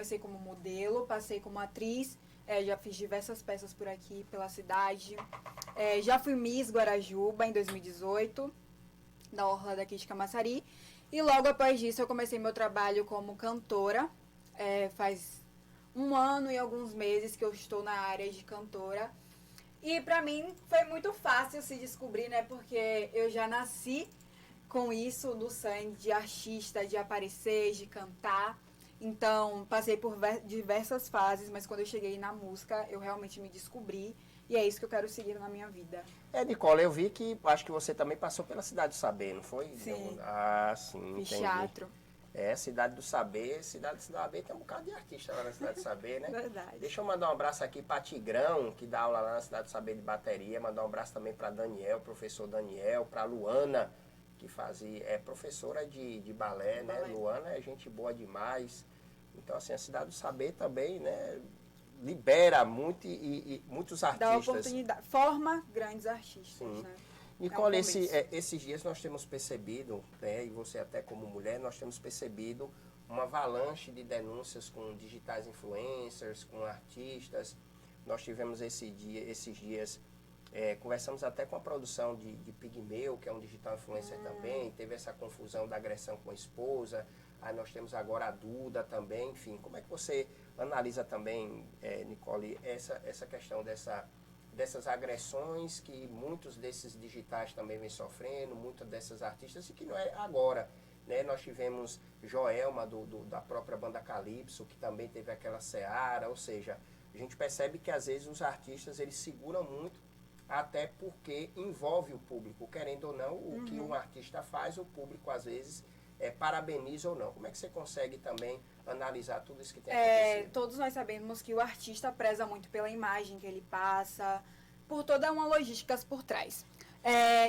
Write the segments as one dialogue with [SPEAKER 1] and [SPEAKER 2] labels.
[SPEAKER 1] comecei como modelo, passei como atriz, já fiz diversas peças por aqui, pela cidade. Já fui Miss Guarajuba em 2018, da Orla daqui de Camaçari. E logo após disso eu comecei meu trabalho como cantora. Faz 1 ano e alguns meses que eu estou na área de cantora. E pra mim foi muito fácil se descobrir, né? Porque eu já nasci com isso do sangue de artista, de aparecer, de cantar. Então, passei por diversas fases, mas quando eu cheguei na música, eu realmente me descobri. E é isso que eu quero seguir na minha vida.
[SPEAKER 2] Nicole, eu vi que acho que você também passou pela Cidade do Saber, não foi?
[SPEAKER 1] Sim.
[SPEAKER 2] Ah, sim,
[SPEAKER 1] Fiz
[SPEAKER 2] entendi.
[SPEAKER 1] teatro.
[SPEAKER 2] Cidade do Saber. Cidade do Saber tem um bocado de artista lá na Cidade do Saber, né?
[SPEAKER 1] Verdade.
[SPEAKER 2] Deixa eu mandar um abraço aqui para Tigrão, que dá aula lá na Cidade do Saber de bateria. Mandar um abraço também para Daniel, professor Daniel, para Luana, que é professora de balé, né?
[SPEAKER 1] Balé.
[SPEAKER 2] Luana é gente boa demais. Então, assim, a Cidade do Saber também, né? Libera muitos
[SPEAKER 1] Dá
[SPEAKER 2] artistas.
[SPEAKER 1] oportunidade. Forma grandes artistas,
[SPEAKER 2] Sim.
[SPEAKER 1] né?
[SPEAKER 2] Nicole,
[SPEAKER 1] começo.
[SPEAKER 2] esses dias nós temos percebido, né, e você até como mulher, nós temos percebido uma avalanche de denúncias com digitais influencers, com artistas. Nós tivemos esses dias, conversamos até com a produção de Pigmeu, que é um digital influencer também, teve essa confusão da agressão com a esposa. Aí nós temos agora a Duda também, enfim. Como é que você analisa também, Nicole, essa questão dessas agressões que muitos desses digitais também vêm sofrendo, muitas dessas artistas, e que não é agora, né? Nós tivemos Joelma, da própria banda Calypso, que também teve aquela seara, ou seja, a gente percebe que às vezes os artistas, eles seguram muito, até porque envolve o público, querendo ou não, o que um artista faz, o público às vezes parabeniza ou não. Como é que você consegue também analisar tudo isso que tem acontecido?
[SPEAKER 1] Todos nós sabemos que o artista preza muito pela imagem que ele passa, por toda uma logística por trás.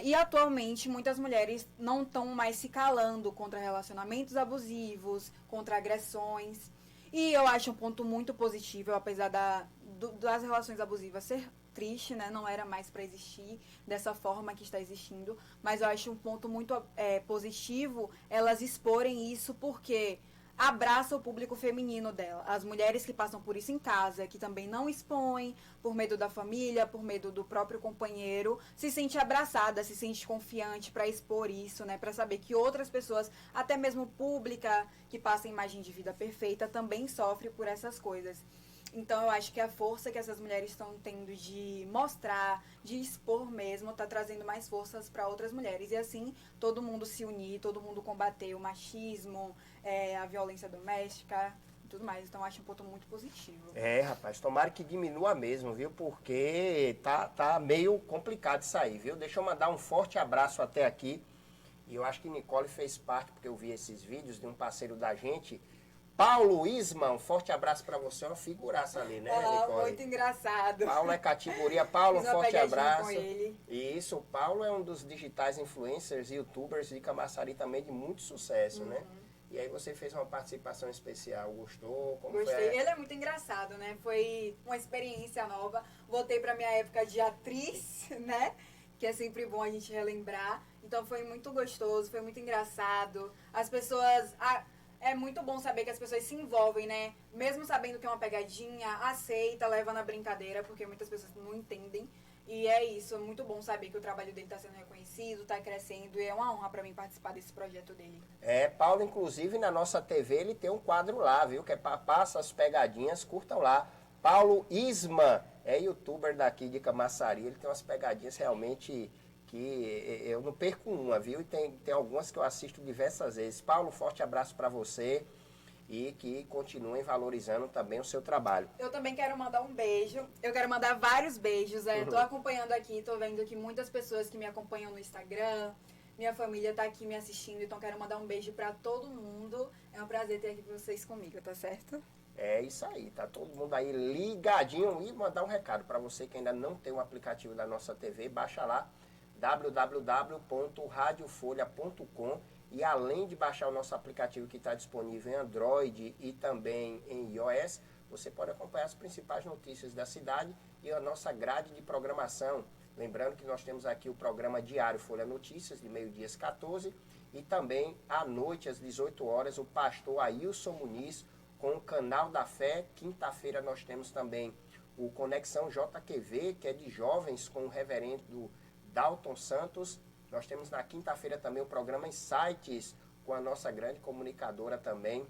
[SPEAKER 1] E atualmente muitas mulheres não estão mais se calando contra relacionamentos abusivos, contra agressões. E eu acho um ponto muito positivo, apesar das relações abusivas ser triste, né? Não era mais para existir dessa forma que está existindo. Mas eu acho um ponto muito positivo elas exporem isso, porque abraça o público feminino dela. As mulheres que passam por isso em casa, que também não expõem, por medo da família, por medo do próprio companheiro, se sente abraçada, se sente confiante para expor isso, né? Para saber que outras pessoas, até mesmo pública, que passa a imagem de vida perfeita, também sofre por essas coisas. Então eu acho que a força que essas mulheres estão tendo de mostrar, de expor mesmo, está trazendo mais forças para outras mulheres. E assim, todo mundo se unir, todo mundo combater o machismo, a violência doméstica e tudo mais. Então eu acho um ponto muito positivo.
[SPEAKER 2] Rapaz, tomara que diminua mesmo, viu? Porque tá meio complicado isso aí, viu? Deixa eu mandar um forte abraço até aqui. E eu acho que Nicole fez parte, porque eu vi esses vídeos de um parceiro da gente, Paulo Isma. Um forte abraço para você, uma figuraça ali, né, Nicole?
[SPEAKER 1] Muito engraçado.
[SPEAKER 2] Paulo é categoria. Paulo, um forte abraço.
[SPEAKER 1] Com ele.
[SPEAKER 2] Isso, o Paulo é um dos digitais influencers e youtubers de Camaçari também de muito sucesso, né? E aí você fez uma participação especial, gostou?
[SPEAKER 1] Gostei. Ele é muito engraçado, né? Foi uma experiência nova. Voltei pra minha época de atriz, né? Que é sempre bom a gente relembrar. Então foi muito gostoso, foi muito engraçado. As pessoas... É muito bom saber que as pessoas se envolvem, né? Mesmo sabendo que é uma pegadinha, aceita, leva na brincadeira, porque muitas pessoas não entendem. E é isso, é muito bom saber que o trabalho dele está sendo reconhecido, está crescendo, e é uma honra para mim participar desse projeto dele.
[SPEAKER 2] Paulo, inclusive, na nossa TV, ele tem um quadro lá, viu? Que é Passa as Pegadinhas, curtam lá. Paulo Isma é youtuber daqui de Camaçari, ele tem umas pegadinhas realmente que eu não perco uma, viu? E tem algumas que eu assisto diversas vezes. Paulo, forte abraço para você e que continuem valorizando também o seu trabalho.
[SPEAKER 1] Eu também quero mandar um beijo. Eu quero mandar vários beijos. Tô acompanhando aqui, tô vendo que muitas pessoas que me acompanham no Instagram, minha família tá aqui me assistindo, então quero mandar um beijo para todo mundo. É um prazer ter aqui vocês comigo, tá certo?
[SPEAKER 2] É isso aí, tá todo mundo aí ligadinho. E mandar um recado para você que ainda não tem o aplicativo da nossa TV, baixa lá www.radiofolha.com. E além de baixar o nosso aplicativo que está disponível em Android e também em iOS, você pode acompanhar as principais notícias da cidade e a nossa grade de programação. Lembrando que nós temos aqui o programa diário Folha Notícias, de meio-dia às 14, e também à noite, às 18 horas, o pastor Ailson Muniz, com o Canal da Fé. Quinta-feira nós temos também o Conexão JQV, que é de jovens, com o reverendo Dalton Santos. Nós temos na quinta-feira também o programa Insights, com a nossa grande comunicadora também,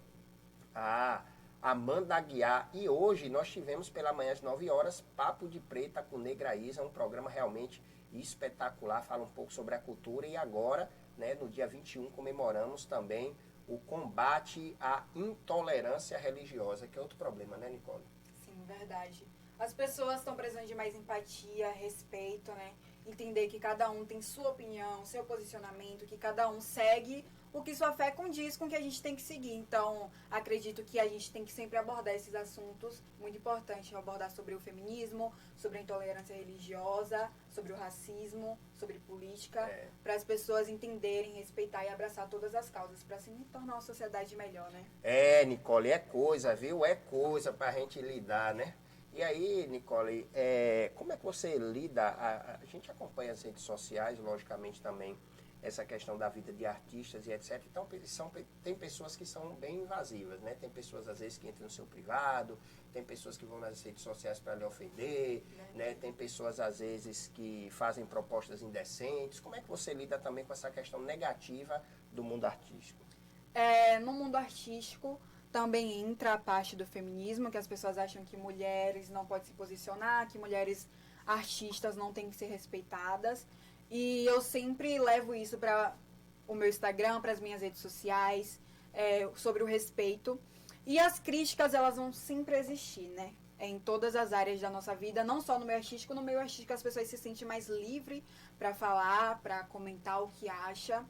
[SPEAKER 2] a Amanda Aguiar. E hoje nós tivemos pela manhã às 9 horas, Papo de Preta com Negra Isa, um programa realmente espetacular, fala um pouco sobre a cultura. E agora, né, no dia 21, comemoramos também o combate à intolerância religiosa, que é outro problema, né, Nicole?
[SPEAKER 1] Sim, verdade. As pessoas estão precisando de mais empatia, respeito, né? Entender que cada um tem sua opinião, seu posicionamento, que cada um segue o que sua fé condiz com o que a gente tem que seguir. Então, acredito que a gente tem que sempre abordar esses assuntos. Muito importante abordar sobre o feminismo, sobre a intolerância religiosa, sobre o racismo, sobre política, para as pessoas entenderem, respeitar e abraçar todas as causas, para assim tornar uma sociedade melhor, né?
[SPEAKER 2] Nicole, é coisa, viu? É coisa para a gente lidar, né? E aí, Nicole, como é que você lida? A gente acompanha as redes sociais, logicamente também, essa questão da vida de artistas e etc. Então, tem pessoas que são bem invasivas, né? Tem pessoas, às vezes, que entram no seu privado, tem pessoas que vão nas redes sociais para lhe ofender, né? Tem pessoas, às vezes, que fazem propostas indecentes. Como é que você lida também com essa questão negativa do mundo artístico?
[SPEAKER 1] No mundo artístico também entra a parte do feminismo, que as pessoas acham que mulheres não podem se posicionar, que mulheres artistas não têm que ser respeitadas. E eu sempre levo isso para o meu Instagram, para as minhas redes sociais, sobre o respeito. E as críticas, elas vão sempre existir, né? Em todas as áreas da nossa vida, não só no meio artístico. No meio artístico as pessoas se sentem mais livres para falar, para comentar o que acha.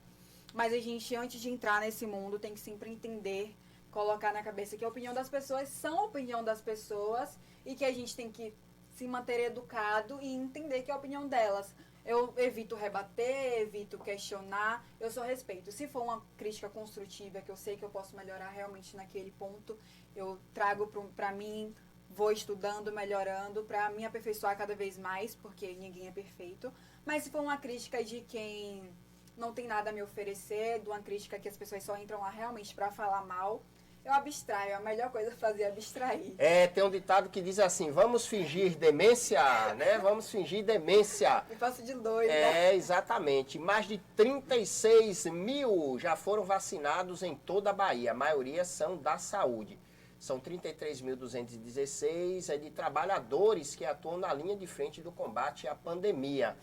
[SPEAKER 1] Mas a gente, antes de entrar nesse mundo, tem que sempre entender, colocar na cabeça que a opinião das pessoas são a opinião das pessoas e que a gente tem que se manter educado e entender que é a opinião delas. Eu evito rebater, evito questionar, eu só respeito. Se for uma crítica construtiva, que eu sei que eu posso melhorar realmente naquele ponto, eu trago pra mim, vou estudando, melhorando, pra me aperfeiçoar cada vez mais, porque ninguém é perfeito. Mas se for uma crítica de quem não tem nada a me oferecer, de uma crítica que as pessoas só entram lá realmente pra falar mal, eu abstraio. A melhor coisa a fazer é abstrair.
[SPEAKER 2] Tem um ditado que diz assim, vamos fingir demência, né? Vamos fingir demência.
[SPEAKER 1] Me faço de doida.
[SPEAKER 2] Exatamente. Mais de 36 mil já foram vacinados em toda a Bahia. A maioria são da saúde. São 33.216 de trabalhadores que atuam na linha de frente do combate à pandemia.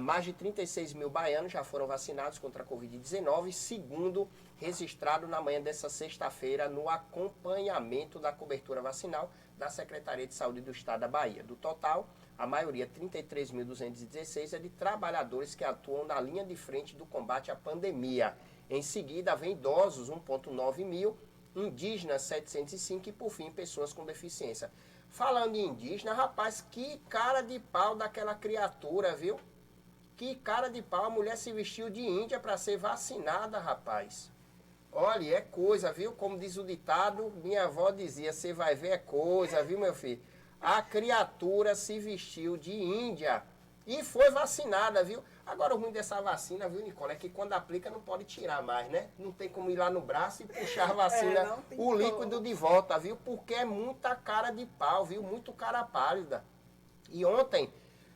[SPEAKER 2] Mais de 36 mil baianos já foram vacinados contra a Covid-19, segundo registrado na manhã dessa sexta-feira no acompanhamento da cobertura vacinal da Secretaria de Saúde do Estado da Bahia. Do total, a maioria, 33.216, é de trabalhadores que atuam na linha de frente do combate à pandemia. Em seguida, vem idosos, 1,9 mil, indígenas, 705 e, por fim, pessoas com deficiência. Falando em indígena, rapaz, que cara de pau daquela criatura, viu? Que cara de pau, a mulher se vestiu de índia para ser vacinada, rapaz. Olha, é coisa, viu? Como diz o ditado, minha avó dizia, você vai ver é coisa, viu, meu filho? A criatura se vestiu de índia e foi vacinada, viu? Agora o ruim dessa vacina, viu, Nicole, é que quando aplica não pode tirar mais, né? Não tem como ir lá no braço e puxar a vacina, o líquido de volta, viu? Porque é muita cara de pau, viu? Muito cara pálida. E ontem,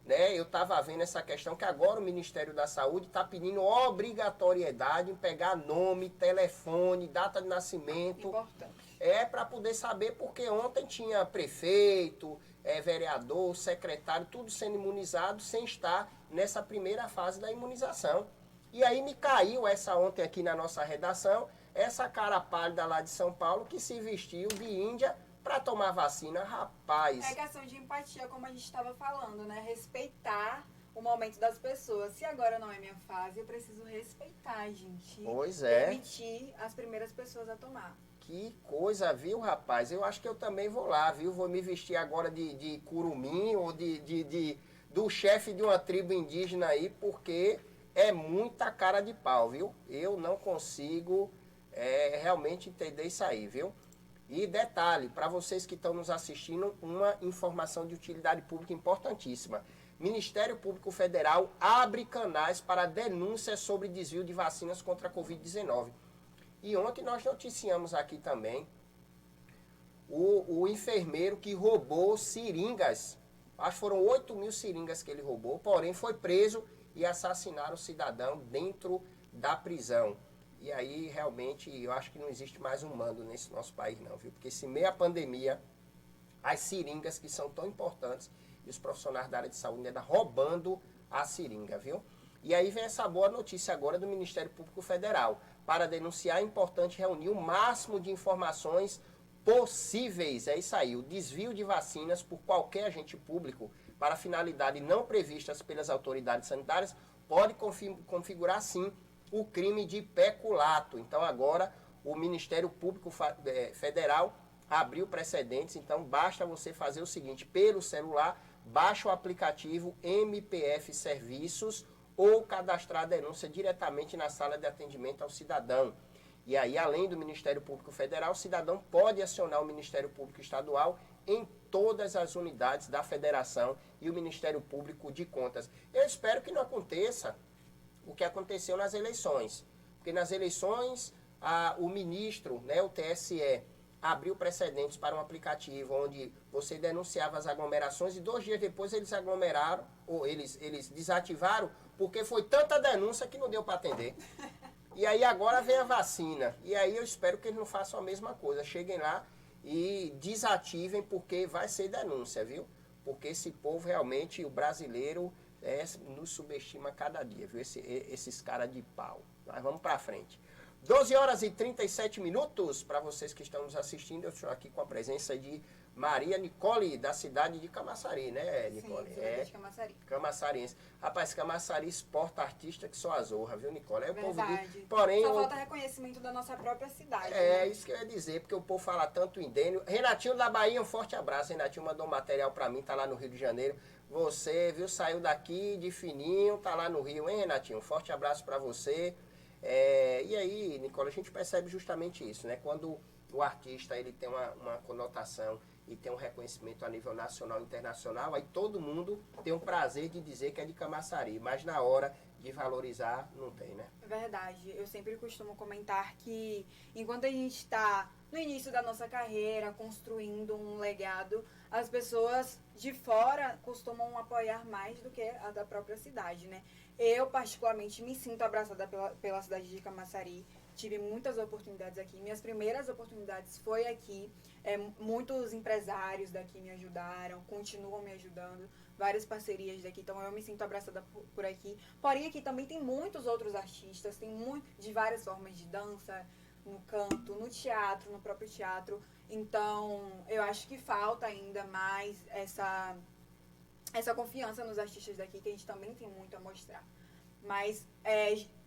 [SPEAKER 2] né, eu estava vendo essa questão que agora o Ministério da Saúde está pedindo obrigatoriedade em pegar nome, telefone, data de nascimento.
[SPEAKER 1] Importante.
[SPEAKER 2] Para poder saber, porque ontem tinha prefeito, vereador, secretário, tudo sendo imunizado sem estar nessa primeira fase da imunização. E aí me caiu essa ontem aqui na nossa redação, essa cara pálida lá de São Paulo que se vestiu de índia para tomar vacina, rapaz.
[SPEAKER 1] É questão de empatia, como a gente estava falando, né? Respeitar o momento das pessoas. Se agora não é minha fase, eu preciso respeitar, gente.
[SPEAKER 2] Pois é.
[SPEAKER 1] Permitir as primeiras pessoas a tomar.
[SPEAKER 2] Que coisa, viu, rapaz? Eu acho que eu também vou lá, viu? Vou me vestir agora de curumim ou do chefe de uma tribo indígena aí, porque é muita cara de pau, viu? Eu não consigo realmente entender isso aí, viu? E detalhe, para vocês que estão nos assistindo, uma informação de utilidade pública importantíssima. Ministério Público Federal abre canais para denúncias sobre desvio de vacinas contra a Covid-19. E ontem nós noticiamos aqui também o enfermeiro que roubou seringas. Acho que foram 8.000 seringas que ele roubou, porém foi preso e assassinaram o cidadão dentro da prisão. E aí, realmente, eu acho que não existe mais um mando nesse nosso país não, viu? Porque se meio à pandemia, as seringas que são tão importantes, e os profissionais da área de saúde ainda roubando a seringa, viu? E aí vem essa boa notícia agora do Ministério Público Federal. Para denunciar, é importante reunir o máximo de informações possíveis. É isso aí, o desvio de vacinas por qualquer agente público para finalidade não previstas pelas autoridades sanitárias pode configurar, sim, o crime de peculato. Então, agora, o Ministério Público Federal abriu precedentes. Então, basta você fazer o seguinte, pelo celular, baixa o aplicativo MPF Serviços ou cadastrar a denúncia diretamente na sala de atendimento ao cidadão. E aí, além do Ministério Público Federal, o cidadão pode acionar o Ministério Público Estadual em todas as unidades da Federação e o Ministério Público de Contas. Eu espero que não aconteça o que aconteceu nas eleições. Porque nas eleições, o ministro, né, o TSE, abriu precedentes para um aplicativo onde você denunciava as aglomerações e 2 dias depois eles aglomeraram, ou eles desativaram, porque foi tanta denúncia que não deu para atender. E aí agora vem a vacina. E aí eu espero que eles não façam a mesma coisa. Cheguem lá e desativem, porque vai ser denúncia, viu? Porque esse povo realmente, o brasileiro, nos subestima cada dia, viu? Esses caras de pau. Mas vamos para frente. 12 horas e 37 minutos. Para vocês que estão nos assistindo, eu estou aqui com a presença de Maria Nicole, da cidade de Camaçari, né, Nicole?
[SPEAKER 1] Sim, de Camaçari.
[SPEAKER 2] Camaçariense. Rapaz, Camaçari exporta artista que só a zorra, viu, Nicole? É o povo
[SPEAKER 1] Verdade.
[SPEAKER 2] porém,
[SPEAKER 1] só falta reconhecimento da nossa própria cidade.
[SPEAKER 2] É,
[SPEAKER 1] né?
[SPEAKER 2] isso que eu ia dizer, porque o povo fala tanto em Dênio. Renatinho da Bahia, um forte abraço. Renatinho mandou um material pra mim, tá lá no Rio de Janeiro. Você, viu, saiu daqui de fininho, tá lá no Rio, hein, Renatinho? Um forte abraço pra você. E aí, Nicole, a gente percebe justamente isso, né? Quando o artista ele tem uma conotação e tem um reconhecimento a nível nacional e internacional, aí todo mundo tem o prazer de dizer que é de Camaçari, mas na hora de valorizar, não tem, né?
[SPEAKER 1] Verdade. Eu sempre costumo comentar que enquanto a gente está no início da nossa carreira, construindo um legado, as pessoas de fora costumam apoiar mais do que a da própria cidade, né? Eu, particularmente, me sinto abraçada pela cidade de Camaçari. Tive muitas oportunidades aqui. Minhas primeiras oportunidades foi aqui. Muitos empresários daqui me ajudaram, continuam me ajudando. Várias parcerias daqui, então eu me sinto abraçada por aqui. Porém, aqui também tem muitos outros artistas, tem de várias formas de dança, no canto, no teatro, no próprio teatro. Então, eu acho que falta ainda mais essa confiança nos artistas daqui, que a gente também tem muito a mostrar. Mas,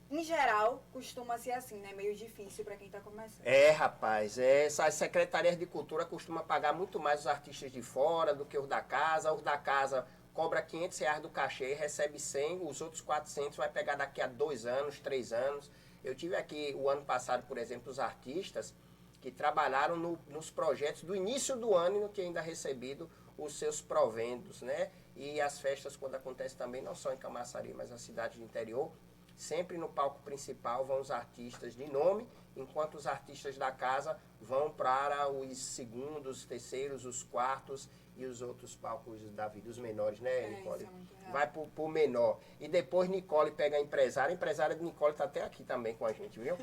[SPEAKER 1] em geral, costuma ser assim, né? Meio difícil para quem está começando.
[SPEAKER 2] Rapaz, essas secretarias de cultura costumam pagar muito mais os artistas de fora do que os da casa. Os da casa cobra R$ 500 do cachê, recebe 100, os outros 400 vai pegar daqui a 2 anos, 3 anos. Eu tive aqui o ano passado, por exemplo, os artistas que trabalharam nos projetos do início do ano e não tinham ainda recebido os seus proventos, né? E as festas, quando acontecem também, não só em Camaçari, mas na cidade do interior, sempre no palco principal vão os artistas de nome, enquanto os artistas da casa vão para os segundos, terceiros, os quartos e os outros palcos da vida, os menores, né, Nicole?
[SPEAKER 1] Isso é muito real.
[SPEAKER 2] Vai pro menor. E depois Nicole pega a empresária de Nicole tá até aqui também com a gente, viu?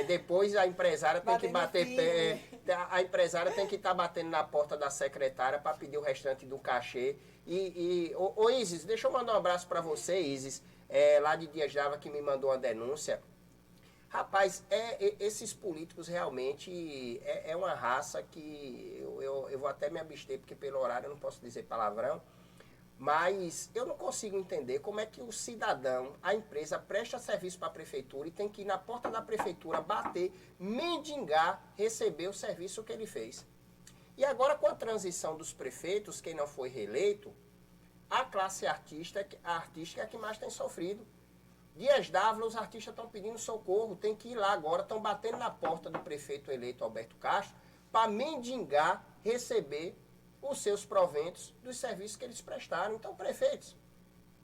[SPEAKER 2] Depois a empresária tem que bater pé, a empresária tem que estar batendo na porta da secretária para pedir o restante do cachê. Ô Isis, deixa eu mandar um abraço para você, Isis, lá de Dias D'Ávila, que me mandou uma denúncia. Rapaz, esses políticos realmente é uma raça que eu vou até me abster, porque pelo horário eu não posso dizer palavrão, mas eu não consigo entender como é que o cidadão, a empresa, presta serviço para a prefeitura e tem que ir na porta da prefeitura bater, mendigar, receber o serviço que ele fez. E agora, com a transição dos prefeitos, quem não foi reeleito, a classe artística é a que mais tem sofrido. Dias D'Ávila, os artistas estão pedindo socorro, tem que ir lá agora, estão batendo na porta do prefeito eleito Alberto Castro para mendigar, receber os seus proventos dos serviços que eles prestaram. Então, prefeitos,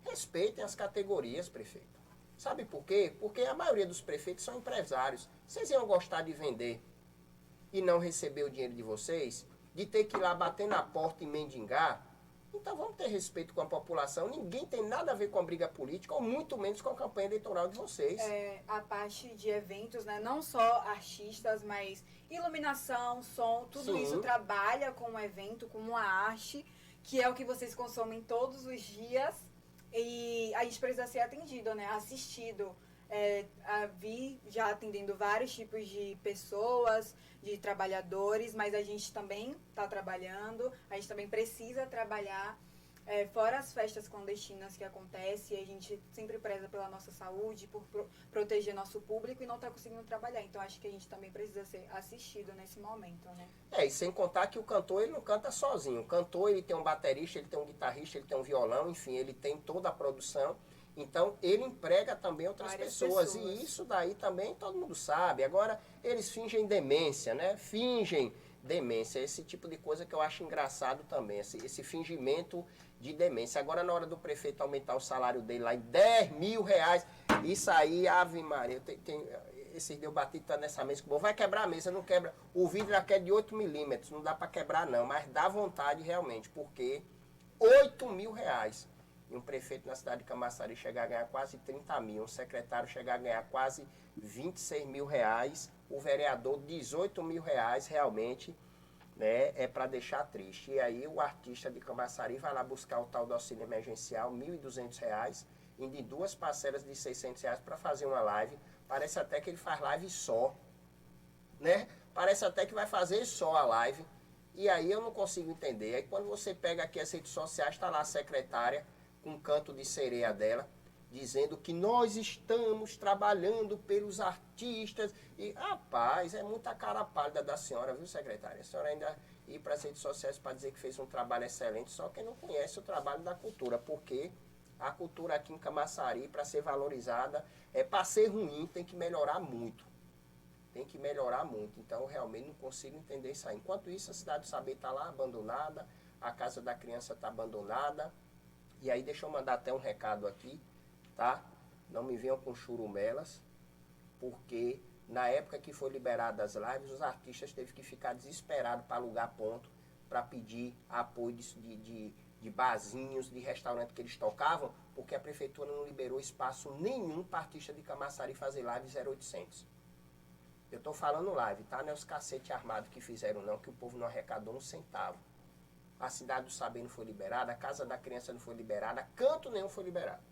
[SPEAKER 2] respeitem as categorias, prefeito. Sabe por quê? Porque a maioria dos prefeitos são empresários. Vocês iam gostar de vender e não receber o dinheiro de vocês? de ter que ir lá bater na porta e mendigar. Então vamos ter respeito com a população. Ninguém tem nada a ver com a briga política, ou muito menos com a campanha eleitoral de vocês.
[SPEAKER 1] A parte de eventos, né? Não só artistas, mas iluminação, som, tudo
[SPEAKER 2] Sim.
[SPEAKER 1] isso trabalha com o evento, com uma arte, que é o que vocês consomem todos os dias. E a gente precisa ser atendido, né? Assistido. Vi já atendendo vários tipos de pessoas, de trabalhadores, mas a gente também está trabalhando, a gente também precisa trabalhar, fora as festas clandestinas que acontecem, a gente sempre preza pela nossa saúde, por proteger nosso público e não está conseguindo trabalhar. Então acho que a gente também precisa ser assistido nesse momento, né?
[SPEAKER 2] E sem contar que o cantor ele não canta sozinho. O cantor ele tem um baterista, ele tem um guitarrista, ele tem um violão, enfim, ele tem toda a produção. Então, ele emprega também outras pessoas. E isso daí também todo mundo sabe. Agora, eles fingem demência, né? Fingem demência. Esse tipo de coisa que eu acho engraçado também. Esse fingimento de demência. Agora, na hora do prefeito aumentar o salário dele lá em 10 mil reais, isso aí, Ave Maria, esse deu batido tá nessa mesa. Bom, vai quebrar a mesa, não quebra. O vidro já é de 8 milímetros, não dá para quebrar não. Mas dá vontade realmente, porque 8 mil reais. E um prefeito na cidade de Camaçari chegar a ganhar quase 30 mil, um secretário chegar a ganhar quase 26 mil reais, o vereador 18 mil reais, realmente, né, é para deixar triste. E aí o artista de Camaçari vai lá buscar o tal do auxílio emergencial, R$ 1.200, indo em 2 parcelas de R$ 600 para fazer uma live. Parece até que ele faz live só, né? Parece até que vai fazer só a live. E aí eu não consigo entender. Aí quando você pega aqui as redes sociais, está lá a secretária, com um canto de sereia dela, dizendo que nós estamos trabalhando pelos artistas. E, rapaz, é muita cara pálida da senhora, viu, secretária? A senhora ainda ir para as redes sociais para dizer que fez um trabalho excelente, só quem não conhece o trabalho da cultura, porque a cultura aqui em Camaçari, para ser valorizada, para ser ruim, tem que melhorar muito. Tem que melhorar muito. Então, realmente não consigo entender isso aí. Enquanto isso, a Cidade do Saber está lá abandonada, a Casa da Criança está abandonada. E aí deixa eu mandar até um recado aqui, tá? Não me venham com churumelas, porque na época que foi liberadas as lives, os artistas teve que ficar desesperados para alugar ponto, para pedir apoio de barzinhos, de restaurante que eles tocavam, porque a prefeitura não liberou espaço nenhum para artista de Camaçari fazer live 0800. Eu estou falando live, tá? Não é os cacete armados que fizeram não, que o povo não arrecadou um centavo. A Cidade do Saber não foi liberada, a Casa da Criança não foi liberada, canto nenhum foi liberado.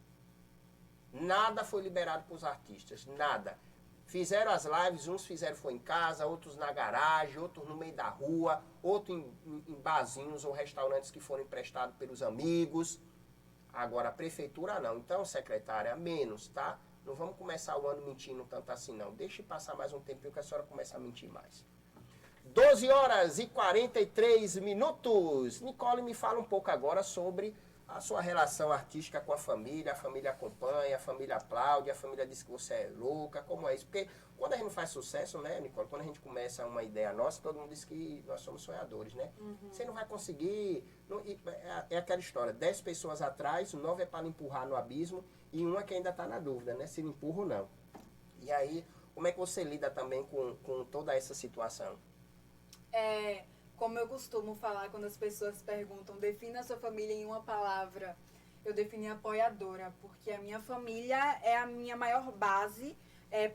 [SPEAKER 2] Nada foi liberado para os artistas, nada. Fizeram as lives, uns fizeram foi em casa, outros na garagem, outros no meio da rua, outros em barzinhos ou restaurantes que foram emprestados pelos amigos. Agora a prefeitura não. Então, secretária, menos, tá? Não vamos começar o ano mentindo tanto assim não. Deixe passar mais um tempinho que a senhora começa a mentir mais. 12 horas e 43 minutos. Nicole, me fala um pouco agora sobre a sua relação artística com a família acompanha, a família aplaude, a família diz que você é louca, como é isso? Porque quando a gente não faz sucesso, né, Nicole, quando a gente começa uma ideia nossa, todo mundo diz que nós somos sonhadores, né? Uhum. Você não vai conseguir, é aquela história, 10 pessoas atrás, 9 é para empurrar no abismo e uma que ainda está na dúvida, né, se empurra ou não. E aí, como é que você lida também com toda essa situação?
[SPEAKER 1] Como eu costumo falar quando as pessoas perguntam, defina a sua família em uma palavra, eu defini apoiadora, porque a minha família é a minha maior base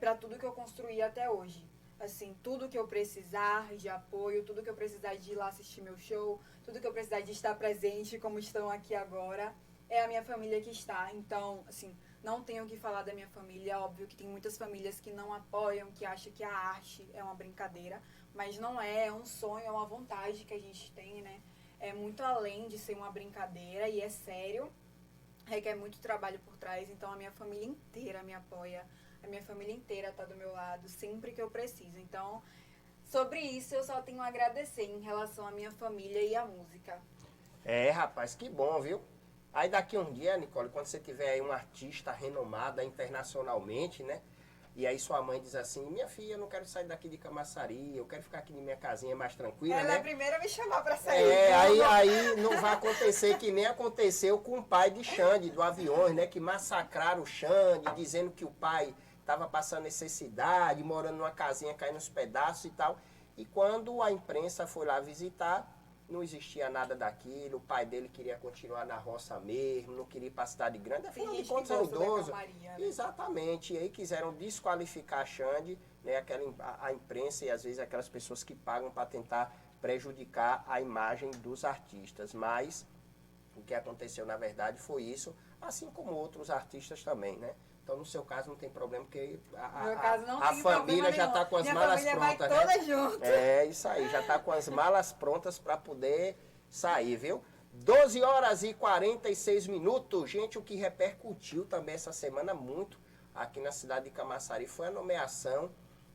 [SPEAKER 1] para tudo que eu construí até hoje. Assim, tudo que eu precisar de apoio, tudo que eu precisar de ir lá assistir meu show, tudo que eu precisar de estar presente, como estão aqui agora, é a minha família que está. Então, assim, não tenho o que falar da minha família. Óbvio que tem muitas famílias que não apoiam, que acham que a arte é uma brincadeira, mas não é um sonho, é uma vontade que a gente tem, né? É muito além de ser uma brincadeira e é sério, requer muito trabalho por trás. Então a minha família inteira me apoia, a minha família inteira tá do meu lado sempre que eu preciso. Então, sobre isso eu só tenho a agradecer em relação à minha família e à música.
[SPEAKER 2] Rapaz, que bom, viu? Aí daqui um dia, Nicole, quando você tiver aí uma artista renomada internacionalmente, né? E aí sua mãe diz assim, minha filha, eu não quero sair daqui de Camaçari, eu quero ficar aqui na minha casinha mais tranquila,
[SPEAKER 1] Ela
[SPEAKER 2] né?
[SPEAKER 1] é a primeira a me chamar pra sair.
[SPEAKER 2] Aí não vai acontecer que nem aconteceu com o pai de Xande, do Aviões, né? Que massacraram o Xande, dizendo que o pai estava passando necessidade, morando numa casinha caindo nos pedaços e tal. E quando a imprensa foi lá visitar, não existia nada daquilo, o pai dele queria continuar na roça mesmo, não queria ir para a cidade grande, afinal de contas é um idoso.
[SPEAKER 1] Né?
[SPEAKER 2] Exatamente, e aí quiseram desqualificar a Xande, né, a imprensa e às vezes aquelas pessoas que pagam para tentar prejudicar a imagem dos artistas, mas o que aconteceu na verdade foi isso, assim como outros artistas também, né? Então, no seu caso, não tem problema, porque a família já está com as malas prontas, né?
[SPEAKER 1] Toda junto.
[SPEAKER 2] É isso aí, já está com as malas prontas para poder sair, viu? 12 horas e 46 minutos. Gente, o que repercutiu também essa semana muito aqui na cidade de Camaçari foi a nomeação,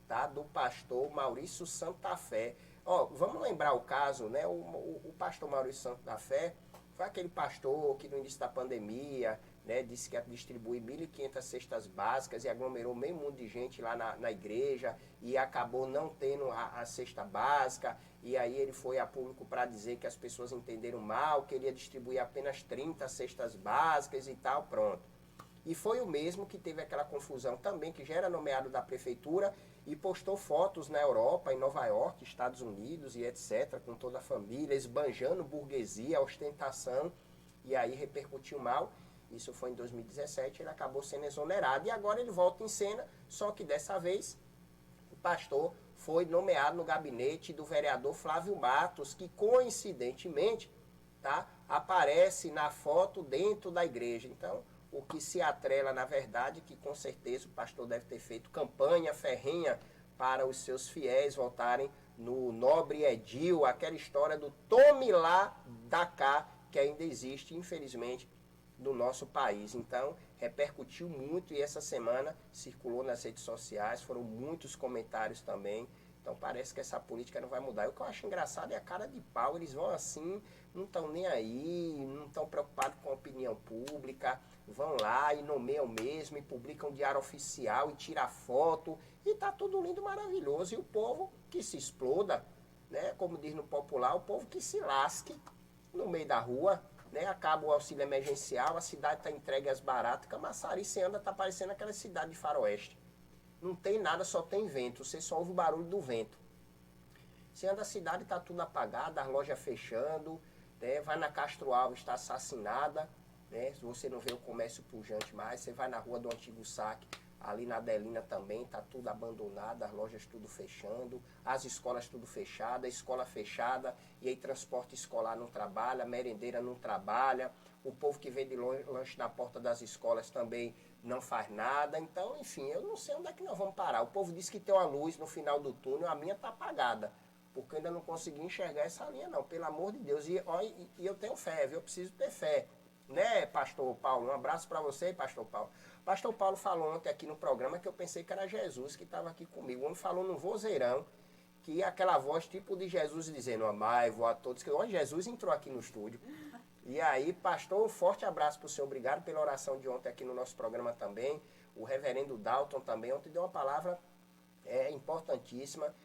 [SPEAKER 2] tá, do pastor Maurício Santa Fé. Ó, vamos lembrar o caso, né? O pastor Maurício Santa Fé foi aquele pastor que no início da pandemia, né, disse que ia distribuir 1.500 cestas básicas e aglomerou meio mundo de gente lá na igreja e acabou não tendo a cesta básica. E aí ele foi a público para dizer que as pessoas entenderam mal, que ele ia distribuir apenas 30 cestas básicas e tal, pronto. E foi o mesmo que teve aquela confusão também, que já era nomeado da prefeitura e postou fotos na Europa, em Nova York, Estados Unidos e etc., com toda a família, esbanjando burguesia, ostentação, e aí repercutiu mal. Isso foi em 2017, ele acabou sendo exonerado e agora ele volta em cena, só que dessa vez o pastor foi nomeado no gabinete do vereador Flávio Matos, que coincidentemente, tá, aparece na foto dentro da igreja. Então, o que se atrela na verdade, que com certeza o pastor deve ter feito campanha ferrenha para os seus fiéis votarem no nobre edil, aquela história do tome lá da cá, que ainda existe, infelizmente, do nosso país. Então, repercutiu muito e essa semana circulou nas redes sociais, foram muitos comentários também. Então, parece que essa política não vai mudar. E o que eu acho engraçado é a cara de pau, eles vão assim, não estão nem aí, não estão preocupados com a opinião pública, vão lá e nomeiam mesmo, e publicam diário oficial, e tiram foto, e tá tudo lindo, maravilhoso. E o povo que se exploda, né? Como diz no popular, o povo que se lasque no meio da rua, né? Acaba o auxílio emergencial, a cidade está entregue às baratas. Camaçari, você anda, tá parecendo aquela cidade de faroeste. Não tem nada, só tem vento, você só ouve o barulho do vento. Você anda a cidade, está tudo apagado, as lojas fechando, né? Vai na Castro Alves, está assassinada, né? Você não vê o comércio pujante mais, você vai na rua do Antigo Saque, ali na Adelina também, está tudo abandonado, as lojas tudo fechando, as escolas tudo fechadas, a escola fechada, e aí transporte escolar não trabalha, merendeira não trabalha, o povo que vende lanche na porta das escolas também não faz nada. Então, enfim, eu não sei onde é que nós vamos parar. O povo diz que tem uma luz no final do túnel, a minha está apagada, porque eu ainda não consegui enxergar essa linha não, pelo amor de Deus. E eu tenho fé, viu? Eu preciso ter fé. Né, pastor Paulo? Um abraço para você, pastor Paulo. Pastor Paulo falou ontem aqui no programa que eu pensei que era Jesus que estava aqui comigo. O homem falou num vozeirão, que aquela voz tipo de Jesus dizendo, amai-vos a todos. Que hoje Jesus entrou aqui no estúdio. E aí, pastor, um forte abraço para o senhor. Obrigado pela oração de ontem aqui no nosso programa também. O reverendo Dalton também. Ontem deu uma palavra importantíssima.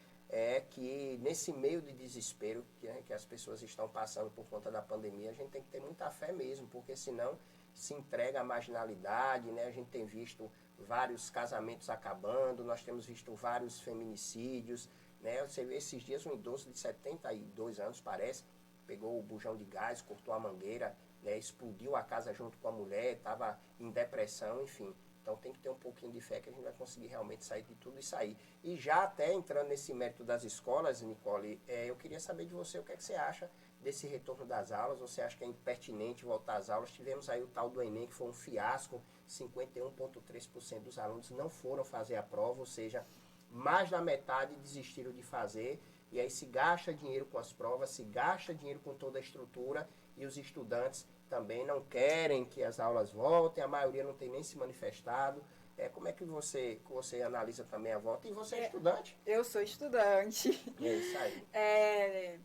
[SPEAKER 2] Que nesse meio de desespero que as pessoas estão passando por conta da pandemia, a gente tem que ter muita fé mesmo, porque senão se entrega à marginalidade, né? A gente tem visto vários casamentos acabando, nós temos visto vários feminicídios, né? Você vê esses dias um idoso de 72 anos, parece, pegou o bujão de gás, cortou a mangueira, né? Explodiu a casa junto com a mulher, estava em depressão, enfim. Então tem que ter um pouquinho de fé que a gente vai conseguir realmente sair de tudo isso aí. E já até entrando nesse mérito das escolas, Nicole, eu queria saber de você o que é que você acha desse retorno das aulas. Você acha que é impertinente voltar às aulas? Tivemos aí o tal do Enem, que foi um fiasco, 51,3% dos alunos não foram fazer a prova, ou seja, mais da metade desistiram de fazer. E aí se gasta dinheiro com as provas, se gasta dinheiro com toda a estrutura e os estudantes também não querem que as aulas voltem, a maioria não tem nem se manifestado. Como é que você analisa também a volta? E você é estudante?
[SPEAKER 1] Eu sou estudante.
[SPEAKER 2] É isso aí.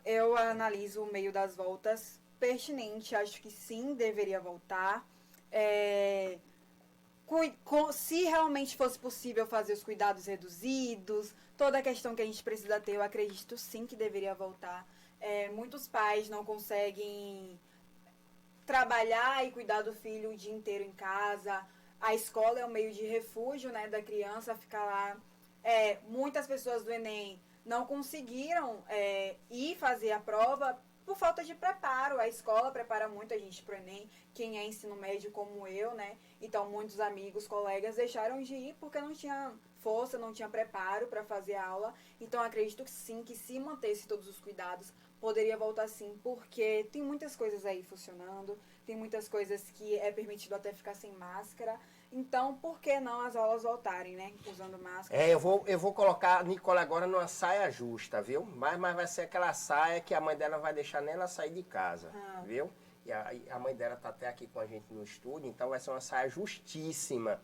[SPEAKER 1] Eu analiso o meio das voltas pertinente, acho que sim, deveria voltar. Se realmente fosse possível fazer os cuidados reduzidos, toda a questão que a gente precisa ter, eu acredito sim que deveria voltar. Muitos pais não conseguem trabalhar e cuidar do filho o dia inteiro em casa. A escola é um meio de refúgio, né, da criança ficar lá. Muitas pessoas do Enem não conseguiram ir fazer a prova por falta de preparo. A escola prepara muito a gente para o Enem, quem é ensino médio como eu, né? Então, muitos amigos, colegas deixaram de ir porque não tinha força, não tinha preparo para fazer a aula. Então, acredito que sim, que se mantesse todos os cuidados, poderia voltar sim, porque tem muitas coisas aí funcionando, tem muitas coisas que é permitido até ficar sem máscara. Então, por que não as aulas voltarem, né? Usando máscara.
[SPEAKER 2] Eu vou colocar a Nicole agora numa saia justa, viu? Mas vai ser aquela saia que a mãe dela vai deixar nem ela sair de casa, viu? E a mãe dela tá até aqui com a gente no estúdio, então vai ser uma saia justíssima.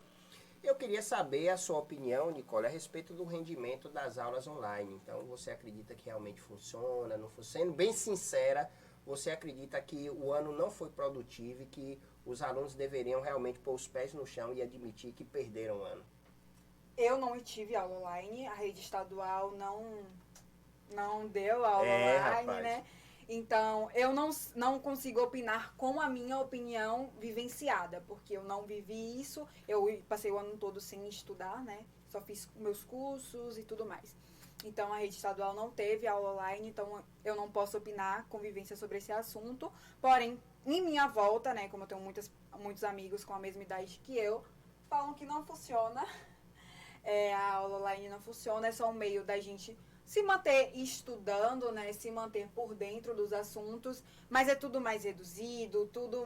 [SPEAKER 2] Eu queria saber a sua opinião, Nicole, a respeito do rendimento das aulas online. Então, você acredita que realmente funciona, não funciona? Sendo bem sincera, você acredita que o ano não foi produtivo e que os alunos deveriam realmente pôr os pés no chão e admitir que perderam o ano?
[SPEAKER 1] Eu não tive aula online, a rede estadual não deu aula online,
[SPEAKER 2] rapaz.
[SPEAKER 1] né? Então, eu não consigo opinar com a minha opinião vivenciada, porque eu não vivi isso, eu passei o ano todo sem estudar, né? Só fiz meus cursos e tudo mais. Então, a rede estadual não teve aula online, então eu não posso opinar com vivência sobre esse assunto. Porém, em minha volta, né, como eu tenho muitos amigos com a mesma idade que eu, falam que não funciona. A aula online não funciona, é só um meio da gente se manter estudando, né, se manter por dentro dos assuntos, mas é tudo mais reduzido, tudo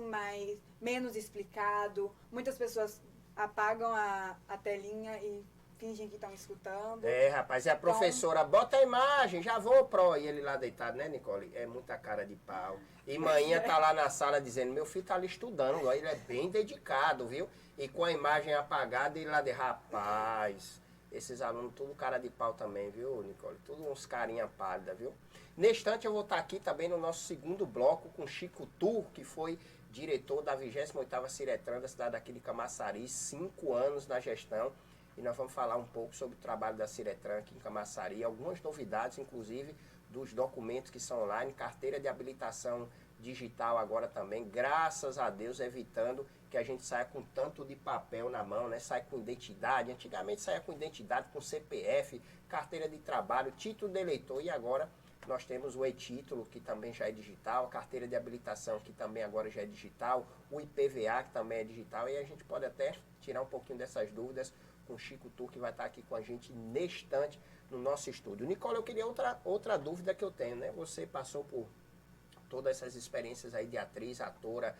[SPEAKER 1] menos explicado. Muitas pessoas apagam a telinha e fingem que estão escutando.
[SPEAKER 2] Rapaz, e a professora bota a imagem, já vou pro. E ele lá deitado, né, Nicole? É muita cara de pau. E manhã tá lá na sala dizendo, meu filho tá ali estudando, ele é bem dedicado, viu? E com a imagem apagada, ele lá de rapaz. Esses alunos, tudo cara de pau também, viu, Nicole? Tudo uns carinha pálida, viu? Neste instante, eu vou estar aqui também no nosso segundo bloco com Chico Tur, que foi diretor da 28ª Ciretran da cidade aqui de Camaçari, 5 anos na gestão. E nós vamos falar um pouco sobre o trabalho da Ciretran aqui em Camaçari, algumas novidades, inclusive, dos documentos que são online, carteira de habilitação digital agora também, graças a Deus, evitando que a gente saia com tanto de papel na mão, né? Sai com identidade, antigamente saia com identidade, com CPF, carteira de trabalho, título de eleitor, e agora nós temos o e-título, que também já é digital, a carteira de habilitação, que também agora já é digital, o IPVA, que também é digital, e a gente pode até tirar um pouquinho dessas dúvidas com o Chico Tur, que vai estar aqui com a gente neste instante no nosso estúdio. Nicole, eu queria outra dúvida que eu tenho, né? Você passou por todas essas experiências aí de atriz, atora,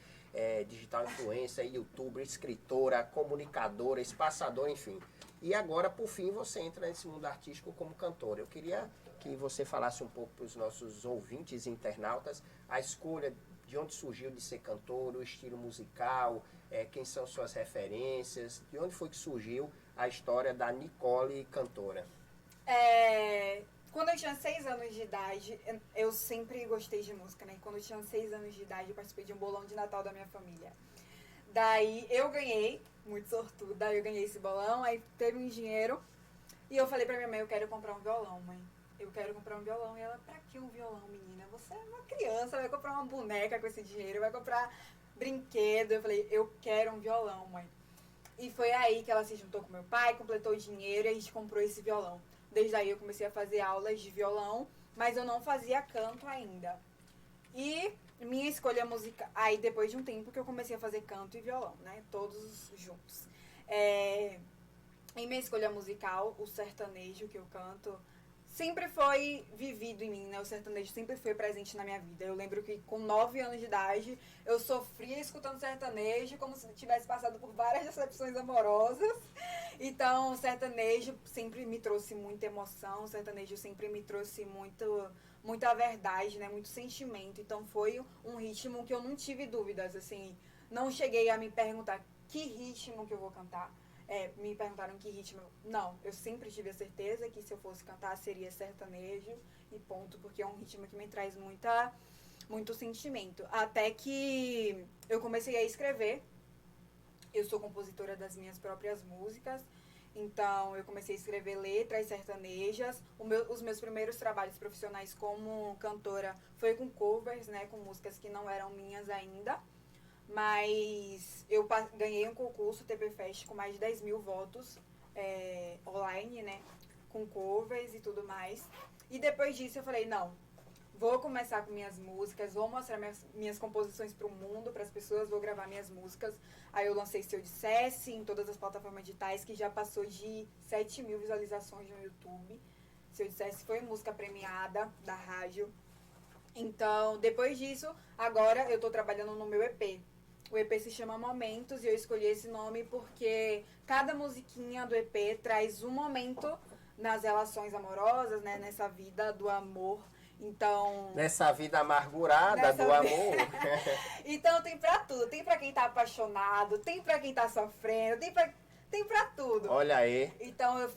[SPEAKER 2] digital influencer, youtuber, escritora, comunicadora, espaçadora, enfim. E agora, por fim, você entra nesse mundo artístico como cantora. Eu queria que você falasse um pouco para os nossos ouvintes e internautas a escolha de onde surgiu de ser cantor, o estilo musical, quem são suas referências, de onde foi que surgiu a história da Nicole cantora.
[SPEAKER 1] Quando eu tinha 6 anos de idade, eu sempre gostei de música, né? Quando eu tinha 6 anos de idade, eu participei de um bolão de Natal da minha família. Daí eu ganhei, muito sortuda, eu ganhei esse bolão, aí teve um dinheiro e eu falei pra minha mãe, eu quero comprar um violão, mãe. Eu quero comprar um violão. E ela, pra que um violão, menina? Você é uma criança, vai comprar uma boneca com esse dinheiro, vai comprar brinquedo. Eu falei, eu quero um violão, mãe. E foi aí que ela se juntou com meu pai, completou o dinheiro e a gente comprou esse violão. Desde aí eu comecei a fazer aulas de violão, mas eu não fazia canto ainda. E minha escolha musical... Aí depois de um tempo que eu comecei a fazer canto e violão, né? Todos juntos. Em minha escolha musical, o sertanejo que eu canto sempre foi vivido em mim, né? O sertanejo sempre foi presente na minha vida. Eu lembro que com 9 anos de idade, eu sofria escutando sertanejo como se tivesse passado por várias decepções amorosas. Então, o sertanejo sempre me trouxe muita emoção, o sertanejo sempre me trouxe muita verdade, né? Muito sentimento. Então, foi um ritmo que eu não tive dúvidas, assim. Não cheguei a me perguntar que ritmo que eu vou cantar. Me perguntaram que ritmo. Não, eu sempre tive a certeza que se eu fosse cantar seria sertanejo e ponto, porque é um ritmo que me traz muito sentimento. Até que eu comecei a escrever. Eu sou compositora das minhas próprias músicas, então eu comecei a escrever letras sertanejas. Os meus primeiros trabalhos profissionais como cantora foi com covers, né, com músicas que não eram minhas ainda. Mas eu ganhei um concurso TP Fest com mais de 10 mil votos online, né? com covers e tudo mais. E depois disso eu falei, não, vou começar com minhas músicas, vou mostrar minhas composições para o mundo, para as pessoas, vou gravar minhas músicas. Aí eu lancei Se Eu Dissesse em todas as plataformas digitais, que já passou de 7 mil visualizações no YouTube. Se Eu Dissesse foi música premiada da rádio. Então, depois disso, agora eu tô trabalhando no meu EP. O EP se chama Momentos e eu escolhi esse nome porque cada musiquinha do EP traz um momento nas relações amorosas, né? Nessa vida do amor. Então...
[SPEAKER 2] Nessa vida amargurada do amor.
[SPEAKER 1] Então tem pra tudo. Tem pra quem tá apaixonado, tem pra quem tá sofrendo, tem pra tudo.
[SPEAKER 2] Olha aí.
[SPEAKER 1] Então eu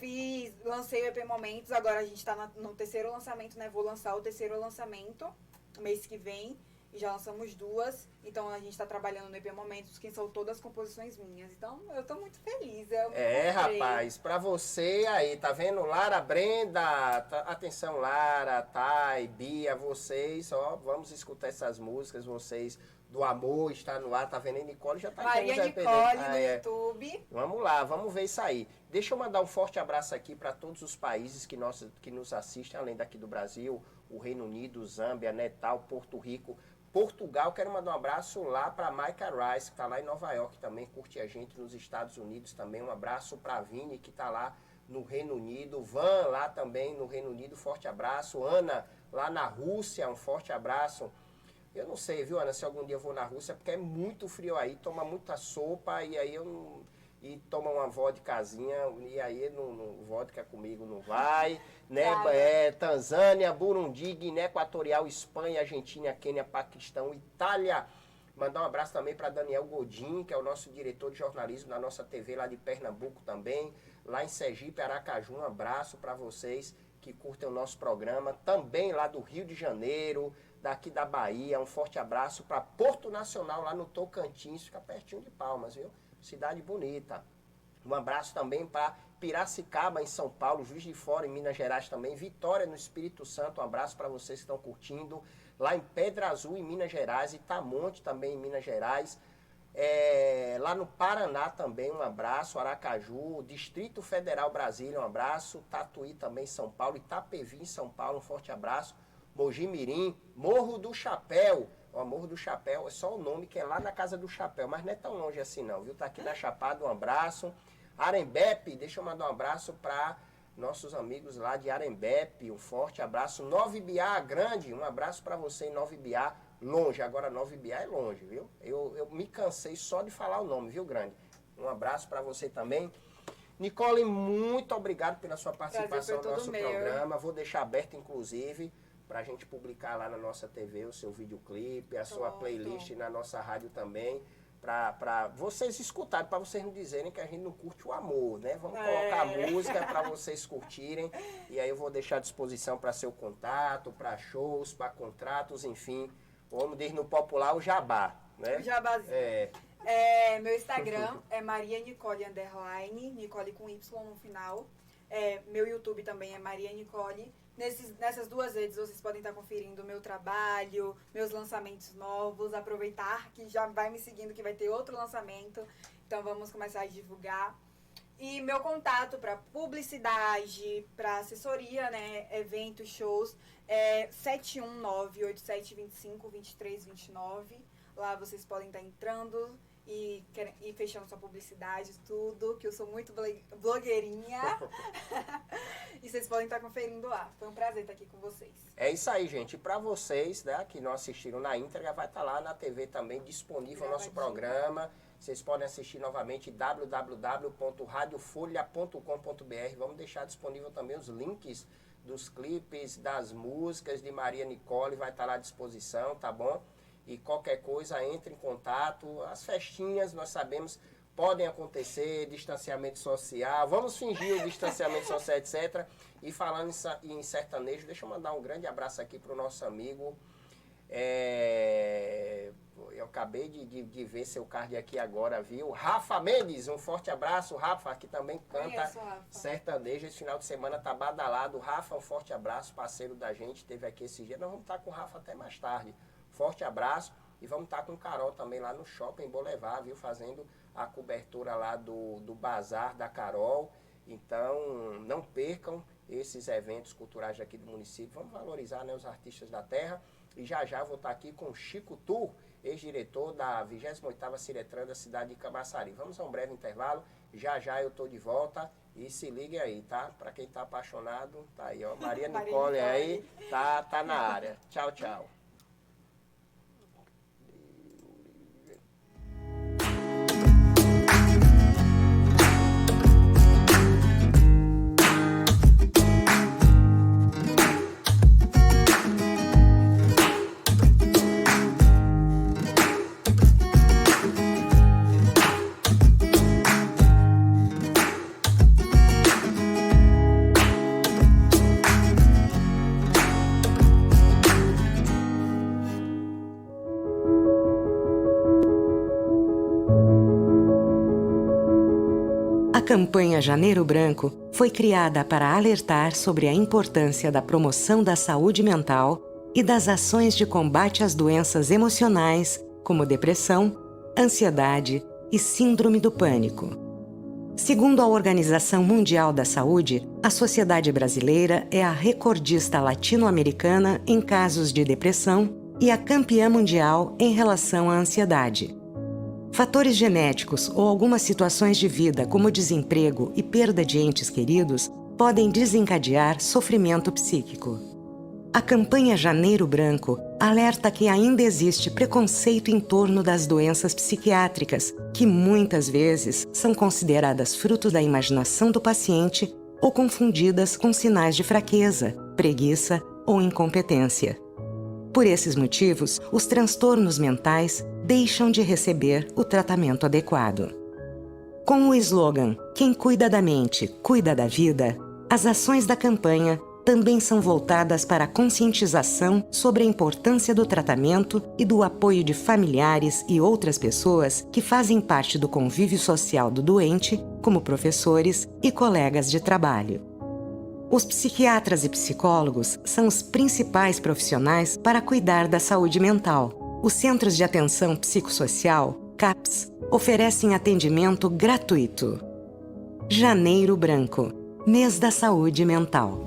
[SPEAKER 1] lancei o EP Momentos, agora a gente tá no terceiro lançamento, né? Vou lançar o terceiro lançamento mês que vem. E já lançamos 2. Então a gente tá trabalhando no EP Momentos, que são todas composições minhas. Então eu tô muito feliz.
[SPEAKER 2] Rapaz, pra você aí, tá vendo? Lara, Brenda, atenção, Lara, Thay, Bia, vocês, ó, vamos escutar essas músicas, vocês do amor, está no ar, tá vendo? E Nicole já tá
[SPEAKER 1] Maria Nicole no YouTube.
[SPEAKER 2] Vamos lá, vamos ver isso aí. Deixa eu mandar um forte abraço aqui para todos os países que nos assistem, além daqui do Brasil, o Reino Unido, Zâmbia, Nepal, Porto Rico, Portugal. Quero mandar um abraço lá para Maika Rice, que está lá em Nova York também, curte a gente nos Estados Unidos também. Um abraço para a Vini, que está lá no Reino Unido. Van, lá também no Reino Unido, forte abraço. Ana, lá na Rússia, um forte abraço. Eu não sei, viu, Ana, se algum dia eu vou na Rússia, porque é muito frio aí, toma muita sopa e aí eu não... E toma uma vodkazinha, e aí vodka comigo não vai, né? Tanzânia, Burundi, Guiné Equatorial, Espanha, Argentina, Quênia, Paquistão, Itália. Mandar um abraço também para Daniel Godin, que é o nosso diretor de jornalismo da nossa TV lá de Pernambuco também. Lá em Sergipe, Aracaju, um abraço para vocês que curtem o nosso programa. Também lá do Rio de Janeiro, daqui da Bahia, um forte abraço para Porto Nacional, lá no Tocantins, fica pertinho de Palmas, viu? Cidade bonita. Um abraço também para Piracicaba, em São Paulo, Juiz de Fora, em Minas Gerais também, Vitória, no Espírito Santo, um abraço para vocês que estão curtindo. Lá em Pedra Azul, em Minas Gerais, Itamonte também, em Minas Gerais. Lá no Paraná também, um abraço. Aracaju, Distrito Federal, Brasília, um abraço. Tatuí também, São Paulo. Itapevi, em São Paulo, um forte abraço. Mogi Mirim, Morro do Chapéu. O Morro do Chapéu é só o nome, que é lá na Casa do Chapéu, mas não é tão longe assim não, viu? Tá aqui na Chapada, um abraço. Arembepe, deixa eu mandar um abraço para nossos amigos lá de Arembepe, um forte abraço. Nova Ibiá, Grande, um abraço para você em Nova Ibiá, longe, agora Nova Ibiá é longe, viu? Eu me cansei só de falar o nome, viu, Grande? Um abraço para você também. Nicole, muito obrigado pela sua participação no nosso programa, vou deixar aberto, inclusive, para a gente publicar lá na nossa TV o seu videoclipe, a sua playlist na nossa rádio também, para vocês escutarem, para vocês não dizerem que a gente não curte o amor, né? Vamos colocar música para vocês curtirem, e aí eu vou deixar à disposição para seu contato, para shows, para contratos, enfim, como diz no popular, o jabá, né?
[SPEAKER 1] O jabazinho. Meu Instagram é Maria Nicole _, Nicole com Y no final. Meu YouTube também é Maria Nicole. Nessas 2 redes vocês podem estar conferindo o meu trabalho, meus lançamentos novos, aproveitar que já vai me seguindo que vai ter outro lançamento, então vamos começar a divulgar. E meu contato para publicidade, para assessoria, né, eventos, shows, é 719-8725-2329. Lá vocês podem estar entrando e fechando sua publicidade, tudo, que eu sou muito blogueirinha. E vocês podem estar conferindo lá. Foi um prazer estar aqui com vocês.
[SPEAKER 2] É isso aí, gente. Para vocês, né, que não assistiram na íntegra, vai estar lá na TV também disponível o nosso programa. Vocês podem assistir novamente www.radiofolha.com.br. Vamos deixar disponível também os links dos clipes, das músicas de Maria Nicole. Vai estar lá à disposição, tá bom? E qualquer coisa, entre em contato. As festinhas, nós sabemos, podem acontecer, distanciamento social. Vamos fingir o distanciamento social, etc. E falando em sertanejo, deixa eu mandar um grande abraço aqui para o nosso amigo. Eu acabei de ver seu card aqui agora, viu? Rafa Mendes, um forte abraço. Rafa, que também canta sertanejo. Esse final de semana tá badalado. Rafa, um forte abraço, parceiro da gente. Teve aqui esse dia. Nós vamos estar com o Rafa até mais tarde. Forte abraço. E vamos estar com o Carol também lá no Shopping Boulevard, viu? Fazendo a cobertura lá do bazar da Carol. Então, não percam. esses eventos culturais aqui do município. Vamos valorizar, né, os artistas da terra. E já vou estar aqui com Chico Tur, ex-diretor da 28ª Ciretran da cidade de Camaçari. Vamos a um breve intervalo. Já eu estou de volta. E se ligue aí, tá? Para quem está apaixonado, tá aí, ó. Maria Nicole aí, tá na área. Tchau, tchau.
[SPEAKER 3] A campanha Janeiro Branco foi criada para alertar sobre a importância da promoção da saúde mental e das ações de combate às doenças emocionais, como depressão, ansiedade e síndrome do pânico. Segundo a Organização Mundial da Saúde, a sociedade brasileira é a recordista latino-americana em casos de depressão e a campeã mundial em relação à ansiedade. Fatores genéticos ou algumas situações de vida, como desemprego e perda de entes queridos, podem desencadear sofrimento psíquico. A campanha Janeiro Branco alerta que ainda existe preconceito em torno das doenças psiquiátricas, que muitas vezes são consideradas fruto da imaginação do paciente ou confundidas com sinais de fraqueza, preguiça ou incompetência. Por esses motivos, os transtornos mentais deixam de receber o tratamento adequado. Com o slogan "Quem cuida da mente, cuida da vida", as ações da campanha também são voltadas para a conscientização sobre a importância do tratamento e do apoio de familiares e outras pessoas que fazem parte do convívio social do doente, como professores e colegas de trabalho. Os psiquiatras e psicólogos são os principais profissionais para cuidar da saúde mental. Os Centros de Atenção Psicossocial, CAPS, oferecem atendimento gratuito. Janeiro Branco, Mês da Saúde Mental.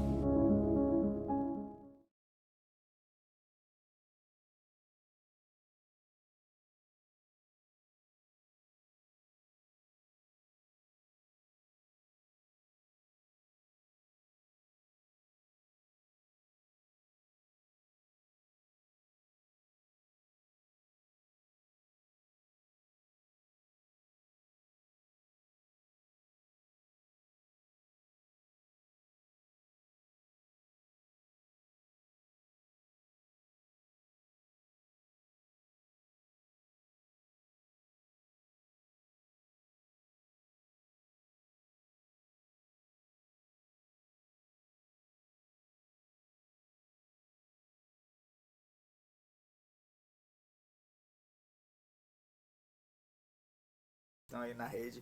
[SPEAKER 4] Estão aí na rede,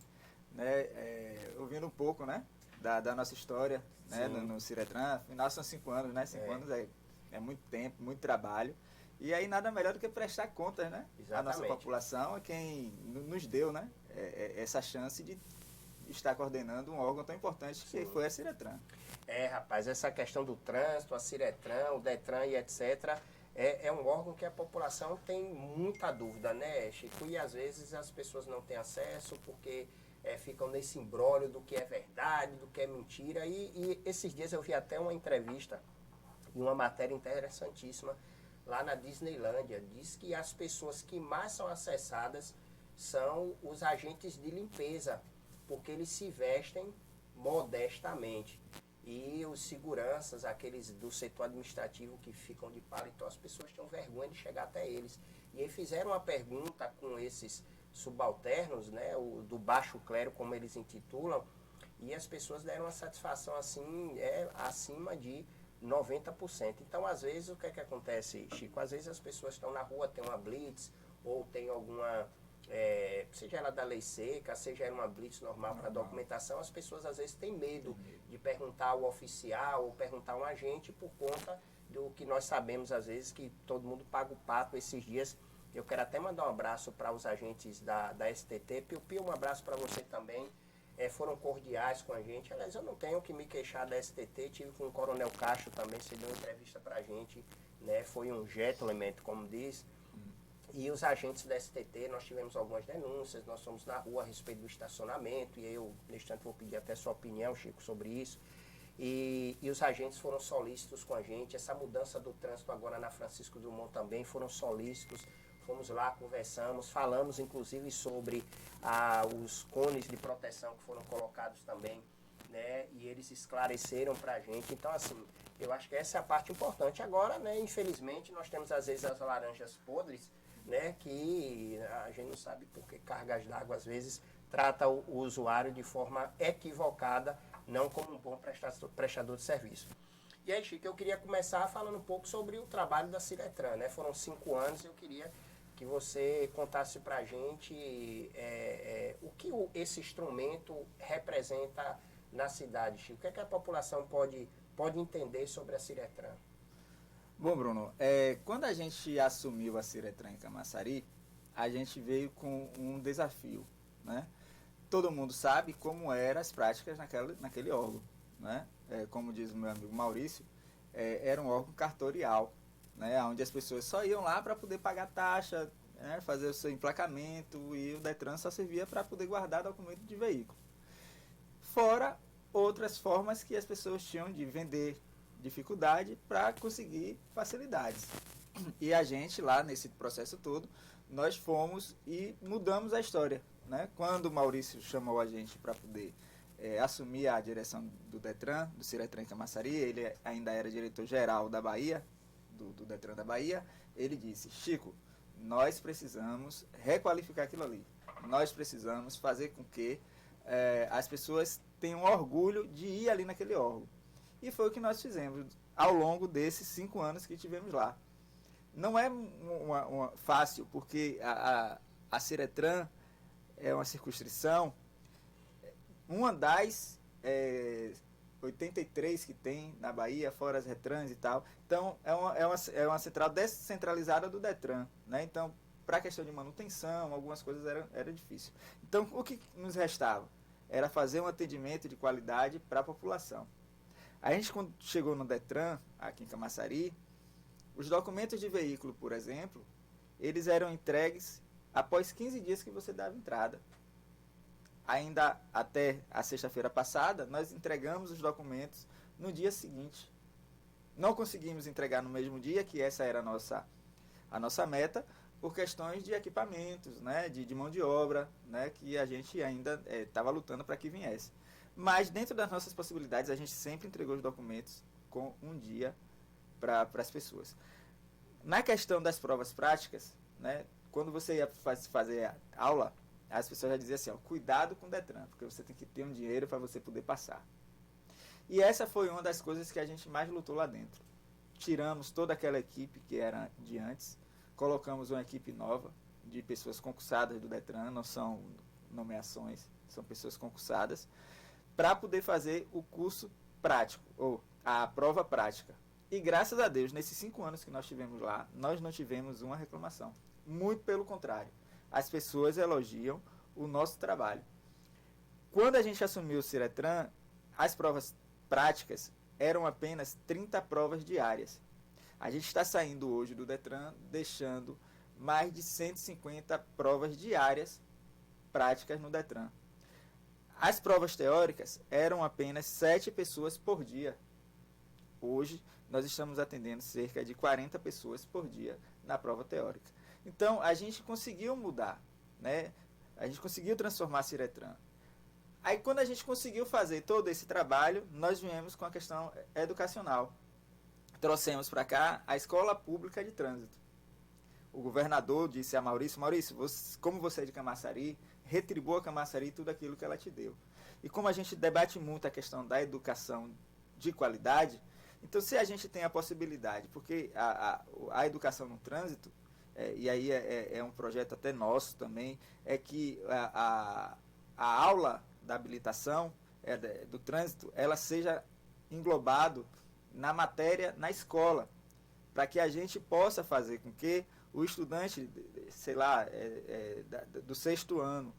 [SPEAKER 4] né, ouvindo um pouco, né, da nossa história, né, no Ciretran. Afinal são 5 anos, né, 5 anos é muito tempo, muito trabalho, e aí nada melhor do que prestar contas, né, à nossa população, a quem nos deu, né, essa chance de estar coordenando um órgão tão importante que foi a Ciretran.
[SPEAKER 2] Rapaz, essa questão do trânsito, a Ciretran, o Detran e etc., é um órgão que a população tem muita dúvida, né, Chico? E às vezes as pessoas não têm acesso porque ficam nesse imbróglio do que é verdade, do que é mentira. E esses dias eu vi até uma entrevista e uma matéria interessantíssima lá na Disneylândia. Diz que as pessoas que mais são acessadas são os agentes de limpeza, porque eles se vestem modestamente. E os seguranças, aqueles do setor administrativo que ficam de paletó, as pessoas tinham vergonha de chegar até eles. E aí fizeram uma pergunta com esses subalternos, né, do baixo clero, como eles intitulam, e as pessoas deram uma satisfação assim, acima de 90%. Então, às vezes, o que é que acontece, Chico? Às vezes as pessoas estão na rua, tem uma blitz, ou tem alguma... seja ela da lei seca, seja ela uma blitz normal para documentação, as pessoas às vezes têm medo de perguntar ao oficial ou perguntar a um agente por conta do que nós sabemos às vezes que todo mundo paga o pato esses dias. Eu quero até mandar um abraço para os agentes da STT. Piu, um abraço para você também. foram cordiais com a gente. Aliás, eu não tenho que me queixar da STT, tive com o Coronel Castro também, você deu uma entrevista pra gente, né? Foi um gentleman, como diz. E os agentes da STT, nós tivemos algumas denúncias, nós fomos na rua a respeito do estacionamento, e eu, neste instante, vou pedir até sua opinião, Chico, sobre isso. E os agentes foram solícitos com a gente, essa mudança do trânsito agora na Francisco Drummond também foram solícitos. Fomos lá, conversamos, falamos inclusive sobre os cones de proteção que foram colocados também, né? E eles esclareceram para a gente. Então, assim, eu acho que essa é a parte importante. Agora, né, infelizmente, nós temos às vezes as laranjas podres, né, que a gente não sabe porque cargas d'água às vezes trata o usuário de forma equivocada, não como um bom prestador de serviço. E aí, Chico, eu queria começar falando um pouco sobre o trabalho da Ciretran, né? Foram 5 anos, eu queria que você contasse para a gente o que esse instrumento representa na cidade, Chico. O que é que a população pode entender sobre a Ciretran?
[SPEAKER 4] Bom, Bruno, quando a gente assumiu a Ciretran em Camaçari, a gente veio com um desafio, né? Todo mundo sabe como eram as práticas naquele órgão, né? Como diz o meu amigo Maurício, era um órgão cartorial, né, onde as pessoas só iam lá para poder pagar taxa, né, fazer o seu emplacamento, e o Detran só servia para poder guardar documento de veículo. Fora outras formas que as pessoas tinham de vender dificuldade para conseguir facilidades. E a gente lá nesse processo todo, nós fomos e mudamos a história, né? Quando o Maurício chamou a gente para poder assumir a direção do Detran, do Ciretran em Camaçari, ele ainda era diretor-geral da Bahia, do Detran da Bahia, ele disse: Chico, nós precisamos requalificar aquilo ali. Nós precisamos fazer com que as pessoas tenham orgulho de ir ali naquele órgão. E foi o que nós fizemos ao longo desses 5 anos que tivemos lá. Não é fácil, porque a Ciretran é uma circunscrição, uma das 83 que tem na Bahia, fora as Retrans e tal. Então, é uma central descentralizada do Detran, né? Então, para a questão de manutenção, algumas coisas era difícil. Então, o que nos restava? Era fazer um atendimento de qualidade para a população. A gente, quando chegou no Detran, aqui em Camaçari, os documentos de veículo, por exemplo, eles eram entregues após 15 dias que você dava entrada. Ainda até a sexta-feira passada, nós entregamos os documentos no dia seguinte. Não conseguimos entregar no mesmo dia, que essa era a nossa meta, por questões de equipamentos, né, de mão de obra, né, que a gente ainda estava lutando para que viesse. Mas dentro das nossas possibilidades, a gente sempre entregou os documentos com um dia para as pessoas. Na questão das provas práticas, né, quando você ia fazer aula, as pessoas já diziam assim, ó, cuidado com o Detran, porque você tem que ter um dinheiro para você poder passar. E essa foi uma das coisas que a gente mais lutou lá dentro. Tiramos toda aquela equipe que era de antes, colocamos uma equipe nova, de pessoas concursadas do Detran, não são nomeações, são pessoas concursadas, para poder fazer o curso prático, ou a prova prática. E graças a Deus, nesses 5 anos que nós tivemos lá, nós não tivemos uma reclamação. Muito pelo contrário. As pessoas elogiam o nosso trabalho. Quando a gente assumiu o Ciretran, as provas práticas eram apenas 30 provas diárias. A gente está saindo hoje do Detran, deixando mais de 150 provas diárias práticas no Detran. As provas teóricas eram apenas 7 pessoas por dia. Hoje, nós estamos atendendo cerca de 40 pessoas por dia na prova teórica. Então, a gente conseguiu mudar, né? A gente conseguiu transformar a Ciretran. Aí, quando a gente conseguiu fazer todo esse trabalho, nós viemos com a questão educacional. Trouxemos para cá a Escola Pública de Trânsito. O governador disse a Maurício, como você é de Camaçari, retribua a Camaçari tudo aquilo que ela te deu. E como a gente debate muito a questão da educação de qualidade, então se a gente tem a possibilidade, porque a educação no trânsito, e aí é um projeto até nosso também, é que a aula da habilitação do trânsito, ela seja englobado na matéria na escola, para que a gente possa fazer com que o estudante, sei lá, do 6º ano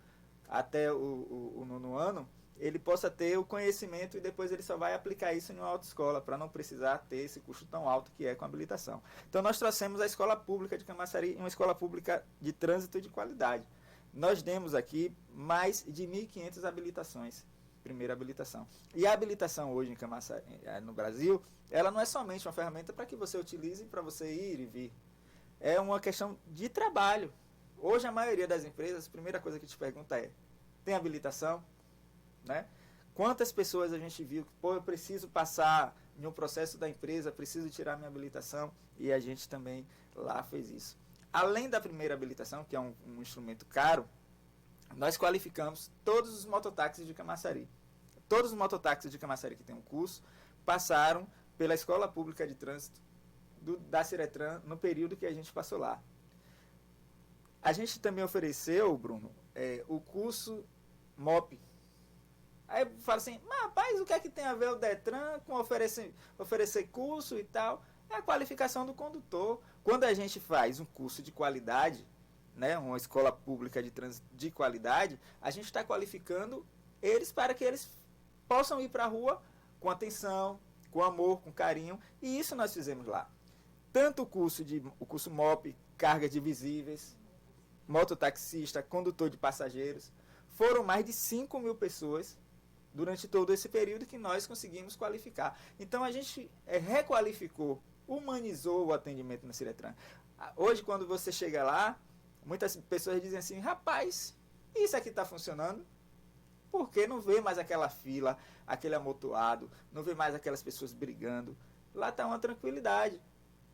[SPEAKER 4] até o 9º ano, ele possa ter o conhecimento e depois ele só vai aplicar isso em uma autoescola, para não precisar ter esse custo tão alto que é com a habilitação. Então nós trouxemos a escola pública de Camaçari, uma escola pública de trânsito de qualidade. Nós demos aqui mais de 1.500 habilitações, primeira habilitação. E a habilitação hoje em Camaçari, no Brasil, ela não é somente uma ferramenta para que você utilize para você ir e vir. É uma questão de trabalho. Hoje a maioria das empresas, a primeira coisa que te pergunta é, tem habilitação? Né? Quantas pessoas a gente viu que, pô, eu preciso passar em um processo da empresa, preciso tirar minha habilitação, e a gente também lá fez isso. Além da primeira habilitação, que é um instrumento caro, nós qualificamos todos os mototáxis de Camaçari. Todos os mototáxis de Camaçari que têm um curso passaram pela Escola Pública de Trânsito da Ciretran no período que a gente passou lá. A gente também ofereceu, Bruno, o curso MOP. Aí eu falo assim, mas rapaz, o que é que tem a ver o Detran com oferecer curso e tal? É a qualificação do condutor. Quando a gente faz um curso de qualidade, né, uma escola pública de trânsito de qualidade, a gente está qualificando eles para que eles possam ir para a rua com atenção, com amor, com carinho, e isso nós fizemos lá. Tanto o curso MOP, carga de visíveis, mototaxista, condutor de passageiros, foram mais de 5.000 pessoas durante todo esse período que nós conseguimos qualificar. Então a gente requalificou, humanizou o atendimento na Ciretran. Hoje, quando você chega lá, muitas pessoas dizem assim, rapaz, isso aqui está funcionando? Porque não vê mais aquela fila, aquele amontoado, não vê mais aquelas pessoas brigando. Lá está uma tranquilidade.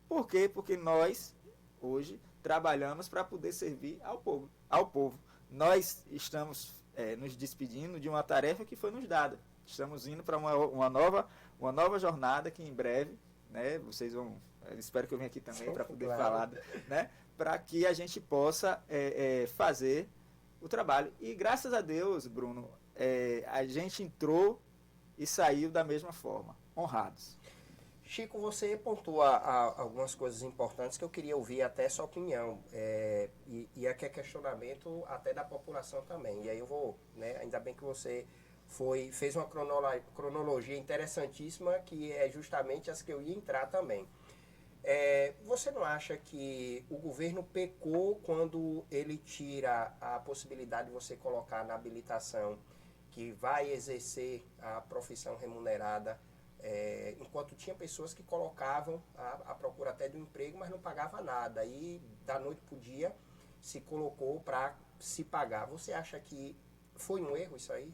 [SPEAKER 4] Por quê? Porque nós, hoje, trabalhamos para poder servir ao povo. Nós estamos nos despedindo de uma tarefa que foi nos dada. Estamos indo para uma nova jornada que em breve, né, vocês vão, espero que eu venha aqui também para poder falar, né, para que a gente possa fazer o trabalho. E graças a Deus, Bruno, a gente entrou e saiu da mesma forma, honrados.
[SPEAKER 2] Chico, você pontua algumas coisas importantes que eu queria ouvir até sua opinião, e aqui é questionamento até da população também. E aí eu vou, né, ainda bem que você fez uma cronologia interessantíssima, que é justamente as que eu ia entrar também. Você não acha que o governo pecou quando ele tira a possibilidade de você colocar na habilitação que vai exercer a profissão remunerada, enquanto tinha pessoas que colocavam a procura até do emprego, mas não pagava nada, e da noite para o dia se colocou para se pagar? Você acha que foi um erro isso aí?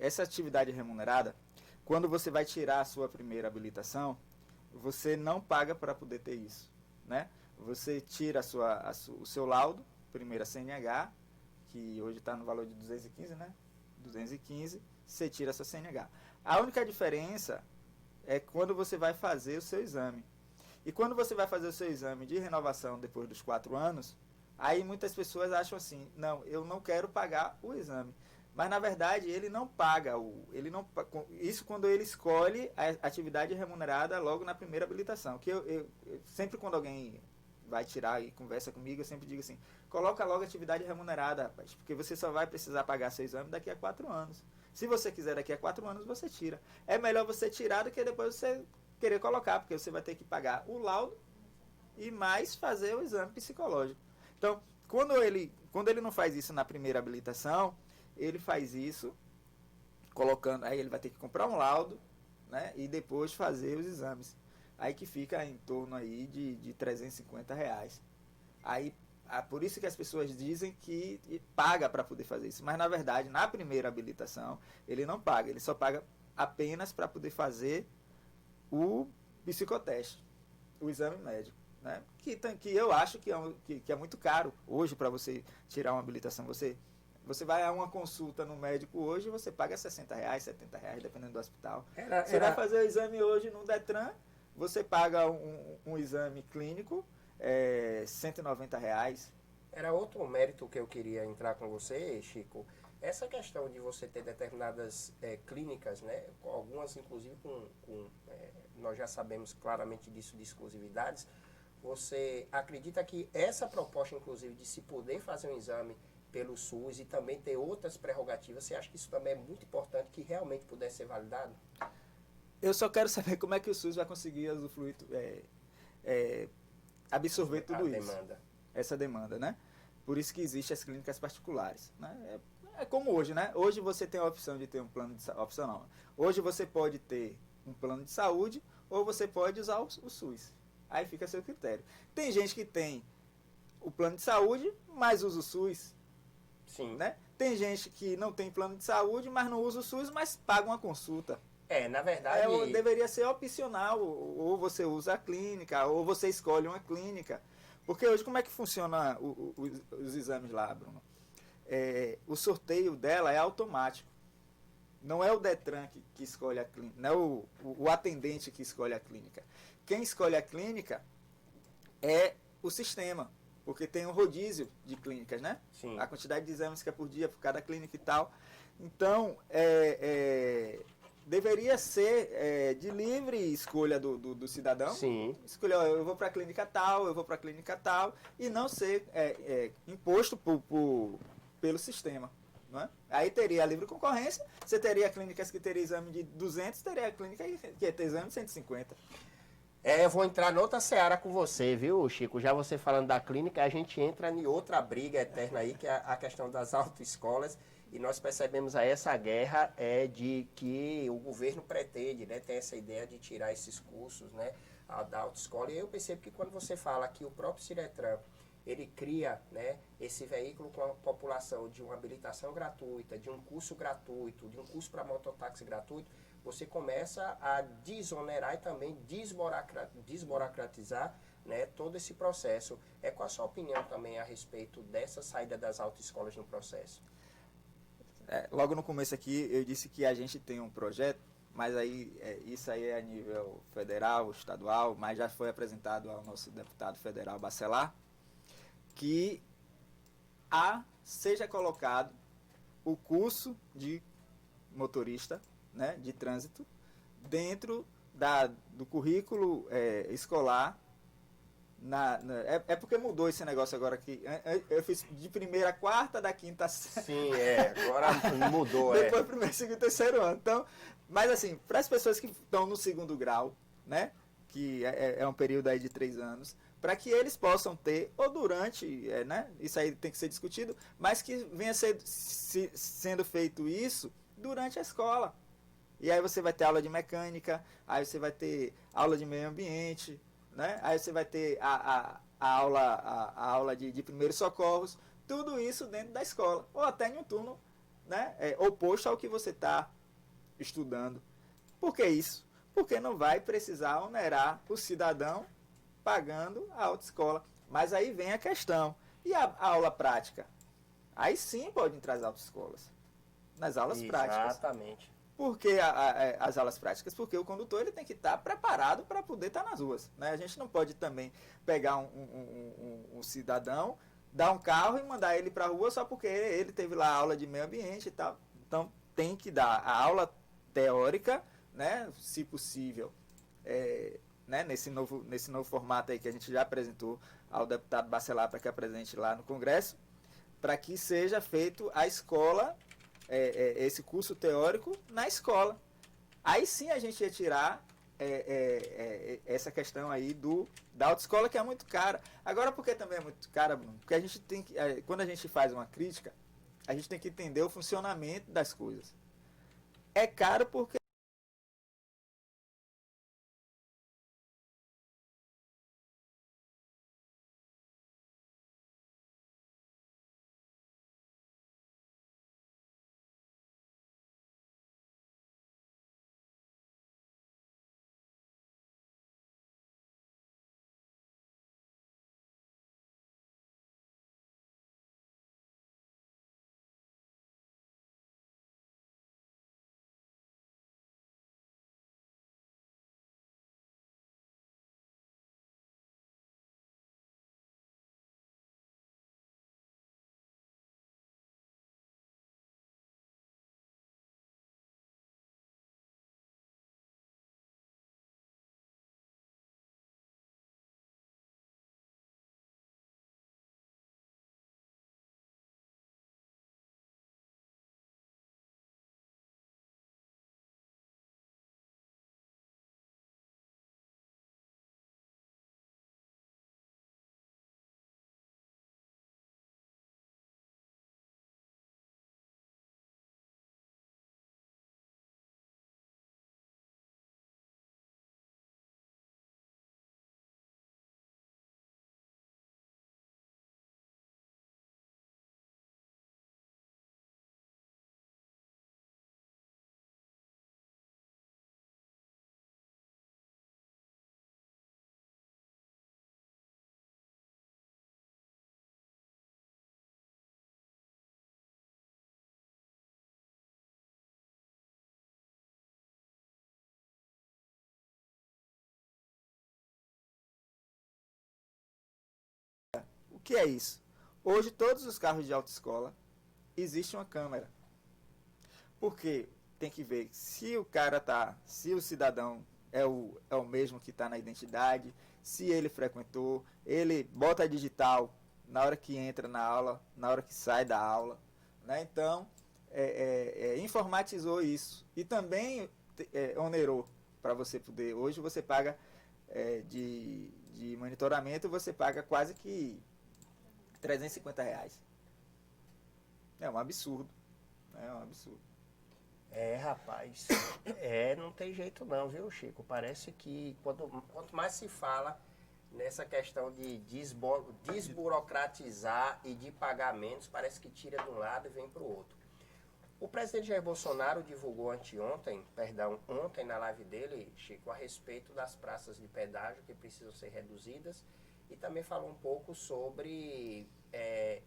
[SPEAKER 4] Essa atividade remunerada, quando você vai tirar a sua primeira habilitação, você não paga para poder ter isso, né? Você tira o seu laudo, primeira CNH, que hoje está no valor de 215, né? 215, você tira a sua CNH. A única diferença é quando você vai fazer o seu exame. E quando você vai fazer o seu exame de renovação depois dos 4 anos, aí muitas pessoas acham assim, não, eu não quero pagar o exame. Mas na verdade ele não paga, isso quando ele escolhe a atividade remunerada logo na primeira habilitação. Que eu sempre quando alguém vai tirar e conversa comigo, eu sempre digo assim, coloca logo atividade remunerada, rapaz, porque você só vai precisar pagar seu exame daqui a 4 anos. Se você quiser daqui a 4 anos, você tira. É melhor você tirar do que depois você querer colocar, porque você vai ter que pagar o laudo e mais fazer o exame psicológico. Então, quando ele não faz isso na primeira habilitação, ele faz isso colocando, aí ele vai ter que comprar um laudo, né, e depois fazer os exames. Aí que fica em torno aí de R$350. Aí, por isso que as pessoas dizem que paga para poder fazer isso. Mas, na verdade, na primeira habilitação, ele não paga. Ele só paga apenas para poder fazer o psicoteste, o exame médico. Né? Que eu acho que é muito caro hoje para você tirar uma habilitação. Você vai a uma consulta no médico hoje, você paga R$60, R$70, dependendo do hospital. Você vai fazer o exame hoje no Detran, você paga um exame clínico, R$190.
[SPEAKER 2] Era outro mérito que eu queria entrar com você, Chico. Essa questão de você ter determinadas clínicas, né, algumas inclusive nós já sabemos claramente disso, de exclusividades. Você acredita que essa proposta, inclusive, de se poder fazer um exame pelo SUS e também ter outras prerrogativas, você acha que isso também é muito importante que realmente pudesse ser validado?
[SPEAKER 4] Eu só quero saber como é que o SUS vai conseguir usufruir, absorver tudo isso.
[SPEAKER 2] Demanda.
[SPEAKER 4] Essa demanda, né? Por isso que existem as clínicas particulares, né? É como hoje, né? Hoje você tem a opção de ter um plano de saúde. Opção não. Hoje você pode ter um plano de saúde ou você pode usar o SUS. Aí fica a seu critério. Tem gente que tem o plano de saúde, mas usa o SUS.
[SPEAKER 2] Sim.
[SPEAKER 4] Né? Tem gente que não tem plano de saúde, mas não usa o SUS, mas paga uma consulta.
[SPEAKER 2] Na verdade...
[SPEAKER 4] Deveria ser opcional. Ou você usa a clínica, ou você escolhe uma clínica. Porque hoje como é que funciona os exames lá, Bruno? O sorteio dela é automático. Não é o Detran que escolhe a clínica, não é o atendente que escolhe a clínica. Quem escolhe a clínica é o sistema, porque tem um rodízio de clínicas, né?
[SPEAKER 2] Sim.
[SPEAKER 4] A quantidade de exames que é por dia, por cada clínica e tal. Então, deveria ser de livre escolha do cidadão.
[SPEAKER 2] Sim.
[SPEAKER 4] Escolher, eu vou para a clínica tal, eu vou para a clínica tal, e não ser imposto pelo sistema. Não é? Aí teria a livre concorrência, você teria clínicas que teriam exame de 200, teria a clínica que ia ter exame de 150.
[SPEAKER 2] Eu vou entrar noutra seara com você, viu, Chico? Já você falando da clínica, a gente entra em outra briga eterna aí, que é a questão das autoescolas. E nós percebemos aí essa guerra de que o governo pretende, né, tem essa ideia de tirar esses cursos, né, da autoescola. E eu percebo que quando você fala que o próprio Ciretran, ele cria, né, esse veículo com a população de uma habilitação gratuita, de um curso gratuito, de um curso para mototáxi gratuito, você começa a desonerar e também desburocratizar, né, todo esse processo. Qual a sua opinião também a respeito dessa saída das autoescolas no processo?
[SPEAKER 4] Logo no começo aqui eu disse que a gente tem um projeto, mas aí isso aí é a nível federal, estadual, mas já foi apresentado ao nosso deputado federal Bacelar, que seja colocado o curso de motorista, né, de trânsito dentro do currículo escolar. Porque mudou esse negócio agora que eu fiz de primeira a quarta, da quinta a sexta.
[SPEAKER 2] Sim, agora mudou.
[SPEAKER 4] Depois primeiro, segundo e terceiro ano. Então, mas assim, para as pessoas que estão no segundo grau, né, que é um período aí de 3 anos, para que eles possam ter, ou durante, né, isso aí tem que ser discutido, mas que venha sendo feito isso durante a escola. E aí você vai ter aula de mecânica, aí você vai ter aula de meio ambiente, né? Aí você vai ter a aula de primeiros socorros, tudo isso dentro da escola, ou até em um turno, né, oposto ao que você está estudando. Por que isso? Porque não vai precisar onerar o cidadão pagando a autoescola. Mas aí vem a questão, e a aula prática? Aí sim pode entrar as autoescolas, nas aulas práticas.
[SPEAKER 2] Exatamente.
[SPEAKER 4] Por que as aulas práticas? Porque o condutor ele tem que estar preparado para poder estar nas ruas. Né? A gente não pode também pegar um cidadão, dar um carro e mandar ele para a rua só porque ele teve lá aula de meio ambiente e tal. Então tem que dar a aula teórica, né, se possível, né, nesse novo formato aí que a gente já apresentou ao deputado Bacelar para que apresente lá no Congresso, para que seja feito a escola, esse curso teórico na escola. Aí sim a gente ia tirar essa questão aí da autoescola, que é muito cara. Agora, por que também é muito cara, Bruno? Porque a gente tem que, quando a gente faz uma crítica, a gente tem que entender o funcionamento das coisas. É caro porque que é isso? Hoje, todos os carros de autoescola, existe uma câmera. Porque tem que ver se se o cidadão é o mesmo que está na identidade, se ele frequentou, ele bota a digital na hora que entra na aula, na hora que sai da aula, né? Então, informatizou isso. E também onerou para você poder. Hoje você paga de monitoramento, você paga quase que R$350. É um absurdo. É um absurdo.
[SPEAKER 2] Rapaz, não tem jeito não, viu, Chico? Parece que quanto mais se fala nessa questão de desburocratizar e de pagamentos, parece que tira de um lado e vem para o outro. O presidente Jair Bolsonaro divulgou ontem na live dele, Chico, a respeito das praças de pedágio que precisam ser reduzidas e também falou um pouco sobre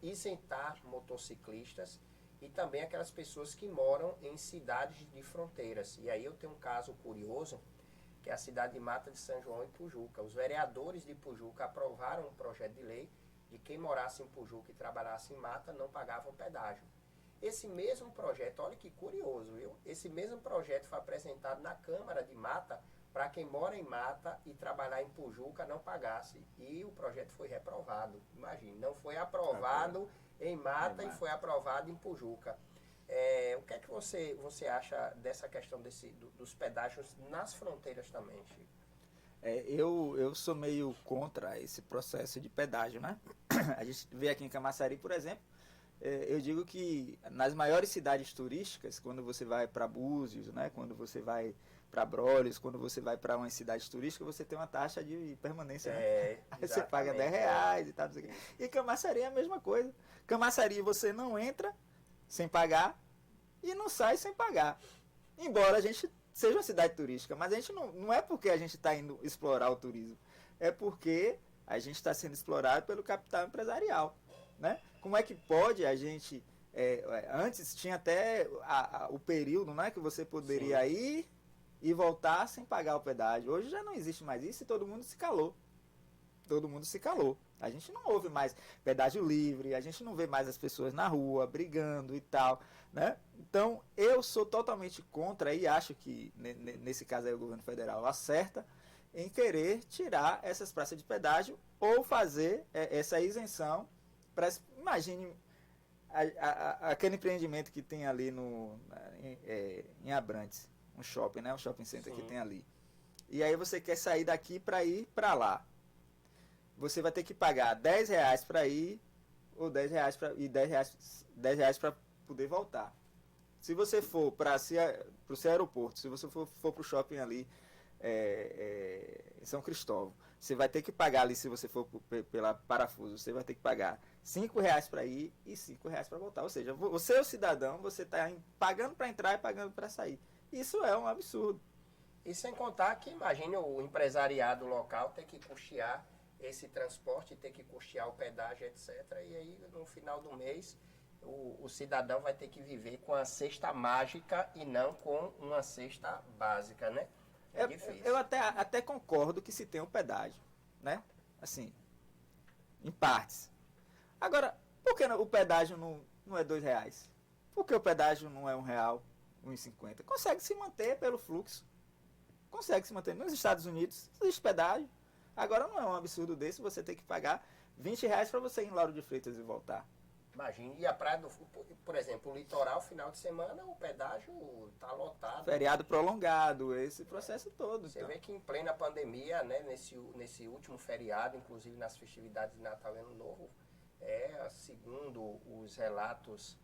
[SPEAKER 2] isentar motociclistas e também aquelas pessoas que moram em cidades de fronteiras. E aí eu tenho um caso curioso, que é a cidade de Mata de São João e Pujuca. Os vereadores de Pujuca aprovaram um projeto de lei de quem morasse em Pujuca e trabalhasse em Mata não pagavam pedágio. Esse mesmo projeto, olha que curioso, viu? Esse mesmo projeto foi apresentado na Câmara de Mata para quem mora em Mata e trabalhar em Pujuca não pagasse. E o projeto foi reprovado. Imagine, não foi aprovado em Mata e foi aprovado em Pujuca. O que é que você acha dessa questão dos pedágios nas fronteiras também, Chico?
[SPEAKER 4] Eu sou meio contra esse processo de pedágio, né? A gente vê aqui em Camaçari, por exemplo, eu digo que nas maiores cidades turísticas, quando você vai para Búzios, né? Quando você vai para Brolhos, quando você vai para uma cidade turística, você tem uma taxa de permanência, né? Aí você paga R$10 e tal, não sei o quê. E Camaçari é a mesma coisa. Camaçari você não entra sem pagar e não sai sem pagar. Embora a gente seja uma cidade turística, mas a gente não é porque a gente está indo explorar o turismo, é porque a gente está sendo explorado pelo capital empresarial, né? Como é que pode a gente... antes tinha até o período, né, que você poderia ir e voltar sem pagar o pedágio. Hoje já não existe mais isso e todo mundo se calou. Todo mundo se calou. A gente não ouve mais pedágio livre, a gente não vê mais as pessoas na rua brigando e tal, né? Então, eu sou totalmente contra e acho que, nesse caso aí, o governo federal acerta em querer tirar essas praças de pedágio ou fazer essa isenção. Imagine aquele empreendimento que tem ali em Abrantes, um shopping, né? Um shopping center que tem ali. E aí você quer sair daqui para ir para lá. Você vai ter que pagar R$10 para ir ou R$10 e R$10 para poder voltar. Se você for para o seu aeroporto, se você for para o shopping ali em São Cristóvão, você vai ter que pagar ali, se você for pela Parafuso, você vai ter que pagar R$5 para ir e R$5 para voltar. Ou seja, você é o cidadão, você está pagando para entrar e pagando para sair. Isso é um absurdo.
[SPEAKER 2] E sem contar que, imagine o empresariado local ter que custear esse transporte, ter que custear o pedágio, etc. E aí, no final do mês, o cidadão vai ter que viver com a cesta mágica e não com uma cesta básica, né? É difícil.
[SPEAKER 4] Eu até concordo que se tem um pedágio, né? Assim, em partes. Agora, por que o pedágio não é R$2? Por que o pedágio não é R$1, R$1,50? Consegue se manter pelo fluxo. Consegue se manter. Nos Estados Unidos existe pedágio. Agora não é um absurdo desse você ter que pagar R$20 para você ir em Lauro de Freitas e voltar.
[SPEAKER 2] Imagine, e a praia por exemplo, o litoral, final de semana, o pedágio está lotado.
[SPEAKER 4] Feriado prolongado, esse processo todo.
[SPEAKER 2] Você vê que em plena pandemia, né, nesse último feriado, inclusive nas festividades de Natal e Ano Novo, segundo os relatos,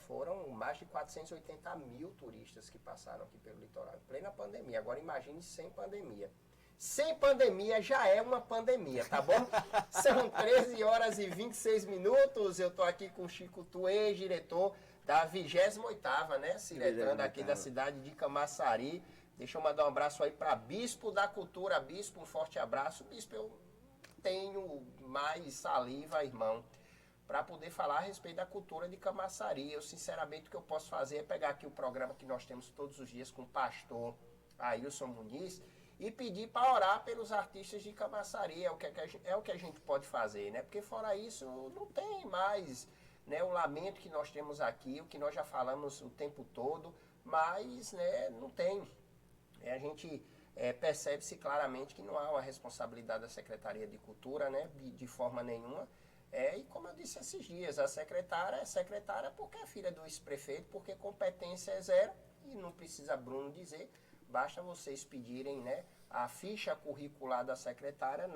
[SPEAKER 2] foram mais de 480 mil turistas que passaram aqui pelo litoral, em plena pandemia. Agora imagine sem pandemia. Sem pandemia já é uma pandemia, tá bom? São 13 horas e 26 minutos. Eu tô aqui com o Chico Tuê, diretor da 28ª, né? Ciretrando aqui da cidade de Camaçari. Deixa eu mandar um abraço aí para Bispo da Cultura. Bispo, um forte abraço. Bispo, eu tenho mais saliva, irmão, para poder falar a respeito da cultura de Camaçari. Eu, sinceramente, o que eu posso fazer é pegar aqui o programa que nós temos todos os dias com o pastor Ailson Muniz e pedir para orar pelos artistas de Camaçari. É o que a gente pode fazer, né? Porque fora isso, não tem mais, né, o lamento que nós temos aqui, o que nós já falamos o tempo todo, mas, né, não tem. A gente percebe-se claramente que não há uma responsabilidade da Secretaria de Cultura, né, de forma nenhuma. E como eu disse esses dias, a secretária é secretária porque é filha do ex-prefeito, porque competência é zero, e não precisa Bruno dizer, basta vocês pedirem, né, a ficha curricular da secretária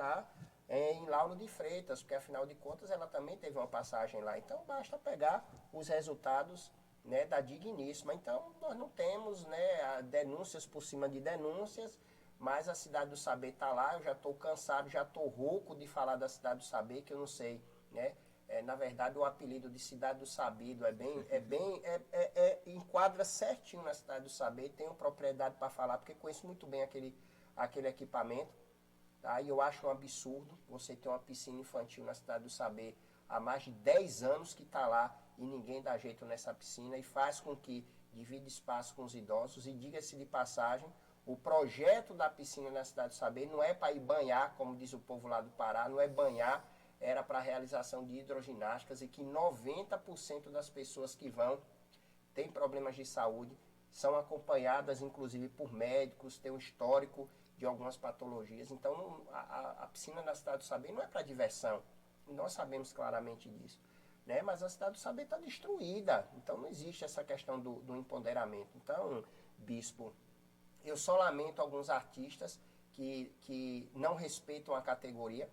[SPEAKER 2] em Lauro de Freitas, porque afinal de contas ela também teve uma passagem lá. Então basta pegar os resultados, né, da digníssima. Então nós não temos, né, denúncias por cima de denúncias, mas a Cidade do Saber está lá. Eu já estou cansado, já estou rouco de falar da Cidade do Saber, que eu não sei, né? Na verdade, o apelido de Cidade do Sabido enquadra certinho na Cidade do Saber. Tenho propriedade para falar, porque conheço muito bem aquele equipamento. Tá? E eu acho um absurdo você ter uma piscina infantil na Cidade do Saber há mais de 10 anos que está lá e ninguém dá jeito nessa piscina e faz com que divida espaço com os idosos. E diga-se de passagem, o projeto da piscina na Cidade do Saber não é para ir banhar, como diz o povo lá do Pará, não é banhar, era para a realização de hidroginásticas, e que 90% das pessoas que vão têm problemas de saúde, são acompanhadas inclusive por médicos, tem um histórico de algumas patologias. Então a piscina na Cidade do Saber não é para diversão, nós sabemos claramente disso, né? Mas a Cidade do Saber está destruída, então não existe essa questão do empoderamento. Então, bispo, eu só lamento alguns artistas que não respeitam a categoria.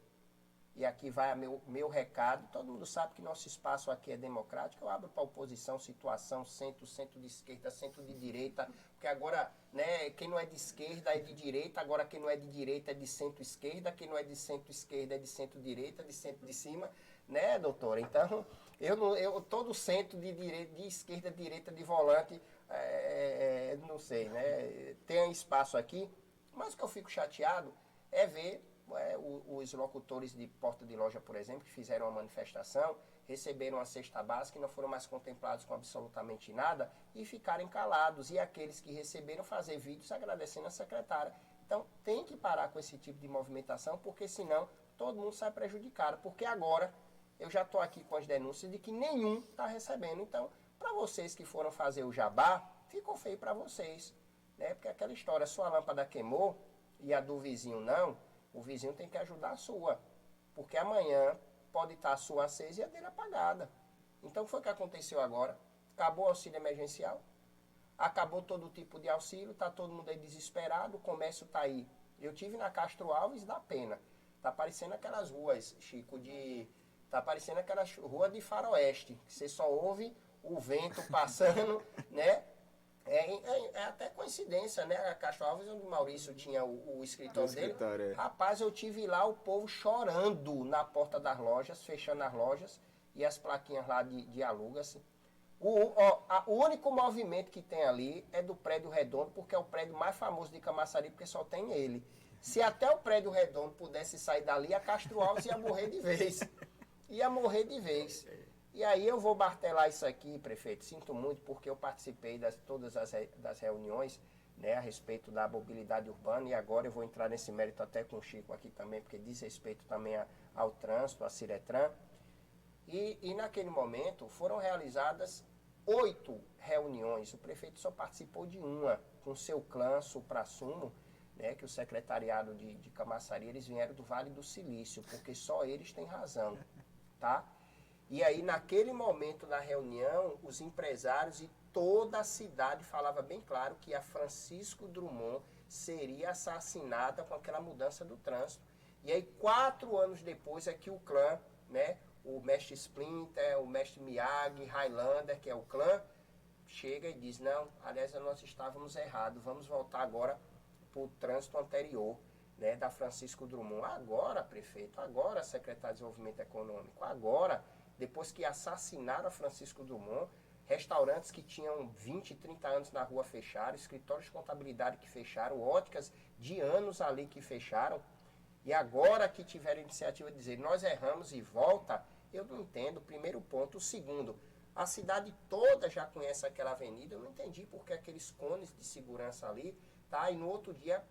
[SPEAKER 2] E aqui vai meu recado. Todo mundo sabe que nosso espaço aqui é democrático. Eu abro para oposição, situação, centro de esquerda, centro de direita. Porque agora, né, quem não é de esquerda é de direita. Agora quem não é de direita é de centro-esquerda. Quem não é de centro-esquerda é de centro-direita, de centro de cima. Né, doutora? Então, eu todo centro de direita, de esquerda, direita, de volante, não sei, né? Tem espaço aqui. Mas o que eu fico chateado é ver os locutores de porta de loja, por exemplo, que fizeram uma manifestação, receberam a cesta básica e não foram mais contemplados com absolutamente nada e ficarem calados. E aqueles que receberam fazer vídeos agradecendo a secretária. Então tem que parar com esse tipo de movimentação, porque senão todo mundo sai prejudicado. Porque agora eu já estou aqui com as denúncias de que nenhum está recebendo. Então, para vocês que foram fazer o jabá, ficou feio para vocês, né? Porque aquela história, sua lâmpada queimou e a do vizinho não. O vizinho tem que ajudar a sua, porque amanhã pode estar a sua acesa e a dele apagada. Então foi o que aconteceu agora. Acabou o auxílio emergencial, acabou todo tipo de auxílio, está todo mundo aí desesperado, o comércio está aí. Eu tive na Castro Alves, dá pena. Está parecendo aquelas ruas, Chico, está parecendo aquelas ruas de faroeste, que você só ouve o vento passando, né? É até coincidência, né? A Castro Alves, onde o Maurício tinha o escritório dele. Rapaz, eu tive lá o povo chorando na porta das lojas, fechando as lojas e as plaquinhas lá de aluga-se. O único movimento que tem ali é do Prédio Redondo, porque é o prédio mais famoso de Camaçari, porque só tem ele. Se até o Prédio Redondo pudesse sair dali, a Castro Alves ia morrer de vez. Ia morrer de vez. E aí eu vou martelar isso aqui, prefeito, sinto muito, porque eu participei de todas das reuniões, né, a respeito da mobilidade urbana, e agora eu vou entrar nesse mérito até com o Chico aqui também, porque diz respeito também ao trânsito, à Ciretran. E naquele momento foram realizadas 8 reuniões, o prefeito só participou de uma, com seu clã supra-sumo, né, que o secretariado de Camaçari, eles vieram do Vale do Silício, porque só eles têm razão, tá? E aí, naquele momento da reunião, os empresários e toda a cidade falava bem claro que a Francisco Drummond seria assassinada com aquela mudança do trânsito. E aí, 4 anos depois, é que o clã, né, o mestre Splinter, o mestre Miyagi, Highlander, que é o clã, chega e diz, não, aliás, nós estávamos errados, vamos voltar agora para o trânsito anterior, né, da Francisco Drummond. Agora, prefeito, agora, secretário de Desenvolvimento Econômico, agora, depois que assassinaram a Francisco Drummond, restaurantes que tinham 20, 30 anos na rua fecharam, escritórios de contabilidade que fecharam, óticas de anos ali que fecharam, e agora que tiveram a iniciativa de dizer, nós erramos e volta, eu não entendo, primeiro ponto. O segundo, a cidade toda já conhece aquela avenida, eu não entendi porque aqueles cones de segurança ali, tá? E no outro dia,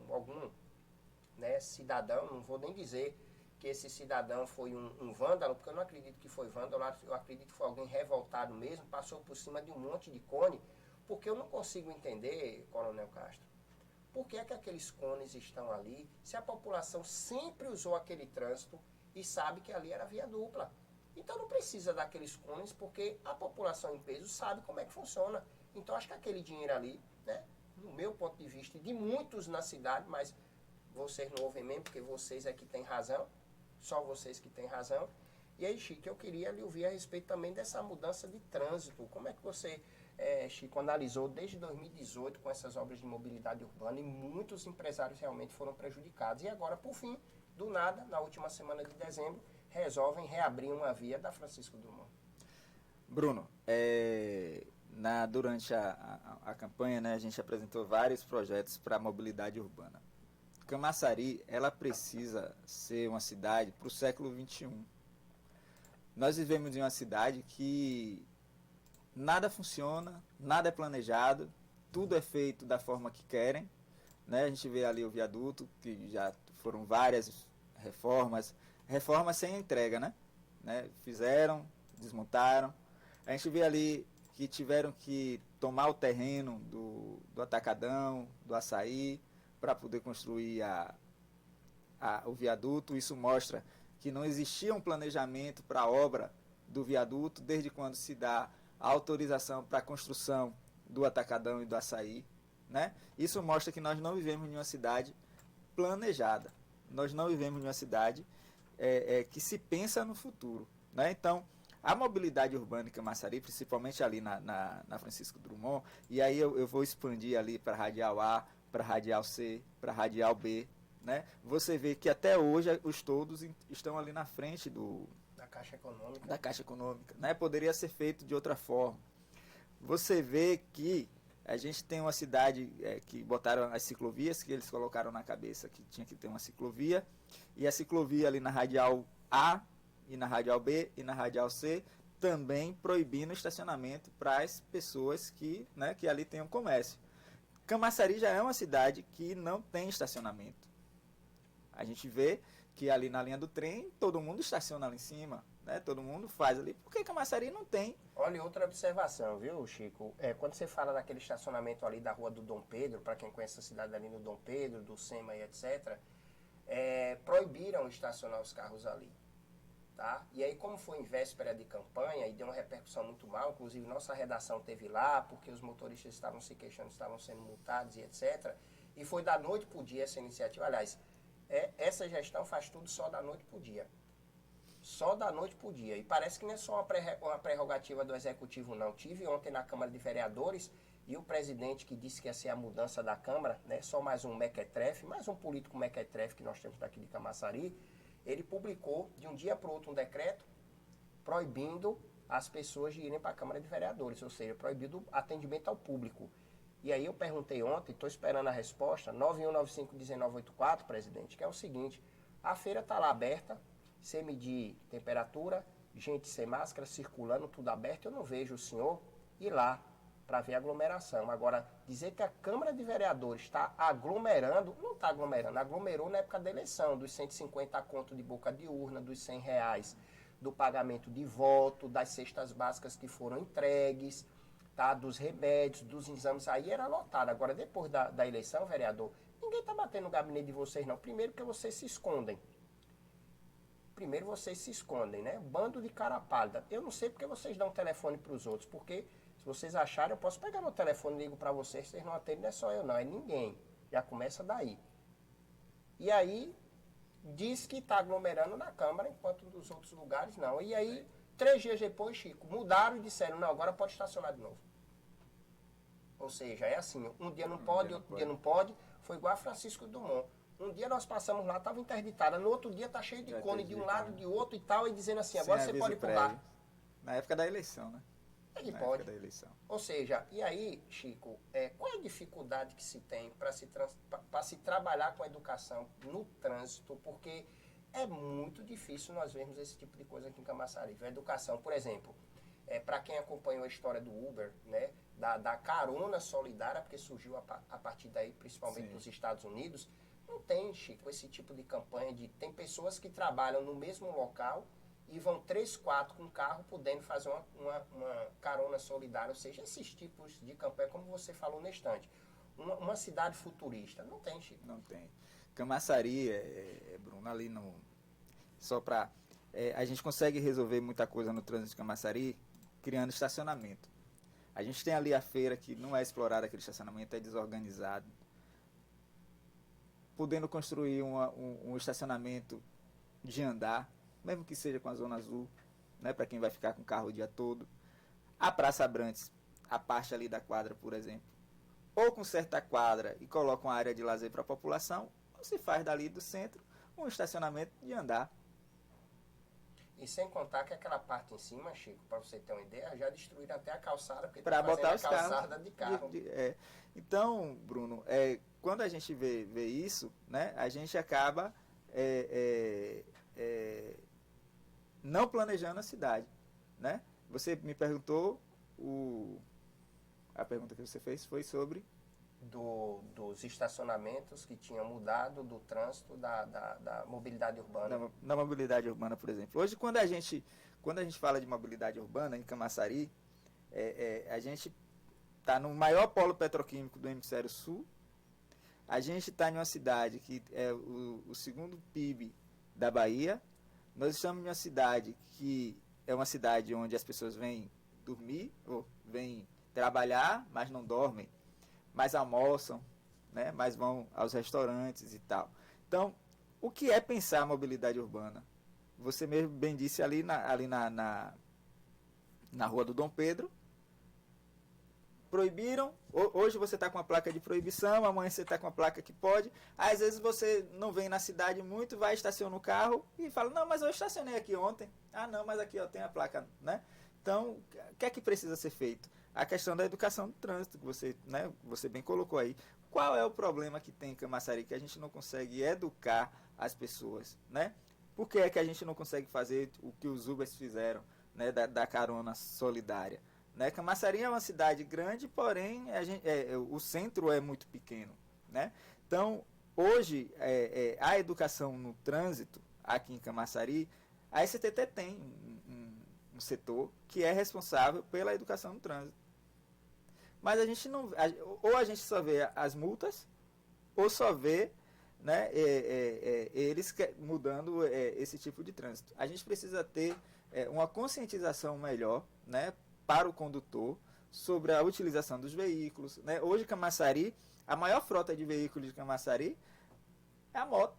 [SPEAKER 2] algum, né, cidadão, não vou nem dizer que esse cidadão foi um vândalo, porque eu não acredito que foi vândalo, eu acredito que foi alguém revoltado mesmo, passou por cima de um monte de cone, porque eu não consigo entender, Coronel Castro, por que é que aqueles cones estão ali, se a população sempre usou aquele trânsito e sabe que ali era via dupla. Então não precisa daqueles cones, porque a população em peso sabe como é que funciona. Então acho que aquele dinheiro ali, né, no meu ponto de vista, e de muitos na cidade, mas vocês não ouvem mesmo, porque vocês é que têm razão, só vocês que têm razão. E aí, Chico, eu queria lhe ouvir a respeito também dessa mudança de trânsito. Como é que você, Chico, analisou desde 2018 com essas obras de mobilidade urbana e muitos empresários realmente foram prejudicados. E agora, por fim, do nada, na última semana de dezembro, resolvem reabrir uma via da Francisco Drummond.
[SPEAKER 4] Bruno, durante a campanha, né, a gente apresentou vários projetos para a mobilidade urbana. Camaçari, ela precisa ser uma cidade para o século XXI. Nós vivemos em uma cidade que nada funciona, nada é planejado, tudo é feito da forma que querem, né? A gente vê ali o viaduto, que já foram várias reformas sem entrega, né? Fizeram, desmontaram. A gente vê ali que tiveram que tomar o terreno do Atacadão, do Açaí, para poder construir o viaduto. Isso mostra que não existia um planejamento para a obra do viaduto, desde quando se dá a autorização para a construção do Atacadão e do Açaí, né? Isso mostra que nós não vivemos em uma cidade planejada. Nós não vivemos em uma cidade que se pensa no futuro, né? Então, a mobilidade urbana em Camaçari, principalmente ali na Francisco Drummond, e aí eu vou expandir ali para a Radial A, para a Radial C, para a Radial B, né? Você vê que até hoje os todos estão ali na frente
[SPEAKER 2] Da Caixa Econômica.
[SPEAKER 4] Da Caixa Econômica, né? Poderia ser feito de outra forma. Você vê que a gente tem uma cidade que botaram as ciclovias, que eles colocaram na cabeça que tinha que ter uma ciclovia, e a ciclovia ali na Radial A, e na Radial B, e na Radial C, também proibindo o estacionamento para as pessoas que ali tenham comércio. Camaçari já é uma cidade que não tem estacionamento. A gente vê que ali na linha do trem, todo mundo estaciona ali em cima, né? Todo mundo faz ali. Por que Camaçari não tem?
[SPEAKER 2] Olha, outra observação, viu, Chico? Quando você fala daquele estacionamento ali da rua do Dom Pedro, para quem conhece a cidade ali no Dom Pedro, do SEMA e etc., proibiram estacionar os carros ali. Tá? E aí, como foi em véspera de campanha e deu uma repercussão muito mal, inclusive nossa redação teve lá, porque os motoristas estavam se queixando, estavam sendo multados e etc. E foi da noite para o dia essa iniciativa. Aliás, essa gestão faz tudo só da noite para o dia. Só da noite para o dia. E parece que não é só uma prerrogativa do Executivo, não. Tive ontem na Câmara de Vereadores e o presidente que disse que ia ser a mudança da Câmara, né, só mais um mequetrefe, mais um político mequetrefe que nós temos daqui de Camaçari, ele publicou de um dia para o outro um decreto proibindo as pessoas de irem para a Câmara de Vereadores, ou seja, proibido o atendimento ao público. E aí eu perguntei ontem, estou esperando a resposta, 9195-1984, presidente, que é o seguinte: a feira está lá aberta, você medir temperatura, gente sem máscara, circulando, tudo aberto, eu não vejo o senhor ir lá para ver aglomeração. Agora, dizer que a Câmara de Vereadores está aglomerando, não está aglomerando, aglomerou na época da eleição, dos 150 conto de boca de urna, dos R$100 do pagamento de voto, das cestas básicas que foram entregues, tá, dos remédios, dos exames, aí era lotado. Agora, depois da eleição, vereador, ninguém está batendo no gabinete de vocês, não. Primeiro que vocês se escondem. Né? Bando de cara pálida. Eu não sei porque vocês dão telefone para os outros, porque se vocês acharem, eu posso pegar meu telefone e ligo para vocês, vocês não atendem, não é só eu não, é ninguém. Já começa daí. E aí, diz que está aglomerando na Câmara, enquanto nos outros lugares não. E aí, 3 dias depois, Chico, mudaram e disseram, não, agora pode estacionar de novo. Ou seja, é assim, um dia não pode, outro dia não pode, foi igual a Francisco Drummond. Um dia nós passamos lá, estava interditada, no outro dia está cheio de cone de um lado, de outro e tal, e dizendo assim, agora você pode ir por lá.
[SPEAKER 4] Na época da eleição, né?
[SPEAKER 2] Ele
[SPEAKER 4] na
[SPEAKER 2] pode.
[SPEAKER 4] Época da eleição.
[SPEAKER 2] Ou seja, e aí, Chico, qual é a dificuldade que se tem para se trabalhar com a educação no trânsito? Porque é muito difícil nós vermos esse tipo de coisa aqui em Camaçari. A educação, por exemplo, para quem acompanhou a história do Uber, né, da carona solidária, porque surgiu a partir daí, principalmente nos Estados Unidos. Não tem, Chico, esse tipo de campanha tem pessoas que trabalham no mesmo local e vão 3, 4 com carro, podendo fazer uma carona solidária, ou seja, esses tipos de campanha, como você falou na estante. Uma cidade futurista. Não tem, Chico.
[SPEAKER 4] Não tem. Camaçari, Bruno, ali no... Só para... a gente consegue resolver muita coisa no trânsito de Camaçari criando estacionamento. A gente tem ali a feira que não é explorada, aquele estacionamento é desorganizado. Podendo construir um estacionamento de andar, mesmo que seja com a zona azul, né, para quem vai ficar com o carro o dia todo. A Praça Abrantes, a parte ali da quadra, por exemplo, ou conserta a quadra e coloca uma área de lazer para a população, ou se faz dali do centro um estacionamento de andar.
[SPEAKER 2] E sem contar que aquela parte em cima, Chico, para você ter uma ideia, já destruíram até a calçada, porque
[SPEAKER 4] para
[SPEAKER 2] tá
[SPEAKER 4] botar os
[SPEAKER 2] calçada
[SPEAKER 4] carros
[SPEAKER 2] de carro.
[SPEAKER 4] Então, Bruno, quando a gente vê isso, né, a gente acaba não planejando a cidade, né? Você me perguntou, a pergunta que você fez foi sobre...
[SPEAKER 2] Dos estacionamentos que tinham mudado, do trânsito, da mobilidade urbana.
[SPEAKER 4] Na mobilidade urbana, por exemplo. Hoje, quando a gente fala de mobilidade urbana em Camaçari, a gente está no maior polo petroquímico do hemisfério sul. A gente está em uma cidade que é o segundo PIB da Bahia. Nós estamos em uma cidade que é uma cidade onde as pessoas vêm dormir, ou vêm trabalhar, mas não dormem, mas almoçam, né? Mas vão aos restaurantes e tal. Então, o que é pensar a mobilidade urbana? Você mesmo bem disse ali na Rua do Dom Pedro, proibiram, hoje você está com uma placa de proibição, amanhã você está com uma placa que pode, às vezes você não vem na cidade muito, vai estacionar o carro e fala, não, mas eu estacionei aqui ontem, não, mas aqui ó, tem a placa, né? Então, o que é que precisa ser feito? A questão da educação do trânsito, que você bem colocou aí. Qual é o problema que tem em Camaçari que a gente não consegue educar as pessoas, né? Por que é que a gente não consegue fazer o que os Ubers fizeram, né, da carona solidária? Né? Camaçari é uma cidade grande, porém o centro é muito pequeno, né? Então, hoje, a educação no trânsito, aqui em Camaçari, a STT tem um setor que é responsável pela educação no trânsito. Mas a gente não... Ou a gente só vê as multas, ou só vê, né, eles mudando esse tipo de trânsito. A gente precisa ter uma conscientização melhor, né, para o condutor sobre a utilização dos veículos. Né? Hoje, Camaçari, a maior frota de veículos de Camaçari é a moto.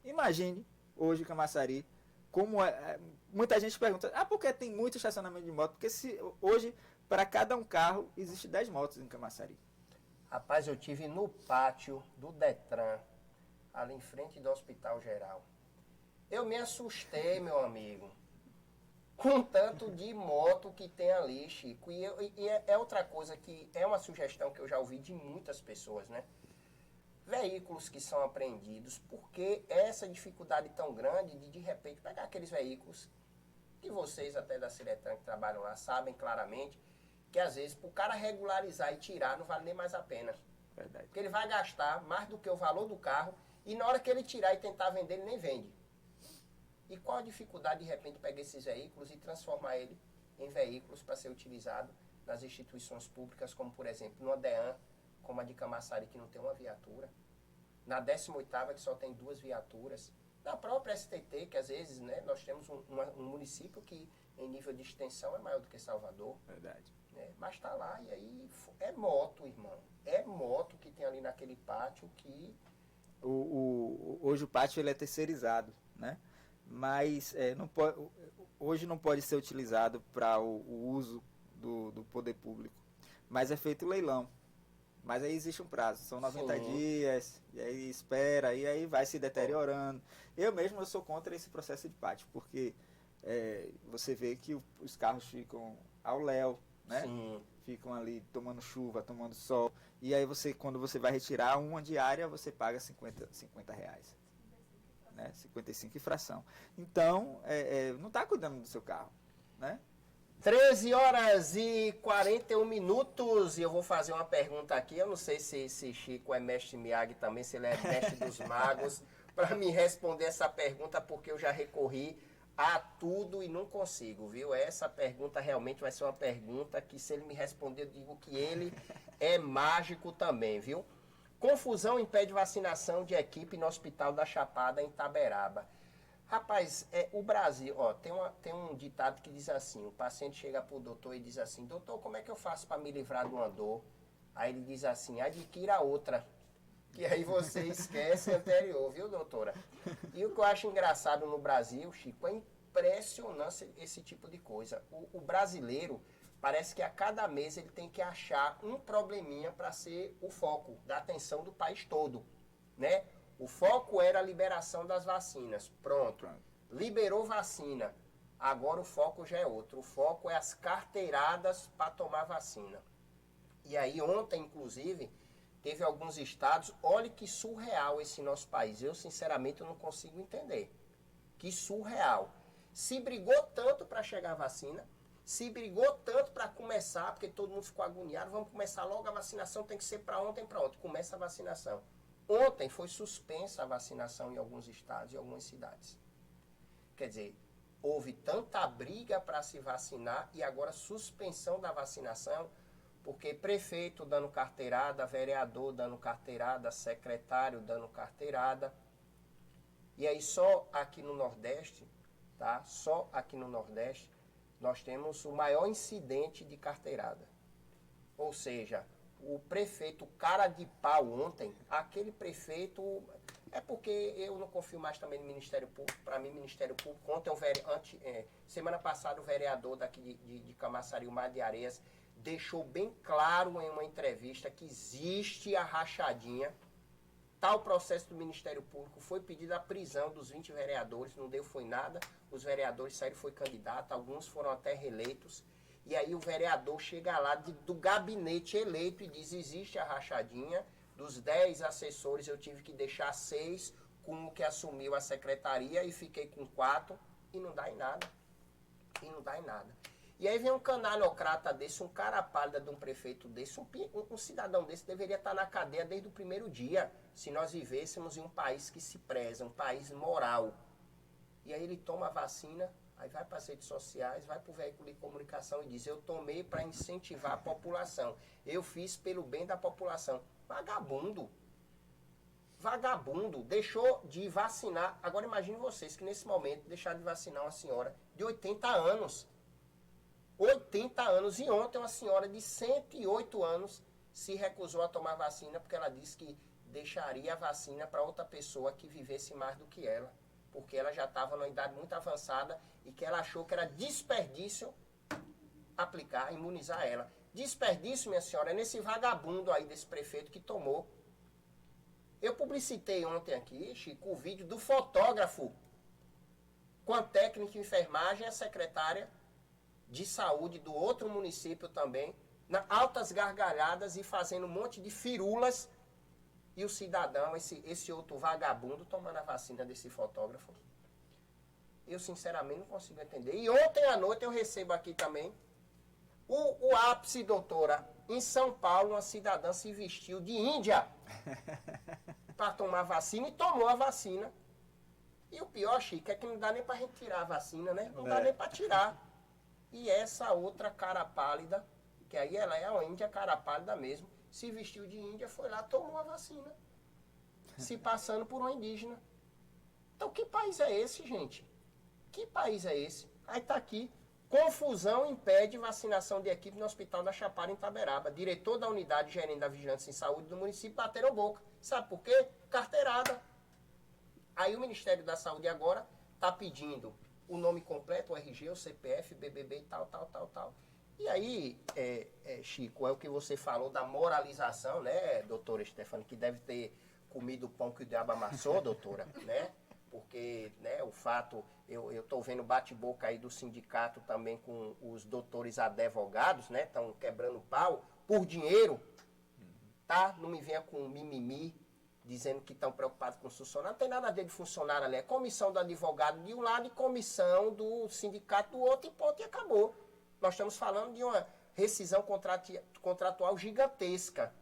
[SPEAKER 4] Imagine, hoje, Camaçari, como muita gente pergunta, por que tem muito estacionamento de moto? Porque hoje, para cada um carro, existe 10 motos em Camaçari.
[SPEAKER 2] Rapaz, eu tive no pátio do Detran, ali em frente do Hospital Geral. Eu me assustei, meu amigo, com tanto de moto que tem ali, Chico. E é outra coisa que é uma sugestão que eu já ouvi de muitas pessoas, né? Veículos que são apreendidos, porque essa dificuldade tão grande de repente pegar aqueles veículos que vocês até da Ciretran que trabalham lá sabem claramente que às vezes para o cara regularizar e tirar não vale nem mais a pena.
[SPEAKER 4] Verdade.
[SPEAKER 2] Porque ele vai gastar mais do que o valor do carro e na hora que ele tirar e tentar vender, ele nem vende. E qual a dificuldade de repente pegar esses veículos e transformar ele em veículos para ser utilizado nas instituições públicas, como por exemplo no DEAN, como a de Camaçari, que não tem uma viatura, na 18ª, que só tem 2 viaturas, na própria STT, que às vezes, né, nós temos um município que em nível de extensão é maior do que Salvador.
[SPEAKER 4] Verdade.
[SPEAKER 2] Né, mas está lá, e aí é moto, irmão. É moto que tem ali naquele pátio que...
[SPEAKER 4] Hoje o pátio ele é terceirizado, né? Mas hoje não pode ser utilizado para o uso do poder público. Mas é feito leilão. Mas aí existe um prazo, são 90 dias, e aí espera, e aí vai se deteriorando. Eu sou contra esse processo de pátio, porque você vê que os carros ficam ao léu, né?
[SPEAKER 2] Sim.
[SPEAKER 4] Ficam ali tomando chuva, tomando sol, e aí quando você vai retirar uma diária, você paga 50 reais. Né? 55 infração. Então, não está cuidando do seu carro, né?
[SPEAKER 2] 13 horas e 41 minutos e eu vou fazer uma pergunta aqui. Eu não sei se Chico é mestre Miyagi também, se ele é mestre dos magos, para me responder essa pergunta, porque eu já recorri a tudo e não consigo, viu? Essa pergunta realmente vai ser uma pergunta que, se ele me responder, eu digo que ele é mágico também, viu? Confusão impede vacinação de equipe no Hospital da Chapada, em Itaberaba. Rapaz, o Brasil, ó, tem um ditado que diz assim: o paciente chega pro doutor e diz assim: doutor, como é que eu faço para me livrar de uma dor? Aí ele diz assim: adquira outra. Que aí você esquece a anterior, viu, doutora? E o que eu acho engraçado no Brasil, Chico, é impressionante esse tipo de coisa. O brasileiro, parece que a cada mês ele tem que achar um probleminha para ser o foco da atenção do país todo, né? O foco era a liberação das vacinas. Pronto. Liberou vacina. Agora o foco já é outro. O foco é as carteiradas para tomar vacina. E aí ontem, inclusive, teve alguns estados. Olha que surreal esse nosso país. Eu, sinceramente, não consigo entender. Que surreal. Se brigou tanto para chegar a vacina, se brigou tanto para começar, porque todo mundo ficou agoniado, vamos começar logo, a vacinação tem que ser para ontem, para ontem. Começa a vacinação. Ontem foi suspensa a vacinação em alguns estados e algumas cidades. Quer dizer, houve tanta briga para se vacinar e agora suspensão da vacinação, porque prefeito dando carteirada, vereador dando carteirada, secretário dando carteirada. E aí só aqui no Nordeste, tá? Só aqui no Nordeste, nós temos o maior incidente de carteirada. Ou seja, o prefeito cara de pau ontem, aquele prefeito, é porque eu não confio mais também no Ministério Público. Para mim, Ministério Público, semana passada o vereador daqui de Camaçari, o Mar de Areias, deixou bem claro em uma entrevista que existe a rachadinha. Tal processo do Ministério Público, foi pedida a prisão dos 20 vereadores, não deu foi nada, os vereadores saíram, foi candidato, alguns foram até reeleitos. E aí o vereador chega lá do gabinete eleito e diz: existe a rachadinha, dos 10 assessores eu tive que deixar 6 com o que assumiu a secretaria e fiquei com 4 e não dá em nada. E não dá em nada. E aí vem um canalhocrata desse, um cara pálida de um prefeito desse, um cidadão desse deveria estar na cadeia desde o primeiro dia, se nós vivêssemos em um país que se preza, um país moral. E aí ele toma a vacina, aí vai para as redes sociais, vai para o veículo de comunicação e diz: eu tomei para incentivar a população. Eu fiz pelo bem da população. Vagabundo. Vagabundo. Deixou de vacinar. Agora imagine vocês que nesse momento deixaram de vacinar uma senhora de 80 anos. 80 anos. E ontem uma senhora de 108 anos se recusou a tomar vacina porque ela disse que deixaria a vacina para outra pessoa que vivesse mais do que ela. Porque ela já estava numa idade muito avançada e que ela achou que era desperdício aplicar, imunizar ela. Desperdício, minha senhora, é nesse vagabundo aí desse prefeito que tomou. Eu publicitei ontem aqui, Chico, o vídeo do fotógrafo com a técnica de enfermagem e a secretária de saúde do outro município também, na altas gargalhadas e fazendo um monte de firulas. E o cidadão, esse outro vagabundo, tomando a vacina desse fotógrafo. Eu, sinceramente, não consigo entender. E ontem à noite eu recebo aqui também o ápice, doutora. Em São Paulo, uma cidadã se vestiu de índia para tomar vacina e tomou a vacina. E o pior, Chico, é que não dá nem para gente tirar a vacina, né? Não dá nem para tirar. E essa outra cara pálida, que aí ela é uma índia cara pálida mesmo, se vestiu de índia, foi lá, tomou a vacina. Se passando por uma indígena. Então que país é esse, gente? Que país é esse? Aí tá aqui. Confusão impede vacinação de equipe no Hospital da Chapada, em Itaberaba. Diretor da unidade gerente da Vigilância em Saúde do município bateram boca. Sabe por quê? Carteirada. Aí o Ministério da Saúde agora tá pedindo o nome completo, o RG, o CPF, BBB e tal. E aí, Chico, é o que você falou da moralização, né, doutora Stefani, que deve ter comido o pão que o diabo amassou, doutora, né? Porque, né, o fato, eu estou vendo bate-boca aí do sindicato também com os doutores advogados, né? Estão quebrando pau por dinheiro, tá? Não me venha com mimimi, dizendo que estão preocupados com o funcionário. Não tem nada a ver de funcionário ali. É comissão do advogado de um lado e comissão do sindicato do outro, e ponto, e acabou. nós estamos falando de uma rescisão contratual gigantesca.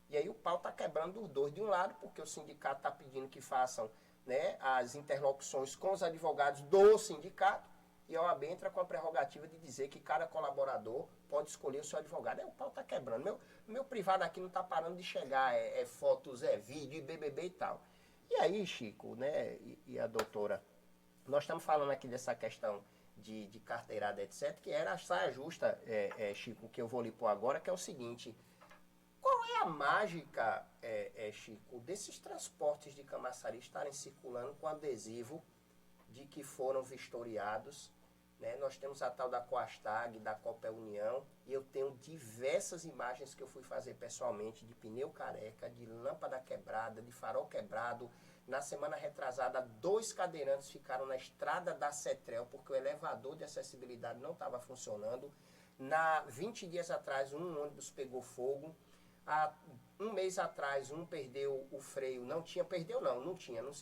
[SPEAKER 2] E aí o pau está quebrando dos dois. De um lado, porque o sindicato está pedindo que façam, né, as interlocuções com os advogados do sindicato, e a OAB entra com a prerrogativa de dizer que cada colaborador pode escolher o seu advogado. Aí o pau está quebrando. Meu privado aqui não está parando de chegar, fotos, vídeo, e BBB e tal. E aí, Chico, né, e a doutora, nós estamos falando aqui dessa questão de carteirada, etc., que era a saia justa, Chico, que eu vou lhe pôr agora, que é o seguinte: qual é a mágica, Chico, desses transportes de Camaçari estarem circulando com adesivo de que foram vistoriados, né? Nós temos a tal da Coastag, da Copel União, e eu tenho diversas imagens que eu fui fazer pessoalmente de pneu careca, de lâmpada quebrada, de farol quebrado. Na semana retrasada, 2 cadeirantes ficaram na estrada da Cetrel porque o elevador de acessibilidade não estava funcionando. 20 dias atrás, um ônibus pegou fogo. Há um mês atrás, um perdeu o freio, não se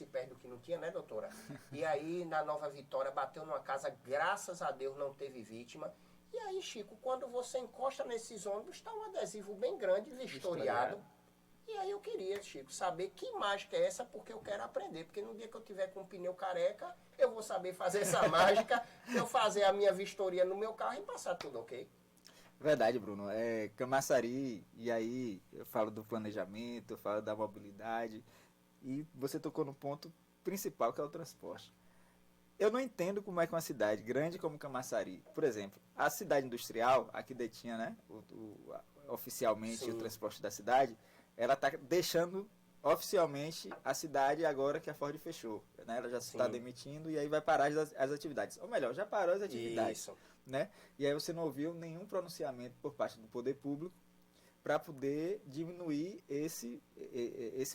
[SPEAKER 2] perde o que não tinha, né, doutora? E aí, na Nova Vitória, bateu numa casa, graças a Deus não teve vítima. E aí, Chico, quando você encosta nesses ônibus, está um adesivo bem grande, vistoriado. E aí eu queria, Chico, saber que mágica é essa, porque eu quero aprender. Porque no dia que eu tiver com um pneu careca, eu vou saber fazer essa mágica, eu fazer a minha vistoria no meu carro e passar tudo ok.
[SPEAKER 4] Verdade, Bruno. Camaçari, e aí eu falo do planejamento, eu falo da mobilidade, e você tocou no ponto principal, que é o transporte. Eu não entendo como é que uma cidade grande como Camaçari, por exemplo, a cidade industrial, a que detinha, né, oficialmente
[SPEAKER 2] Sim.
[SPEAKER 4] o transporte da cidade, ela está deixando oficialmente a cidade agora que a Ford fechou. Né? Ela já está demitindo e aí vai parar as atividades. Ou melhor, já parou as atividades.
[SPEAKER 2] Isso.
[SPEAKER 4] Né? E aí você não ouviu nenhum pronunciamento por parte do poder público para poder diminuir esse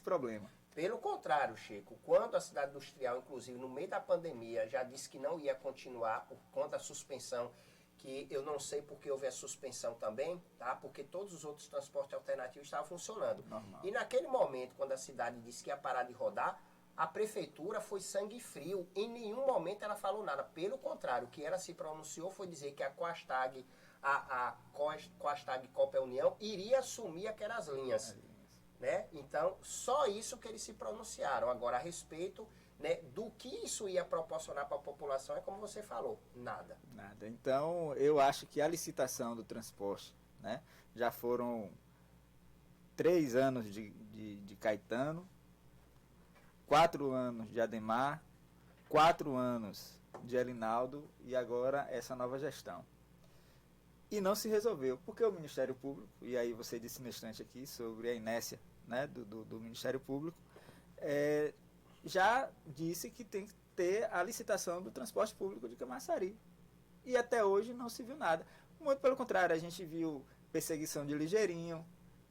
[SPEAKER 4] problema.
[SPEAKER 2] Pelo contrário, Chico, quando a cidade industrial, inclusive no meio da pandemia, já disse que não ia continuar por conta da suspensão, que eu não sei porque houve a suspensão também, tá? Porque todos os outros transportes alternativos estavam funcionando.
[SPEAKER 4] Normal.
[SPEAKER 2] E naquele momento, quando a cidade disse que ia parar de rodar, a prefeitura foi sangue frio. Em nenhum momento ela falou nada. Pelo contrário, o que ela se pronunciou foi dizer que a Coastag, a Coastag Copel União, iria assumir aquelas linhas. Né? Então, só isso que eles se pronunciaram. Agora, a respeito, né, do que isso ia proporcionar para a população, é como você falou, nada.
[SPEAKER 4] Nada. Então, eu acho que a licitação do transporte, né, já foram 3 anos de Caetano, 4 anos de Ademar, 4 anos de Elinaldo e agora essa nova gestão. E não se resolveu, porque o Ministério Público, e aí você disse no instante aqui sobre a inércia, né, do Ministério Público, já disse que tem que ter a licitação do transporte público de Camaçari. E até hoje não se viu nada. Muito pelo contrário, a gente viu perseguição de ligeirinho.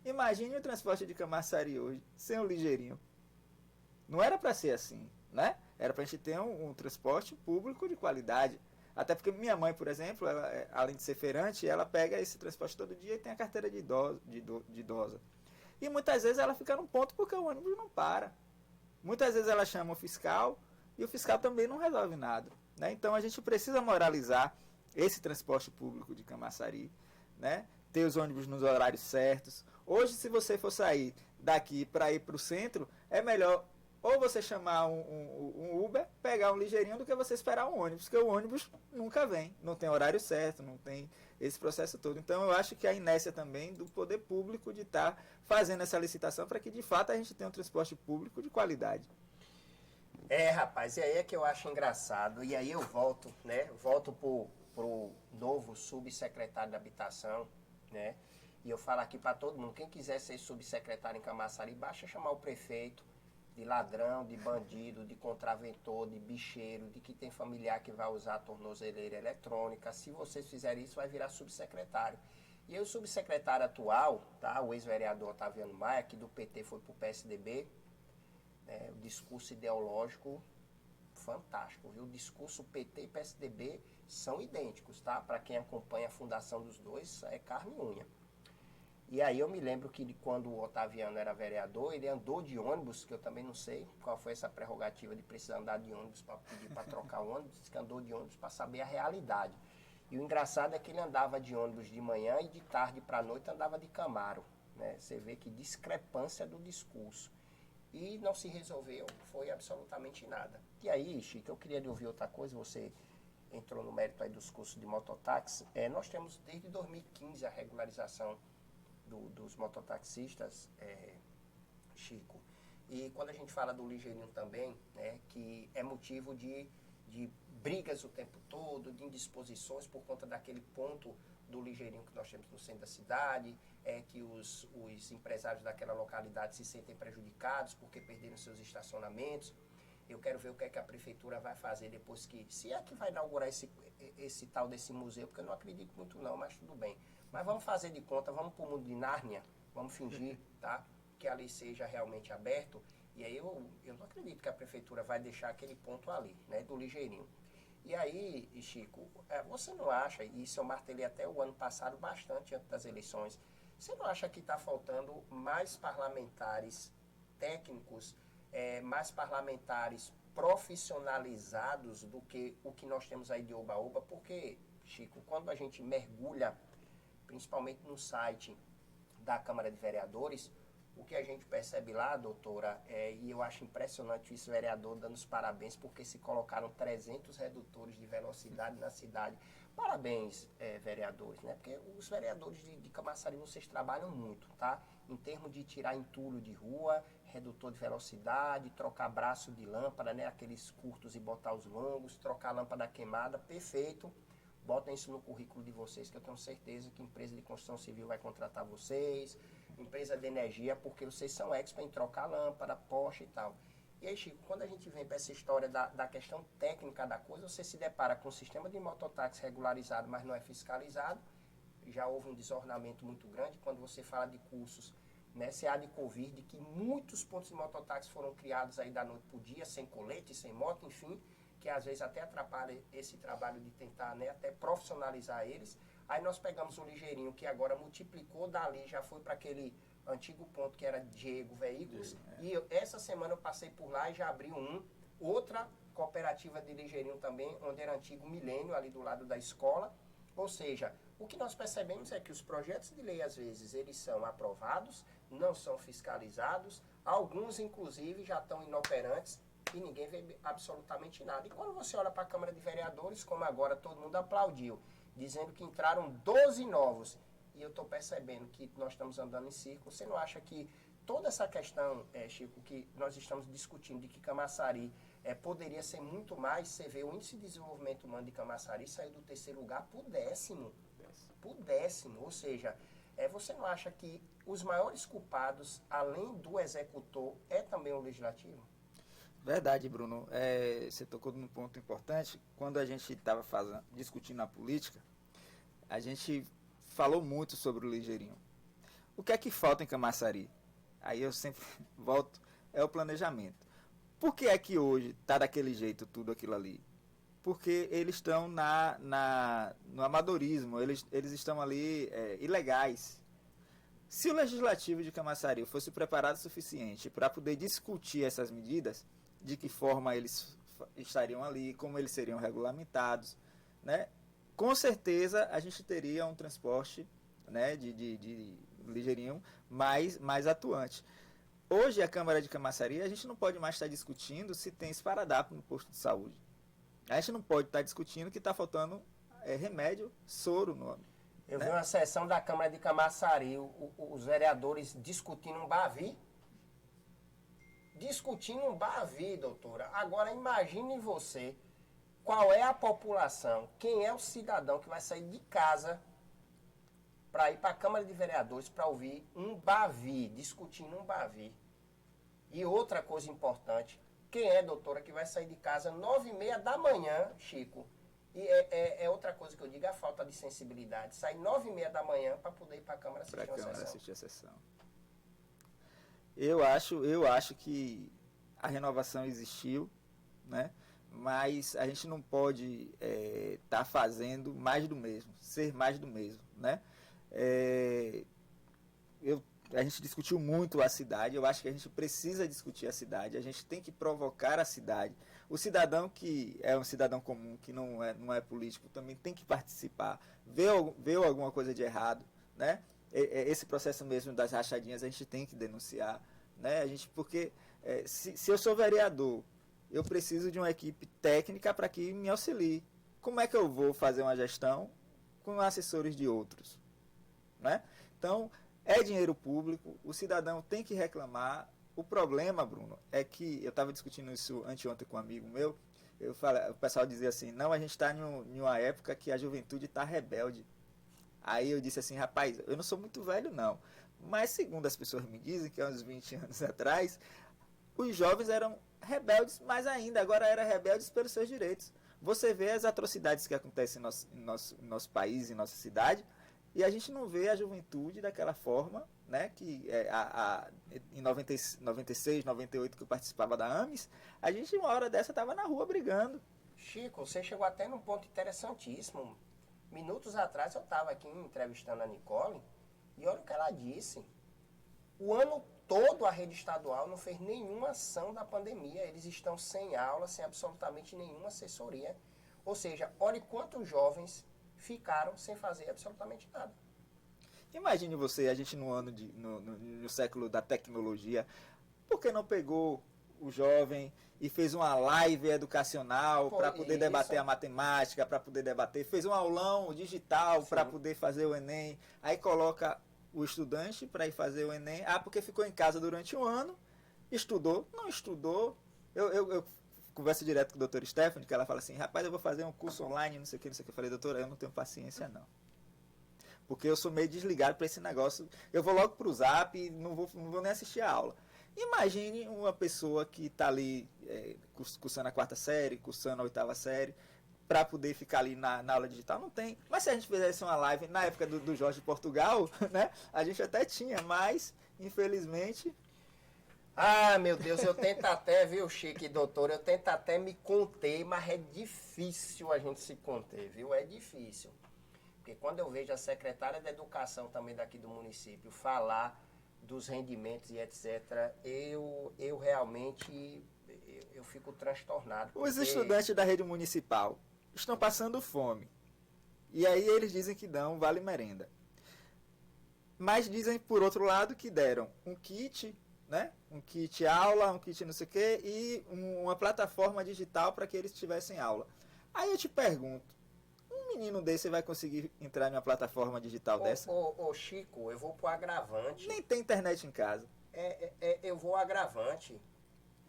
[SPEAKER 4] Imagine o transporte de Camaçari hoje sem o ligeirinho. Não era para ser assim, né? Era para a gente ter um transporte público de qualidade. Até porque minha mãe, por exemplo, ela, além de ser feirante, ela pega esse transporte todo dia e tem a carteira de idosa. E muitas vezes ela fica num ponto porque o ônibus não para. Muitas vezes ela chama o fiscal e o fiscal também não resolve nada. Né? Então a gente precisa moralizar esse transporte público de Camaçari, né? Ter os ônibus nos horários certos. Hoje, se você for sair daqui para ir para o centro, é melhor ou você chamar um Uber, pegar um ligeirinho, do que você esperar um ônibus, porque o ônibus nunca vem, não tem horário certo, não tem esse processo todo. Então eu acho que a inércia também do poder público de estar fazendo essa licitação para que de fato a gente tenha um transporte público de qualidade.
[SPEAKER 2] Rapaz, e aí é que eu acho engraçado, e aí eu volto, né, pro novo subsecretário da Habitação, né, e eu falo aqui para todo mundo, quem quiser ser subsecretário em Camaçari, basta chamar o prefeito, de ladrão, de bandido, de contraventor, de bicheiro, de que tem familiar que vai usar a tornozeleira eletrônica. Se vocês fizerem isso, vai virar subsecretário. E aí o subsecretário atual, tá, o ex-vereador Otaviano Maia, que do PT foi para o PSDB, né, o discurso ideológico fantástico, viu? O discurso PT e PSDB são idênticos, tá? Para quem acompanha a fundação dos dois, é carne e unha. E aí eu me lembro que quando o Otaviano era vereador, ele andou de ônibus, que eu também não sei qual foi essa prerrogativa de precisar andar de ônibus para pedir para trocar o ônibus, que andou de ônibus para saber a realidade. E o engraçado é que ele andava de ônibus de manhã e de tarde para a noite andava de Camaro. Né? Você vê que discrepância do discurso. E não se resolveu, foi absolutamente nada. E aí, Chico, eu queria lhe ouvir outra coisa, você entrou no mérito aí dos cursos de mototáxi. Nós temos desde 2015 a regularização dos mototaxistas, Chico. E quando a gente fala do ligeirinho também, né, que é motivo de brigas o tempo todo, de indisposições por conta daquele ponto do ligeirinho que nós temos no centro da cidade, que os empresários daquela localidade se sentem prejudicados porque perderam seus estacionamentos. Eu quero ver o que é que a prefeitura vai fazer depois que, se é que vai inaugurar esse tal desse museu, porque eu não acredito muito não, mas tudo bem. Mas vamos fazer de conta, vamos para o mundo de Nárnia, vamos fingir, tá, que ali seja realmente aberto. E aí eu não acredito que a prefeitura vai deixar aquele ponto ali, né, do ligeirinho. E aí, Chico, você não acha, e isso eu martelei até o ano passado bastante antes das eleições, você não acha que está faltando mais parlamentares técnicos, mais parlamentares profissionalizados do que o que nós temos aí de oba-oba? Porque, Chico, quando a gente mergulha, principalmente no site da Câmara de Vereadores, o que a gente percebe lá, doutora, e eu acho impressionante o vice-vereador dando os parabéns, porque se colocaram 300 redutores de velocidade na cidade. Parabéns, vereadores, né? Porque os vereadores de Camaçari, vocês trabalham muito, tá? Em termos de tirar entulho de rua, redutor de velocidade, trocar braço de lâmpada, né? Aqueles curtos e botar os longos, trocar lâmpada queimada, perfeito. Botem isso no currículo de vocês, que eu tenho certeza que a empresa de construção civil vai contratar vocês, empresa de energia, porque vocês são expert em trocar lâmpada, poste e tal. E aí, Chico, quando a gente vem para essa história da questão técnica da coisa, você se depara com um sistema de mototáxi regularizado, mas não é fiscalizado. Já houve um desornamento muito grande quando você fala de cursos, né, CA de Covid, que muitos pontos de mototáxi foram criados aí da noite para o dia, sem colete, sem moto, enfim, que às vezes até atrapalha esse trabalho de tentar, né, até profissionalizar eles. Aí nós pegamos o ligeirinho, que agora multiplicou dali, já foi para aquele antigo ponto que era Diego Veículos. E essa semana eu passei por lá e já abriu outra cooperativa de ligeirinho também, onde era antigo Milênio, ali do lado da escola. Ou seja, o que nós percebemos é que os projetos de lei, às vezes, eles são aprovados, não são fiscalizados, alguns, inclusive, já estão inoperantes e ninguém vê absolutamente nada. E quando você olha para a Câmara de Vereadores, como agora todo mundo aplaudiu, dizendo que entraram 12 novos, e eu estou percebendo que nós estamos andando em círculo, você não acha que toda essa questão, Chico, que nós estamos discutindo de que Camaçari poderia ser muito mais, você vê o índice de desenvolvimento humano de Camaçari saiu do 3º lugar para o 10º, ou seja, você não acha que os maiores culpados, além do executor, também o legislativo?
[SPEAKER 4] Verdade, Bruno. Você tocou num ponto importante. Quando a gente estava discutindo a política, a gente falou muito sobre o ligeirinho. O que é que falta em Camaçari? Aí eu sempre volto, é o planejamento. Por que é que hoje está daquele jeito tudo aquilo ali? Porque eles estão no amadorismo, eles estão ali ilegais. Se o legislativo de Camaçari fosse preparado o suficiente para poder discutir essas medidas, de que forma eles estariam ali, como eles seriam regulamentados, né? Com certeza a gente teria um transporte, né, de ligeirinho mais atuante. Hoje a Câmara de Camaçari, a gente não pode mais estar discutindo se tem esparadrapo no posto de saúde. A gente não pode estar discutindo que está faltando remédio, soro.
[SPEAKER 2] Eu vi uma sessão da Câmara de Camaçari, os vereadores discutindo um Bavi. Doutora. Agora imagine você, qual é a população, quem é o cidadão que vai sair de casa para ir para a Câmara de Vereadores para ouvir um Bavi, discutindo um Bavi. E outra coisa importante, quem é, doutora, que vai sair de casa 9h30 da manhã, Chico, e outra coisa que eu digo, a falta de sensibilidade, sair 9h30 da manhã para poder ir para a Câmara assistir a sessão.
[SPEAKER 4] Eu acho que a renovação existiu, né? Mas a gente não pode estar fazendo mais do mesmo, ser mais do mesmo, né? A gente discutiu muito a cidade, eu acho que a gente precisa discutir a cidade, a gente tem que provocar a cidade. O cidadão que é um cidadão comum, que não é político, também tem que participar, vê alguma coisa de errado, né? Esse processo mesmo das rachadinhas a gente tem que denunciar, né? Porque se eu sou vereador, eu preciso de uma equipe técnica para que me auxilie. Como é que eu vou fazer uma gestão com assessores de outros, né? Então, é dinheiro público, o cidadão tem que reclamar. O problema, Bruno, é que eu estava discutindo isso anteontem com um amigo meu. O pessoal dizia assim: não, a gente está em uma época que a juventude está rebelde. Aí eu disse assim: rapaz, eu não sou muito velho não, mas segundo as pessoas me dizem, que há uns 20 anos atrás, os jovens eram rebeldes, mas ainda agora eram rebeldes pelos seus direitos. Você vê as atrocidades que acontecem em nosso país, em nossa cidade, e a gente não vê a juventude daquela forma, né? Que em 96, 98, que eu participava da AMES, a gente uma hora dessa estava na rua brigando.
[SPEAKER 2] Chico, você chegou até num ponto interessantíssimo. Minutos atrás eu estava aqui entrevistando a Nicole e olha o que ela disse. O ano todo a rede estadual não fez nenhuma ação da pandemia. Eles estão sem aula, sem absolutamente nenhuma assessoria. Ou seja, olhe quantos jovens ficaram sem fazer absolutamente nada.
[SPEAKER 4] Imagine você, a gente no século da tecnologia, por que não pegou o jovem e fez uma live educacional para poder debater a matemática, para poder debater, fez um aulão digital para poder fazer o Enem, aí coloca o estudante para ir fazer o Enem, porque ficou em casa durante um ano, estudou, não estudou, eu converso direto com a doutora Stephanie, que ela fala assim: rapaz, eu vou fazer um curso online, não sei o que. Eu falei: doutora, eu não tenho paciência não. Porque eu sou meio desligado para esse negócio. Eu vou logo para o Zap e não vou nem assistir a aula. Imagine uma pessoa que está ali cursando a 4ª série, cursando a 8ª série, para poder ficar ali na aula digital. Não tem. Mas se a gente fizesse uma live na época do Jorge de Portugal, né, a gente até tinha, mas infelizmente...
[SPEAKER 2] Ah, meu Deus, eu tento até, viu, Chico e doutor, eu tento até me conter, mas é difícil a gente se conter, viu? É difícil. Porque quando eu vejo a secretária da Educação também daqui do município falar dos rendimentos e etc., eu realmente eu fico transtornado.
[SPEAKER 4] Os estudantes da rede municipal estão passando fome. E aí eles dizem que dão vale merenda. Mas dizem, por outro lado, que deram um kit, né? Um kit aula, um kit não sei o quê, e uma plataforma digital para que eles tivessem aula. Aí eu te pergunto, um menino desse vai conseguir entrar em uma plataforma digital dessa?
[SPEAKER 2] Ô Chico, eu vou pro agravante.
[SPEAKER 4] Nem tem internet em casa.
[SPEAKER 2] Eu vou agravante.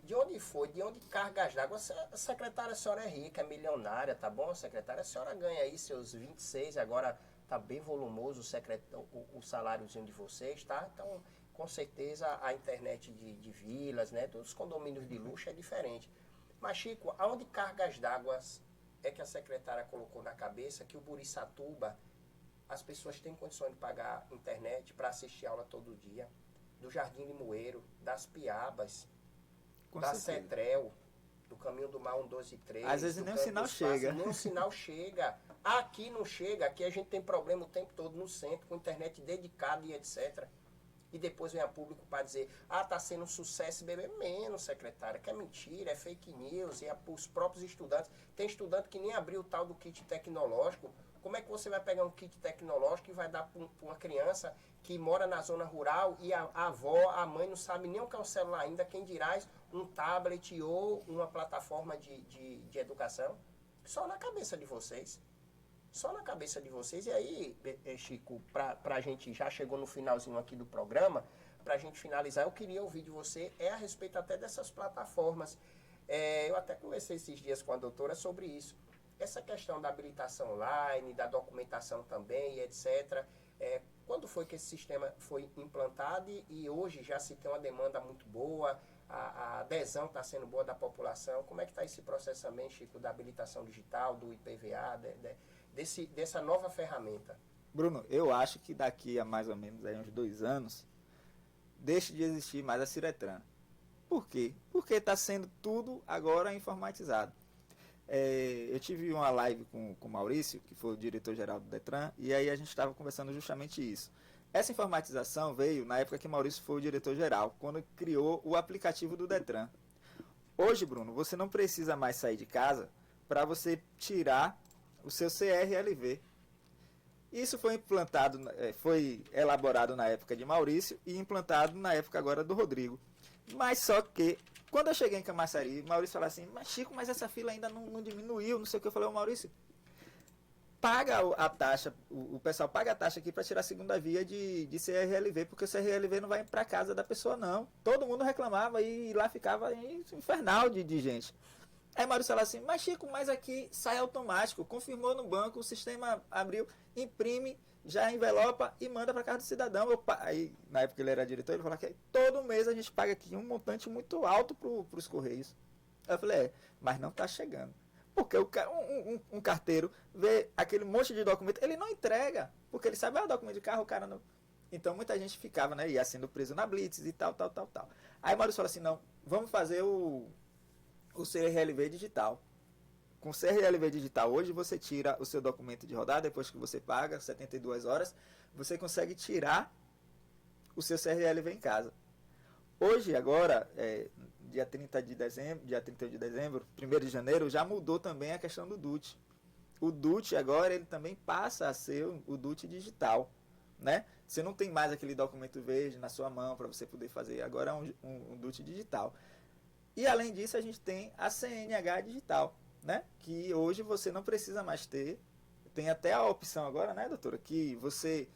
[SPEAKER 2] De onde foi? De onde cargas d'água? A secretária, a senhora é rica, é milionária, tá bom, secretária? A senhora ganha aí seus 26, agora tá bem volumoso o saláriozinho de vocês, tá? Então, com certeza, a internet de vilas, né, dos condomínios de luxo é diferente. Mas, Chico, aonde cargas d'água é que a secretária colocou na cabeça que o Buriçatuba, as pessoas têm condições de pagar internet para assistir aula todo dia? Do Jardim Limoeiro, das Piabas, da Cetrel, do Caminho do Mar 123.
[SPEAKER 4] Às vezes nem o sinal chega.
[SPEAKER 2] Nem o sinal chega. Aqui não chega, aqui a gente tem problema o tempo todo no centro, com internet dedicada e etc. E depois vem a público para dizer: tá sendo um sucesso, bebê. Menos, secretária, que é mentira, é fake news. E os próprios estudantes, tem estudante que nem abriu o tal do kit tecnológico. Como é que você vai pegar um kit tecnológico e vai dar para uma criança que mora na zona rural e a avó, a mãe não sabe nem o que é um celular ainda, quem dirá um tablet ou uma plataforma de educação? Só na cabeça de vocês. Só na cabeça de vocês. E aí, Chico, pra gente, já chegou no finalzinho aqui do programa, pra gente finalizar, eu queria ouvir de você a respeito até dessas plataformas. Eu até conversei esses dias com a doutora sobre isso. Essa questão da habilitação online, da documentação também, etc. Quando foi que esse sistema foi implantado e hoje já se tem uma demanda muito boa, a adesão está sendo boa da população? Como é que está esse processo também, Chico, da habilitação digital, do IPVA, dessa nova ferramenta?
[SPEAKER 4] Bruno, eu acho que daqui a mais ou menos aí uns 2 anos, deixe de existir mais a Ciretran. Por quê? Porque está sendo tudo agora informatizado. Eu tive uma live com o Maurício, que foi o diretor-geral do Detran, e aí a gente estava conversando justamente isso. Essa informatização veio na época que Maurício foi o diretor-geral, quando criou o aplicativo do Detran. Hoje, Bruno, você não precisa mais sair de casa para você tirar o seu CRLV. Isso foi implantado, foi elaborado na época de Maurício e implantado na época agora do Rodrigo. Mas só que, quando eu cheguei em Camaçari, Maurício falou assim, mas Chico, mas essa fila ainda não diminuiu, não sei o que. Eu falei, ô Maurício, paga a taxa, o pessoal paga a taxa aqui para tirar a segunda via de CRLV, porque o CRLV não vai para casa da pessoa, não. Todo mundo reclamava e lá ficava infernal de gente. Aí Maurício falou assim, mas Chico, mas aqui sai automático, confirmou no banco, o sistema abriu, imprime, já envelopa e manda para casa do cidadão. Aí, na época ele era diretor, ele falou que todo mês a gente paga aqui um montante muito alto para os Correios. Aí eu falei, mas não está chegando. Porque um carteiro vê aquele monte de documento, ele não entrega, porque ele sabe, o documento de carro, o cara não... Então muita gente ficava, né, ia sendo preso na Blitz e tal. Aí Maurício falou assim, não, vamos fazer o CRLV digital. Com o CRLV digital, hoje você tira o seu documento de rodada, depois que você paga, 72 horas, você consegue tirar o seu CRLV em casa. Hoje, agora, dia 30 de dezembro, dia 31 de dezembro, 1º de janeiro, já mudou também a questão do DUT. O DUT agora, ele também passa a ser o DUT digital, né? Você não tem mais aquele documento verde na sua mão para você poder fazer, agora é um DUT digital. E além disso, a gente tem a CNH digital, né? Que hoje você não precisa mais ter. Tem até a opção agora, né, doutora? Que você,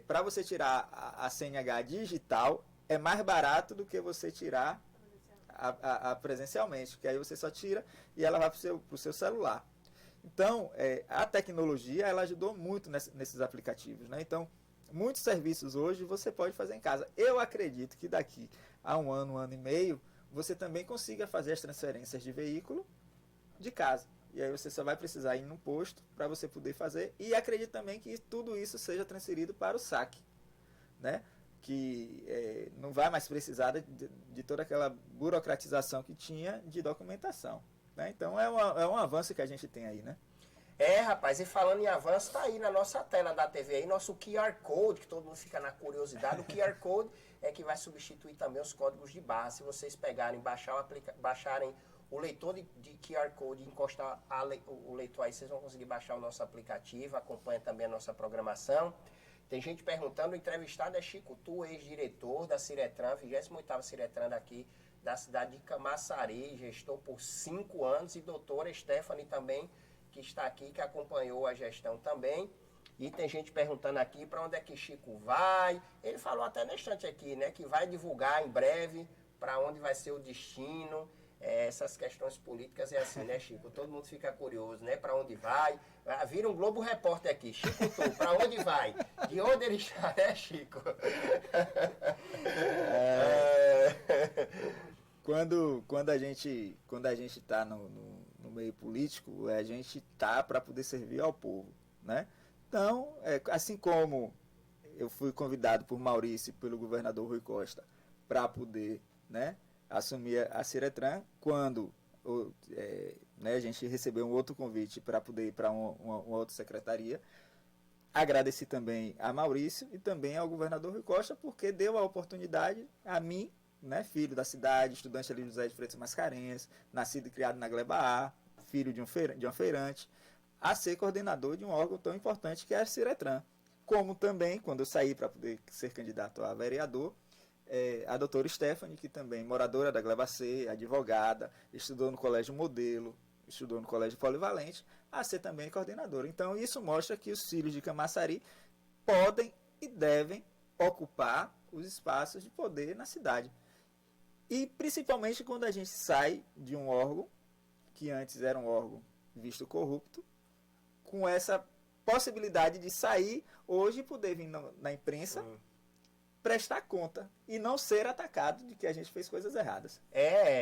[SPEAKER 4] para você tirar a CNH digital, é mais barato do que você tirar a presencialmente. Que aí você só tira e ela vai para o seu celular. Então, a tecnologia, ela ajudou muito nesses aplicativos, né? Então, muitos serviços hoje você pode fazer em casa. Eu acredito que daqui a um ano e meio, você também consiga fazer as transferências de veículo de casa. E aí você só vai precisar ir num posto para você poder fazer. E acredito também que tudo isso seja transferido para o saque, né? Que não vai mais precisar de toda aquela burocratização que tinha de documentação, né? Então é um avanço que a gente tem aí, né?
[SPEAKER 2] Rapaz, e falando em avanço, tá aí na nossa tela da TV aí, nosso QR Code, que todo mundo fica na curiosidade. O QR Code é que vai substituir também os códigos de barra. Se vocês pegarem, baixarem o leitor de QR Code e encostar o leitor aí, vocês vão conseguir baixar o nosso aplicativo, acompanha também a nossa programação. Tem gente perguntando, o entrevistado é Chico Tu, ex-diretor da Ciretran, 28ª Ciretran daqui da cidade de Camaçari, gestor por 5 anos, e doutora Stephanie também, que está aqui, que acompanhou a gestão também. E tem gente perguntando aqui para onde é que Chico vai. Ele falou até na estante aqui, né, que vai divulgar em breve para onde vai ser o destino. Essas questões políticas é assim, né, Chico? Todo mundo fica curioso, né? Para onde vai? Vira um Globo Repórter aqui. Chico Tu, para onde vai? De onde ele está, né, Chico?
[SPEAKER 4] Quando a gente está no meio político, a gente está para poder servir ao povo, né? Então, assim como eu fui convidado por Maurício e pelo governador Rui Costa para poder, né, assumir a Ciretran, quando a gente recebeu um outro convite para poder ir para uma outra secretaria, agradeci também a Maurício e também ao governador Rui Costa, porque deu a oportunidade a mim, né, filho da cidade, estudante ali José de Freitas Mascarenhas, nascido e criado na Gleba A, filho de uma feirante, a ser coordenador de um órgão tão importante que é a Ciretran. Como também, quando eu saí para poder ser candidato a vereador, a doutora Stephanie, que também moradora da Gleba C, advogada, estudou no Colégio Modelo, estudou no Colégio Polivalente, a ser também coordenadora. Então, isso mostra que os filhos de Camaçari podem e devem ocupar os espaços de poder na cidade. E principalmente quando a gente sai de um órgão, que antes era um órgão visto corrupto, com essa possibilidade de sair hoje e poder vir na imprensa, prestar conta e não ser atacado de que a gente fez coisas erradas.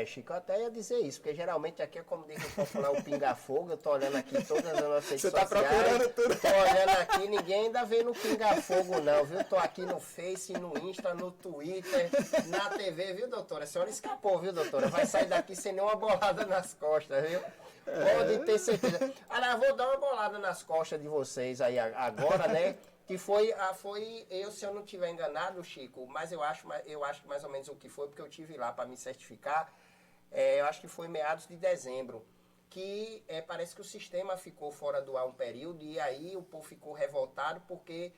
[SPEAKER 2] Chico, eu até ia dizer isso, porque geralmente aqui é como diz o popular, o pinga-fogo. Eu tô olhando aqui todas as nossas redes sociais.
[SPEAKER 4] Você tá procurando tudo.
[SPEAKER 2] Tô olhando aqui, ninguém ainda vê no pinga-fogo não, viu? Tô aqui no Face, no Insta, no Twitter, na TV, viu, doutora? A senhora escapou, viu, doutora? Vai sair daqui sem nenhuma bolada nas costas, viu? Pode ter certeza. Aliás, vou dar uma bolada nas costas de vocês aí agora, né? Que foi, se eu não estiver enganado, Chico, mas eu acho que mais ou menos o que foi, porque eu tive lá para me certificar. eu acho que foi meados de dezembro, que parece que o sistema ficou fora do ar um período e aí o povo ficou revoltado porque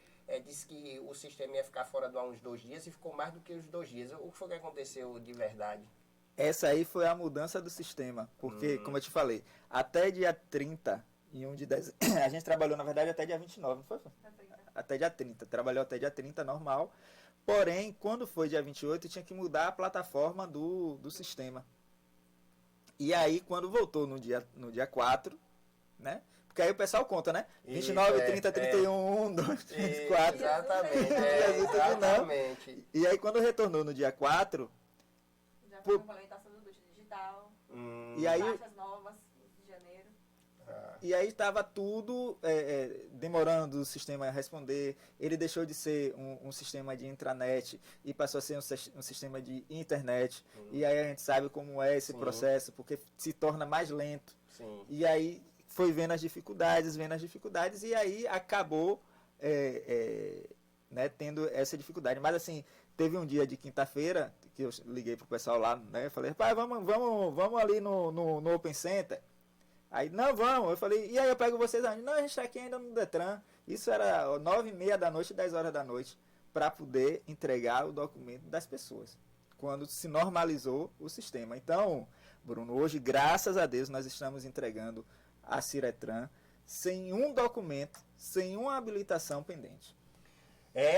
[SPEAKER 2] disse que o sistema ia ficar fora do ar uns 2 dias e ficou mais do que os 2 dias. O que foi que aconteceu de verdade?
[SPEAKER 4] Essa aí foi a mudança do sistema, porque, como eu te falei, até dia 31 de dezembro, a gente trabalhou, na verdade, até dia 29, não foi? Até dia 30, trabalhou até dia 30 normal, porém, quando foi dia 28, tinha que mudar a plataforma do sistema. E aí, quando voltou no dia 4, né? Porque aí o pessoal conta, né? 29, 30, 31, 1, 2, 3, 4.
[SPEAKER 2] Exatamente, exatamente.
[SPEAKER 4] E aí, quando retornou no dia 4...
[SPEAKER 5] Já foi a implementação do digital,
[SPEAKER 4] E aí,
[SPEAKER 5] taxas novas de janeiro.
[SPEAKER 4] E aí estava tudo demorando o sistema a responder. Ele deixou de ser um sistema de intranet e passou a ser um sistema de internet. E aí a gente sabe como é esse processo, porque se torna mais lento.
[SPEAKER 2] Sim.
[SPEAKER 4] E aí foi vendo as dificuldades, e aí acabou tendo essa dificuldade. Mas assim, teve um dia de quinta-feira que eu liguei pro pessoal lá, né? Eu falei, pai, vamos ali no Open Center. Aí, não, vamos. Eu falei, e aí eu pego vocês aonde? Não, a gente está aqui ainda no Detran. Isso era 9h30 da noite, 10 horas da noite, para poder entregar o documento das pessoas, quando se normalizou o sistema. Então, Bruno, hoje, graças a Deus, nós estamos entregando a Ciretran sem um documento, sem uma habilitação pendente.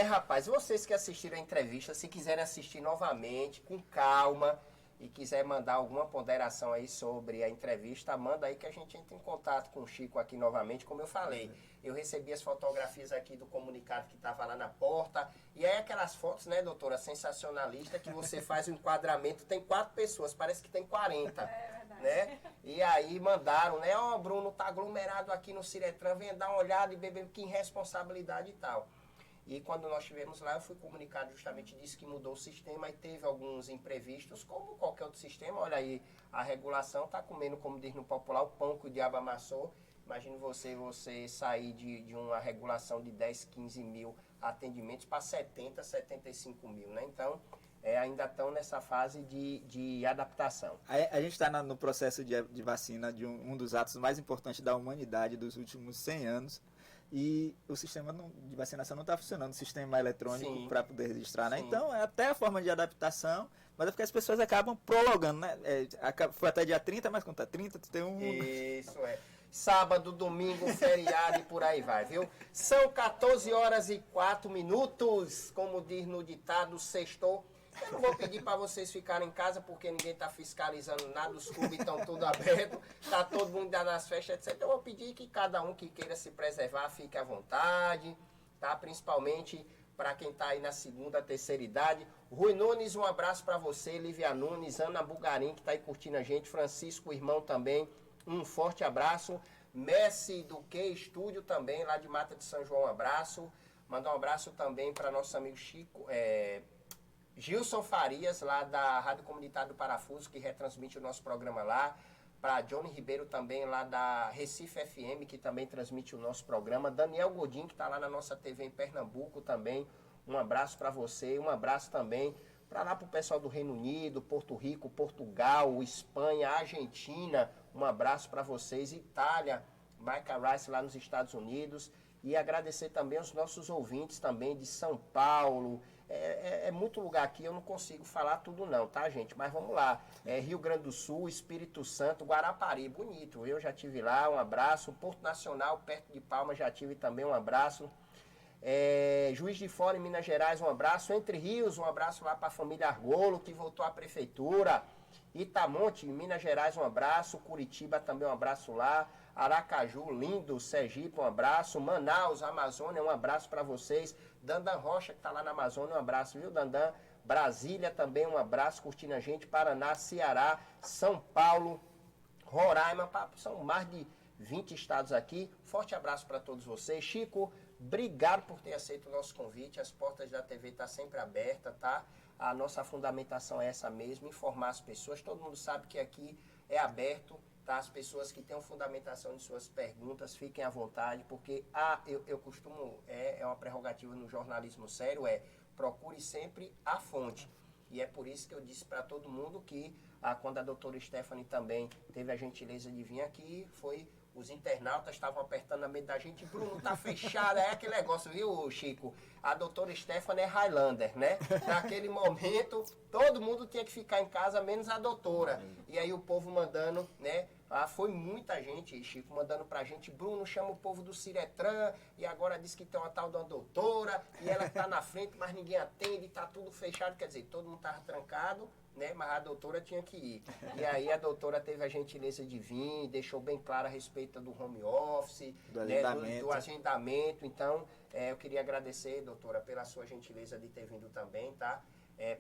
[SPEAKER 2] Rapaz, vocês que assistiram a entrevista, se quiserem assistir novamente, com calma, e quiser mandar alguma ponderação aí sobre a entrevista, manda aí que a gente entra em contato com o Chico aqui novamente. Como eu falei, eu recebi as fotografias aqui do comunicado que estava lá na porta, e aí aquelas fotos, né, doutora, sensacionalista, que você faz o enquadramento, tem 4 pessoas, parece que tem 40.
[SPEAKER 5] Verdade.
[SPEAKER 2] Né? E aí mandaram, né, Bruno, tá aglomerado aqui no Ciretran, venha dar uma olhada e beber, que irresponsabilidade e tal. E quando nós estivemos lá, eu fui comunicado justamente disso, que mudou o sistema e teve alguns imprevistos, como qualquer outro sistema. Olha aí, a regulação está comendo, como diz no popular, o pão que o diabo amassou. Imagine você sair de uma regulação de 10, 15 mil atendimentos para 70, 75 mil, né? Então, ainda estão nessa fase de adaptação.
[SPEAKER 4] A gente está no processo de vacina de um dos atos mais importantes da humanidade dos últimos 100 anos. E o sistema de vacinação não está funcionando, o sistema eletrônico para poder registrar, né? Então, é até a forma de adaptação, mas é porque as pessoas acabam prolongando, né? Foi até dia 30, mas quando tá 30, tu tem um...
[SPEAKER 2] Isso, sábado, domingo, feriado e por aí vai, viu? São 14h04, como diz no ditado, sextou. Eu não vou pedir para vocês ficarem em casa, porque ninguém está fiscalizando nada, os clubes estão tudo abertos, está todo mundo nas festas, etc. Eu vou pedir que cada um que queira se preservar fique à vontade, tá? Principalmente para quem está aí na segunda, terceira idade. Rui Nunes, um abraço para você, Lívia Nunes, Ana Bugarim, que está aí curtindo a gente, Francisco, irmão também, um forte abraço. Messi do Que Estúdio também, lá de Mata de São João, um abraço. Mandar um abraço também para nosso amigo Chico, Gilson Farias, lá da Rádio Comunitária do Parafuso, que retransmite o nosso programa lá. Para Johnny Ribeiro também, lá da Recife FM, que também transmite o nosso programa. Daniel Godin, que está lá na nossa TV em Pernambuco também. Um abraço para você. Um abraço também para lá para o pessoal do Reino Unido, Porto Rico, Portugal, Espanha, Argentina. Um abraço para vocês. Itália, Micah Rice lá nos Estados Unidos. E agradecer também aos nossos ouvintes também de São Paulo. É muito lugar aqui, eu não consigo falar tudo não, tá, gente? Mas vamos lá. Rio Grande do Sul, Espírito Santo, Guarapari, bonito. Eu já tive lá, um abraço. Porto Nacional, perto de Palmas, já tive também um abraço. Juiz de Fora, em Minas Gerais, um abraço. Entre Rios, um abraço lá para a família Argolo, que voltou à prefeitura. Itamonte, em Minas Gerais, um abraço. Curitiba, também um abraço lá. Aracaju, lindo. Sergipe, um abraço. Manaus, Amazônia, um abraço para vocês. Dandan Rocha, que está lá na Amazônia, um abraço, viu, Dandan? Brasília também, um abraço, curtindo a gente. Paraná, Ceará, São Paulo, Roraima, são mais de 20 estados aqui. Forte abraço para todos vocês. Chico, obrigado por ter aceito o nosso convite. As portas da TV estão sempre abertas, tá? A nossa fundamentação é essa mesmo, informar as pessoas. Todo mundo sabe que aqui é aberto, tá? As pessoas que tenham fundamentação de suas perguntas, fiquem à vontade, porque eu costumo, é uma prerrogativa no jornalismo sério, procure sempre a fonte. E é por isso que eu disse para todo mundo que quando a doutora Stephanie também teve a gentileza de vir aqui, os internautas estavam apertando a mente da gente, Bruno, tá fechado, é aquele negócio, viu, Chico? A doutora Stephanie é Highlander, né? Naquele momento, todo mundo tinha que ficar em casa, menos a doutora. E aí o povo mandando, né? Foi muita gente, Chico, mandando pra gente, Bruno, chama o povo do Ciretran, e agora diz que tem uma tal de uma doutora, e ela tá na frente, mas ninguém atende, tá tudo fechado, quer dizer, todo mundo tava trancado, né? Mas a doutora tinha que ir. E aí a doutora teve a gentileza de vir, deixou bem claro a respeito do home office,
[SPEAKER 4] do
[SPEAKER 2] né?
[SPEAKER 4] agendamento.
[SPEAKER 2] Do agendamento. Então, eu queria agradecer, doutora, pela sua gentileza de ter vindo também, tá?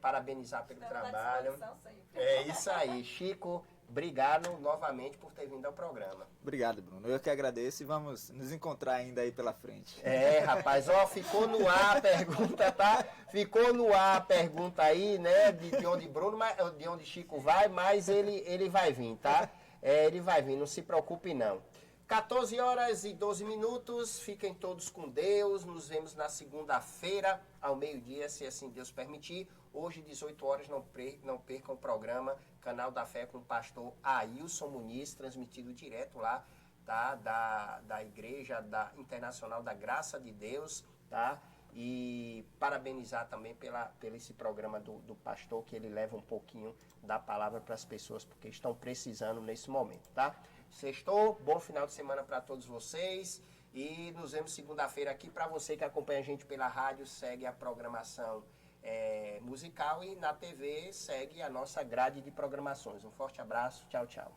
[SPEAKER 2] Parabenizar pelo
[SPEAKER 5] Estamos à
[SPEAKER 2] trabalho.
[SPEAKER 5] disposição sempre.
[SPEAKER 2] É isso aí. Chico, obrigado novamente por ter vindo ao programa.
[SPEAKER 4] Obrigado, Bruno. Eu que agradeço e vamos nos encontrar ainda aí pela frente.
[SPEAKER 2] Rapaz, ficou no ar a pergunta, tá? Ficou no ar a pergunta aí, né? De onde Bruno, de onde Chico vai, mas ele vai vir, tá? Ele vai vir, não se preocupe não. 14 horas e 12 minutos, fiquem todos com Deus, nos vemos na segunda-feira, ao meio-dia, se assim Deus permitir. Hoje, 18 horas, não percam o programa Canal da Fé com o pastor Ailson Muniz, transmitido direto lá, tá? Da Igreja Internacional da Graça de Deus, tá? E parabenizar também pelo esse programa do pastor, que ele leva um pouquinho da palavra para as pessoas, porque estão precisando nesse momento, tá? Sextou, bom final de semana para todos vocês e nos vemos segunda-feira aqui. Para você que acompanha a gente pela rádio, segue a programação musical e na TV segue a nossa grade de programações. Um forte abraço, tchau, tchau.